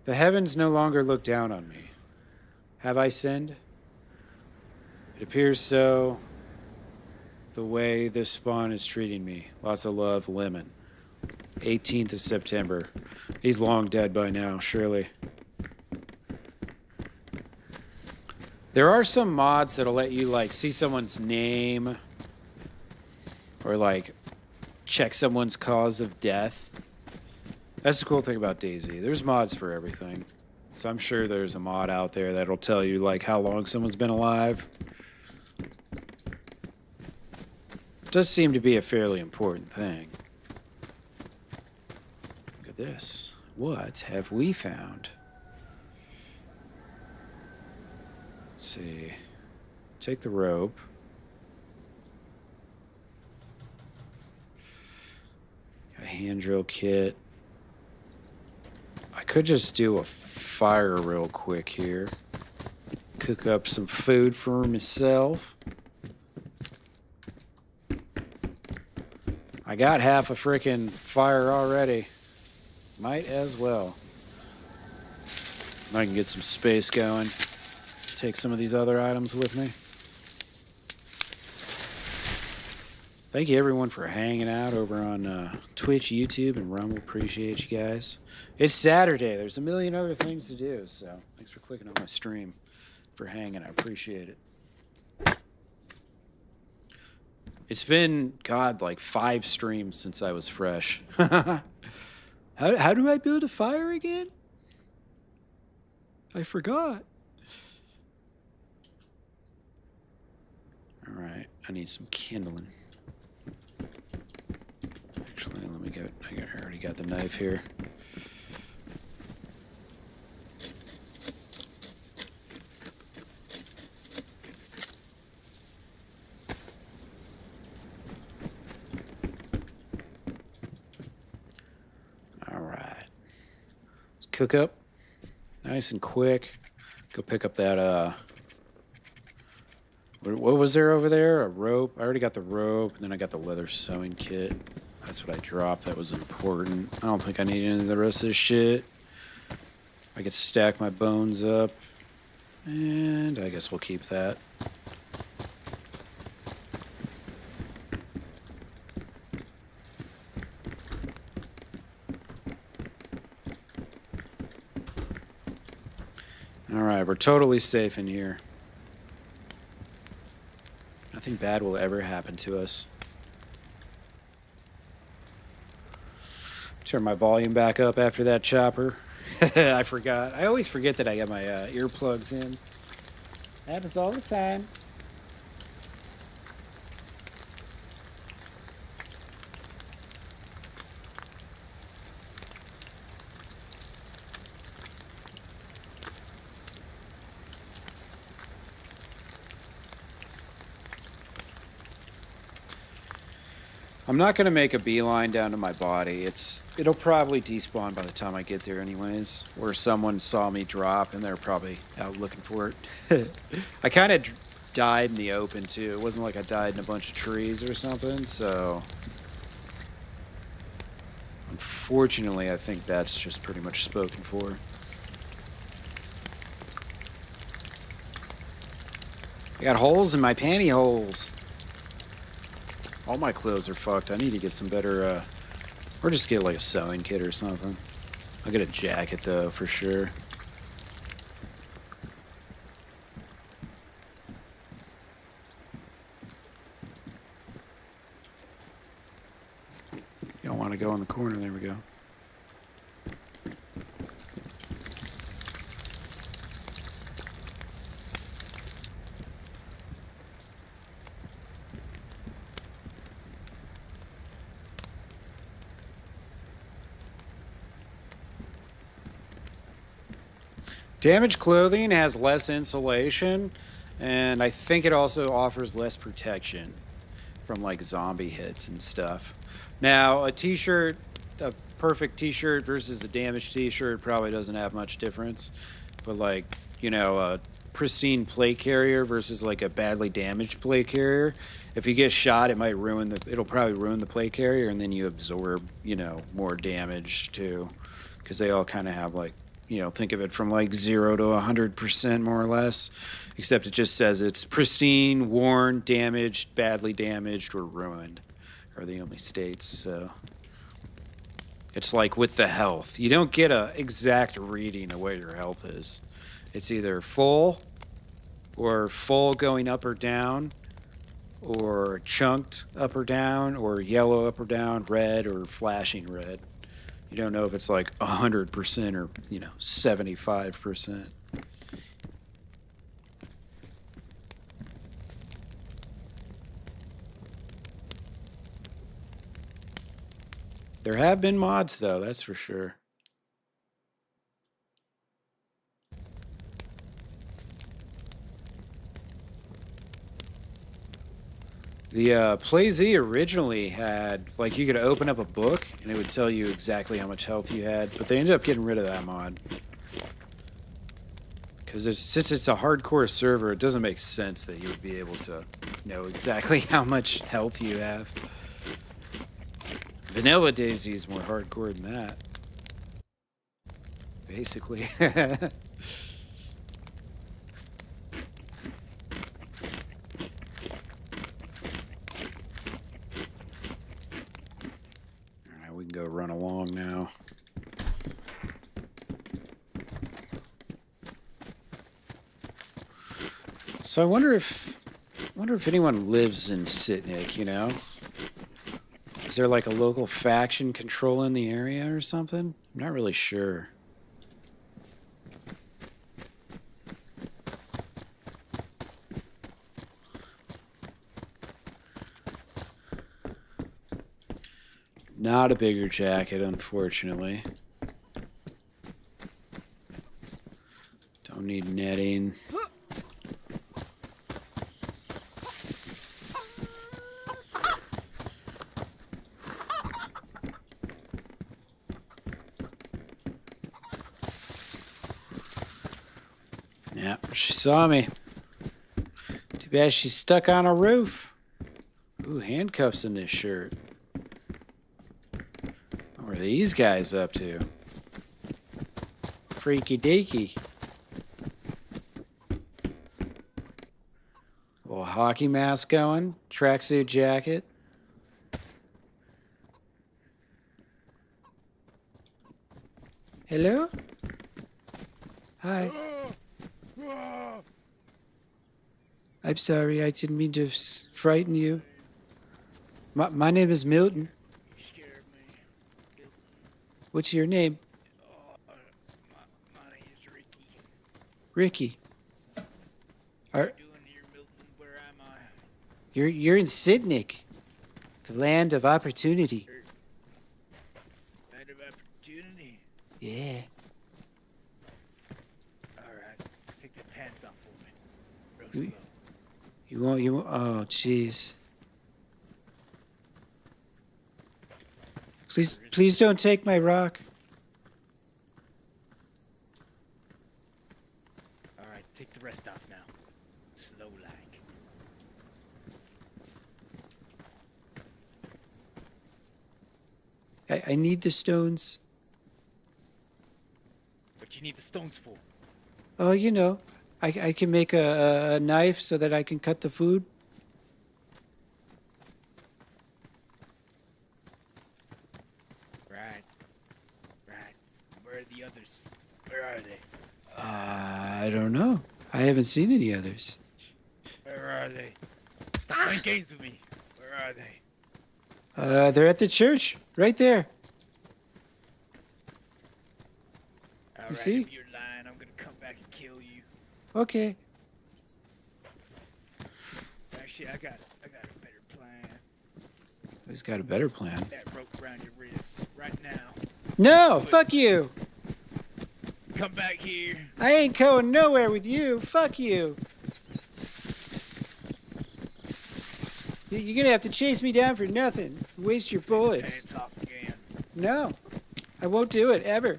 The heavens no longer look down on me. Have I sinned? It appears so. The way this spawn is treating me. Lots of love, Lemon. 18th of September. He's long dead by now, surely. There are some mods that'll let you, like, see someone's name or, like, check someone's cause of death. That's the cool thing about DayZ. There's mods for everything. So I'm sure there's a mod out there that'll tell you, like, how long someone's been alive. It does seem to be a fairly important thing. Look at this. What have we found? Let's see. Take the rope. Got a hand drill kit. I could just do a fire real quick here. Cook up some food for myself. I got half a freaking fire already. Might as well. I can get some space going. Take some of these other items with me. Thank you everyone for hanging out over on Twitch, YouTube, and Rumble. Appreciate you guys. It's Saturday. There's a million other things to do, so thanks for clicking on my stream, for hanging. I appreciate it. It's been, God, like 5 streams since I was fresh. How do I build a fire again? I forgot. All right, I need some kindling. Actually, let me go. I already got the knife here. All right. Let's cook up nice and quick. Go pick up that what was there over there? A rope. I already got the rope, and then I got the leather sewing kit. That's what I dropped. That was important. I don't think I need any of the rest of this shit. I could stack my bones up, and I guess we'll keep that. All right, we're totally safe in here. Nothing bad will ever happen to us. Turn my volume back up after that chopper. I forgot. I always forget that I got my earplugs in. Happens all the time. I'm not gonna make a beeline down to my body. It'll probably despawn by the time I get there anyways. Or someone saw me drop and they're probably out looking for it. I kind of died in the open too. It wasn't like I died in a bunch of trees or something, so... Unfortunately, I think that's just pretty much spoken for. I got holes in my pantyhose. All my clothes are fucked. I need to get some better, or just get like a sewing kit or something. I'll get a jacket though, for sure. You don't want to go in the corner. There we go. Damaged clothing has less insulation, and I think it also offers less protection from like zombie hits and stuff. Now, a t-shirt, a perfect t-shirt versus a damaged t-shirt probably doesn't have much difference, but like, you know, a pristine plate carrier versus like a badly damaged plate carrier, if you get shot, it'll probably ruin the plate carrier, and then you absorb, you know, more damage too, because they all kind of have like, you know, think of it from like 0 to 100% more or less, except it just says it's pristine, worn, damaged, badly damaged, or ruined are the only states. So it's like with the health, you don't get a exact reading of what your health is. It's either full or full going up or down, or chunked up or down, or yellow up or down, red, or flashing red. You don't know if it's like 100% or, you know, 75%. There have been mods, though, that's for sure. The PlayZ originally had, like, you could open up a book and it would tell you exactly how much health you had, but they ended up getting rid of that mod. Because since it's a hardcore server, it doesn't make sense that you would be able to know exactly how much health you have. Vanilla DayZ is more hardcore than that. Basically. We can go run along now. So I wonder if anyone lives in Sitnik, you know? Is there like a local faction controlling the area or something? I'm not really sure. Not a bigger jacket, unfortunately. Don't need netting. Yeah, she saw me. Too bad she's stuck on a roof. Ooh, handcuffs in this shirt. What are these guys up to? Freaky deaky. Little hockey mask going. Tracksuit jacket. Hello? Hi. I'm sorry, I didn't mean to frighten you. My name is Milton. What's your name? My name is Ricky. Ricky. What are you doing here, Milton? Where am I? You're in Sitnik, the land of opportunity. Land of opportunity. Yeah. Alright, take the pants off for me. Real slow. You won't, oh, jeez. Please don't take my rock. Alright, take the rest off now. Slow like. I need the stones. What you need the stones for? Oh, you know, I can make a knife so that I can cut the food. Right. Right. Where are the others? Where are they? I don't know. I haven't seen any others. Where are they? Stop playing games with me. Where are they? They're at the church, right there. Alright, see? if you're lying, I'm gonna come back and kill you. Okay. Actually, I got a better plan. He's got a better plan. That rope around your wrist right now. No, fuck you. Come back here. I ain't going nowhere with you. Fuck you. You're gonna have to chase me down for nothing. Waste your bullets. Hands off again. No, I won't do it ever.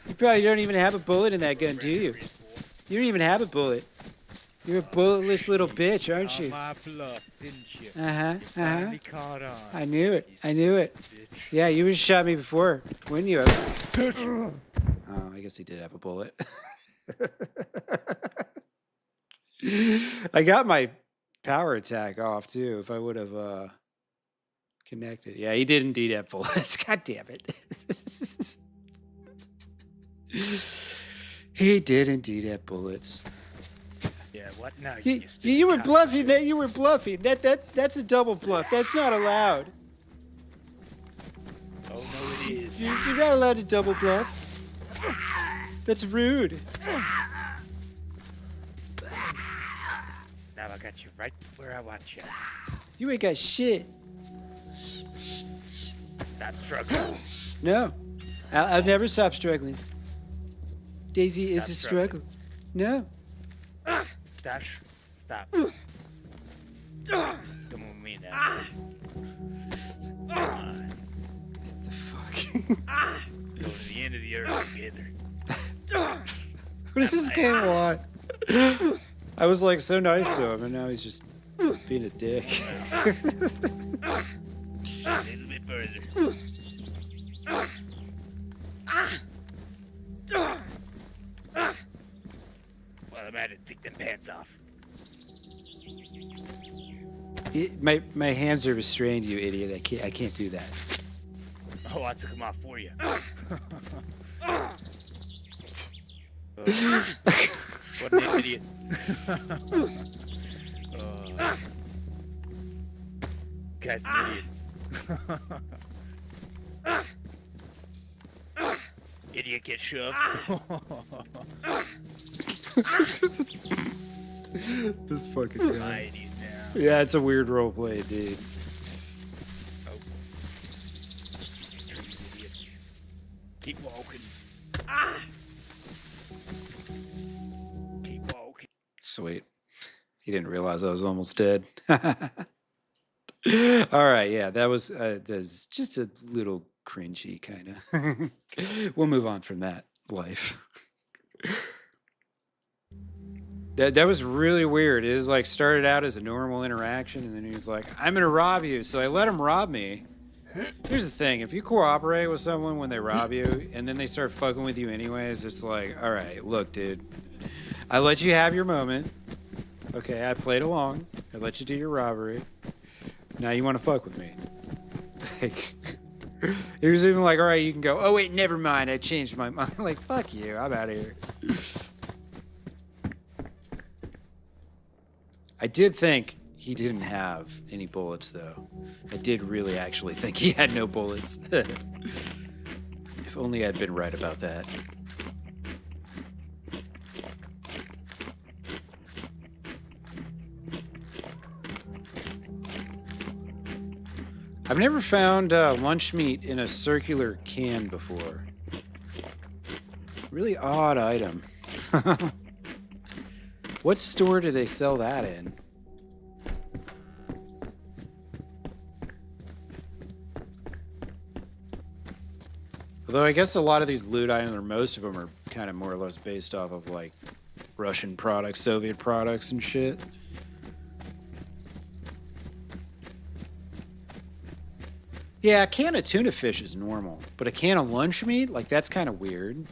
You probably don't even have a bullet in that gun, do you? You don't even have a bullet. You're a bulletless little bitch, aren't you? My bluff, didn't you? Uh-huh. Caught on. I knew it. I knew it. Yeah, you would have shot me before, wouldn't you? Oh, I guess he did have a bullet. I got my power attack off, too, if I would have connected. Yeah, he did indeed have bullets. God damn it. He did indeed have bullets. Yeah, what now? You were bluffing that. You were bluffing. That's a double bluff. That's not allowed. Oh, no, it is. You're not allowed to double bluff. That's rude. Now I got you right where I want you. You ain't got shit. Stop struggling. No. I'll never stop struggling. DayZ is Stop a struggling. struggle. No. Stop. Come with me now. Come on. The fuck? Go to the end of the earth together. What does this game want? I was like so nice to him, and now he's just being a dick. A little bit further. Well, I'm at it. Take them pants off. My hands are restrained, you idiot. I can't do that. Oh, I took them off for you. What an idiot. Guy's an idiot. Idiot get shoved. This fucking My guy. idiot now. Yeah, it's a weird roleplay, dude. Oh. Idiot. Keep walking. Keep walking. Sweet. He didn't realize I was almost dead. All right, yeah, that's just a little cringy kind of. We'll move on from that life. That was really weird. It was like started out as a normal interaction, and then he was like, "I'm gonna rob you," so I let him rob me. Here's the thing: if you cooperate with someone when they rob you, and then they start fucking with you anyways, it's like, all right, look, dude, I let you have your moment. Okay, I played along. I let you do your robbery. Now you want to fuck with me? Like, he was even like, all right, you can go. Oh wait, never mind. I changed my mind. Like, fuck you. I'm out of here. I did think he didn't have any bullets, though. I did really actually think he had no bullets. If only I'd been right about that. I've never found lunch meat in a circular can before. Really odd item. What store do they sell that in? Although I guess a lot of these loot items, or most of them, are kind of more or less based off of like Russian products, Soviet products, and shit. Yeah, a can of tuna fish is normal, but a can of lunch meat, like that's kind of weird.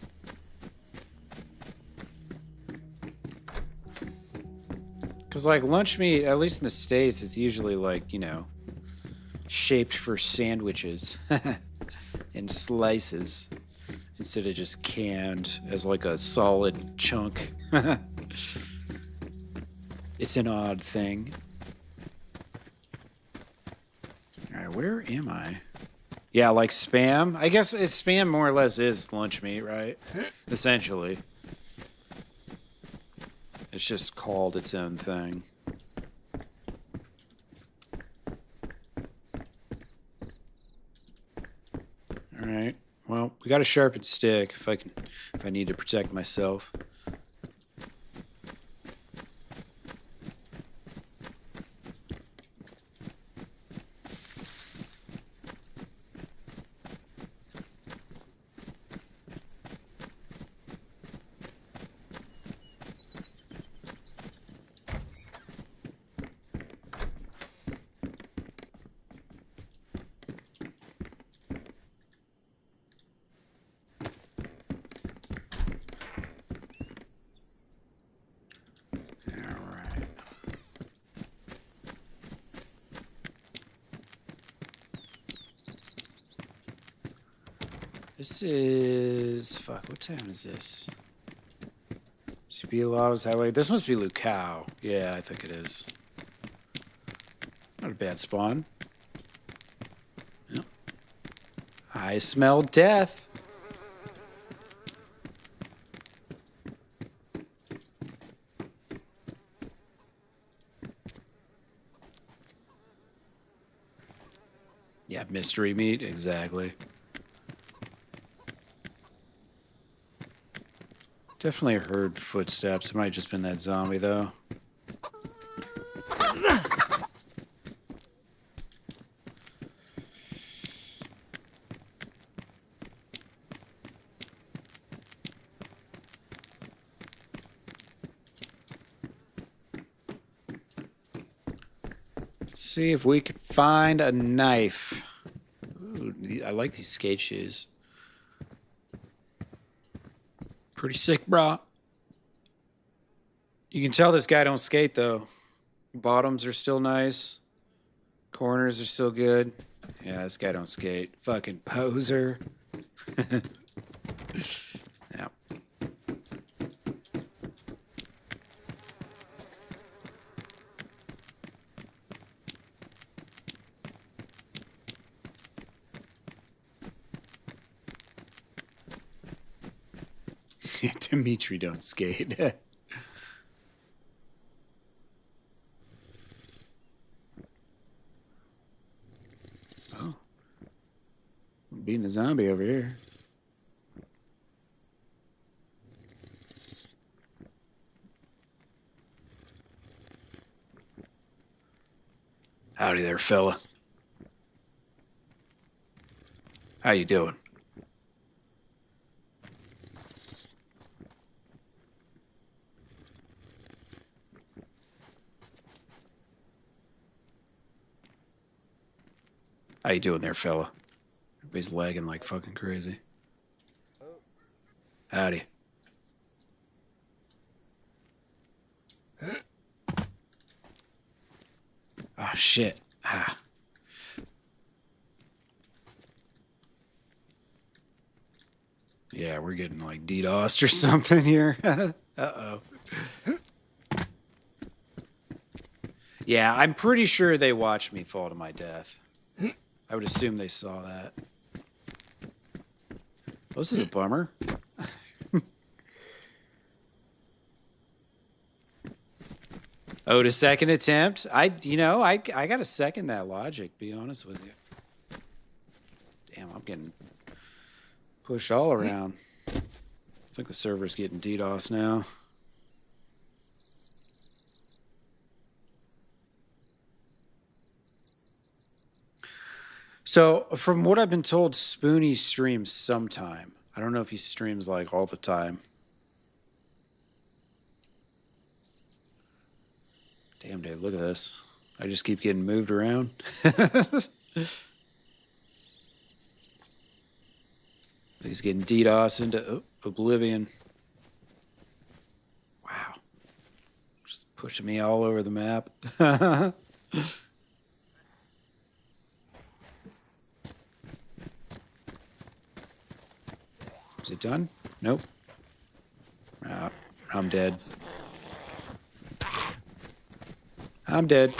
Because like lunch meat, at least in the States, it's usually like, you know, shaped for sandwiches and slices instead of just canned as like a solid chunk. It's an odd thing. All right, where am I? Yeah, like Spam. I guess Spam more or less is lunch meat, right? Essentially. It's just called its own thing. All right. Well, we got a sharpened stick if I need to protect myself. This is... Fuck, what town is this? Laws Highway. This must be Lucao. Yeah, I think it is. Not a bad spawn. Yep. I smell death. Yeah, mystery meat, exactly. Definitely heard footsteps. It might have just been that zombie, though. See if we can find a knife. Ooh, I like these skate shoes. Pretty sick, brah. You can tell this guy don't skate, though. Bottoms are still nice. Corners are still good. Yeah, this guy don't skate. Fucking poser. Yeah. Dimitri don't skate. Oh. I'm beating a zombie over here. Howdy there, fella. How you doing? How you doing there, fella? Everybody's lagging like fucking crazy. Howdy. Ah, shit. Ah. Yeah, we're getting like DDoSed or something here. Uh-oh. Yeah, I'm pretty sure they watched me fall to my death. I would assume they saw that. Oh, this is a bummer. Oh, to second attempt? I gotta second that logic, be honest with you. Damn, I'm getting pushed all around. I think the server's getting DDoS now. So, from what I've been told, Spoonie streams sometime. I don't know if he streams like all the time. Damn, dude, look at this. I just keep getting moved around. He's getting DDoS into oblivion. Wow. Just pushing me all over the map. Is it done? Nope. Ah, I'm dead. I'm dead.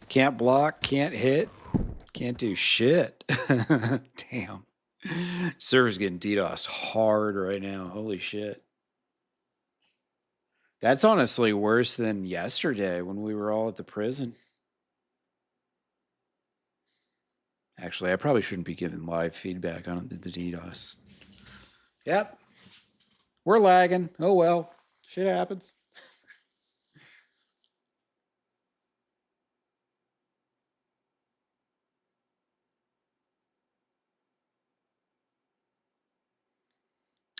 Can't block, can't hit, can't do shit. Damn. Server's getting DDoSed hard right now. Holy shit. That's honestly worse than yesterday when we were all at the prison. Actually, I probably shouldn't be giving live feedback on the DDoS. Yep. We're lagging. Oh well. Shit happens.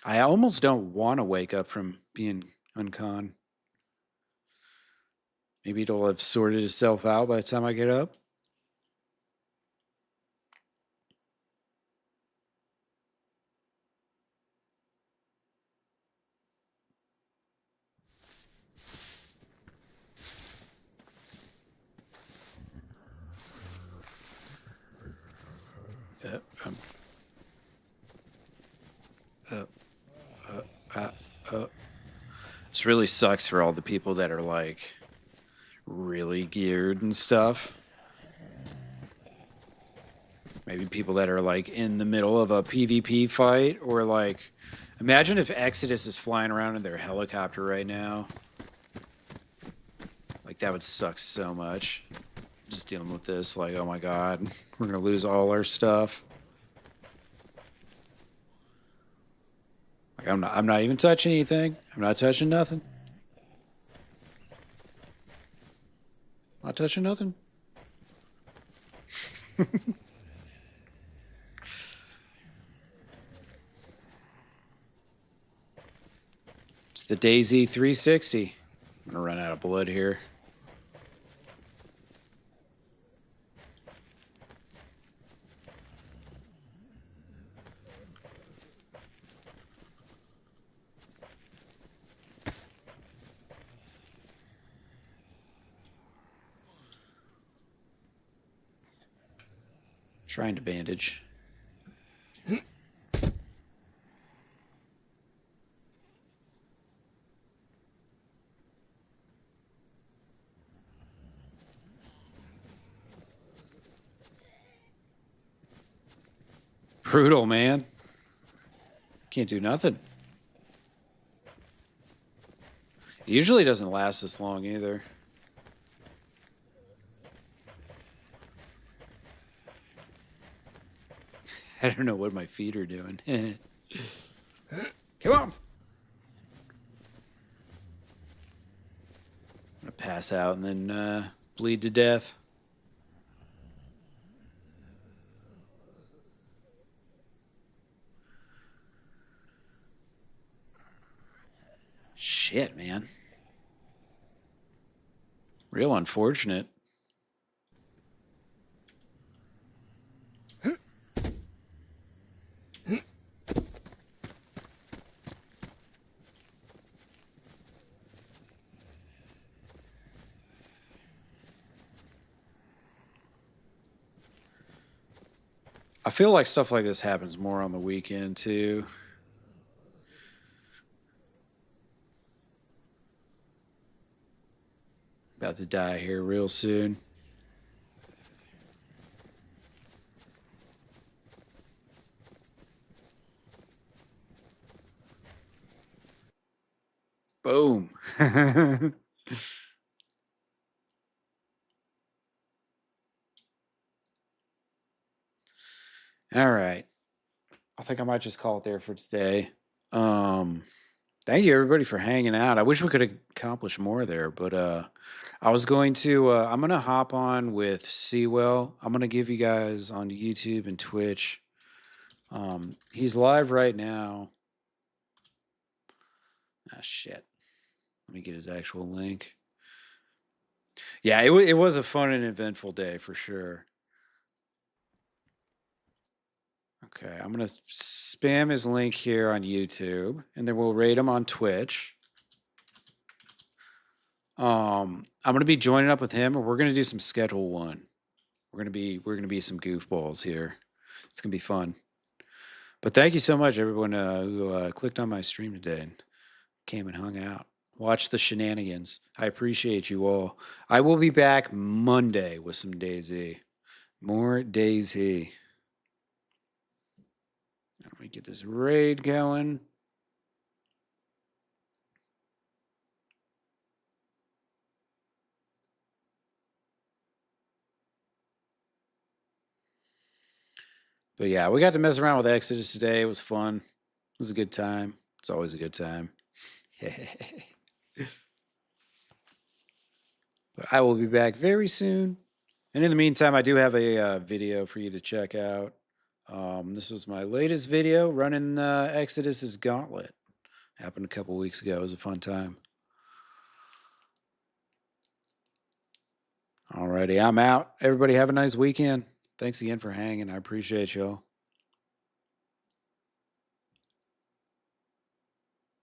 I almost don't want to wake up from being uncon. Maybe it'll have sorted itself out by the time I get up. This really sucks for all the people that are like really geared and stuff. Maybe people that are like in the middle of a PvP fight, or like, imagine if Exodus is flying around in their helicopter right now. Like that would suck so much. Just dealing with this, like, oh my god, we're gonna lose all our stuff. Like I'm not even touching anything. I'm not touching nothing. Not touching nothing. It's the DayZ 360. I'm gonna run out of blood here. Trying to bandage. Brutal, man. Can't do nothing. It usually doesn't last this long either. I don't know what my feet are doing. Come on. I'm gonna pass out and then bleed to death. Shit, man. Real unfortunate. I feel like stuff like this happens more on the weekend, too. About to die here real soon. Boom. All right. I think I might just call it there for today. Thank you everybody for hanging out. I wish we could accomplish more there, but I was going to I'm gonna hop on with Sewell. I'm gonna give you guys on YouTube and Twitch. He's live right now. Ah, shit. Let me get his actual link. Yeah, it was a fun and eventful day for sure. Okay, I'm gonna spam his link here on YouTube, and then we'll rate him on Twitch. I'm gonna be joining up with him, and we're gonna do some Schedule 1. We're gonna be some goofballs here. It's gonna be fun. But thank you so much, everyone who clicked on my stream today and came and hung out. Watch the shenanigans. I appreciate you all. I will be back Monday with some DayZ. More DayZ. Let me get this raid going. But yeah, we got to mess around with Exodus today. It was fun. It was a good time. It's always a good time. But I will be back very soon. And in the meantime, I do have a video for you to check out. This was my latest video running Exodus's Gauntlet. Happened a couple weeks ago. It was a fun time. Alrighty, I'm out. Everybody have a nice weekend. Thanks again for hanging. I appreciate y'all.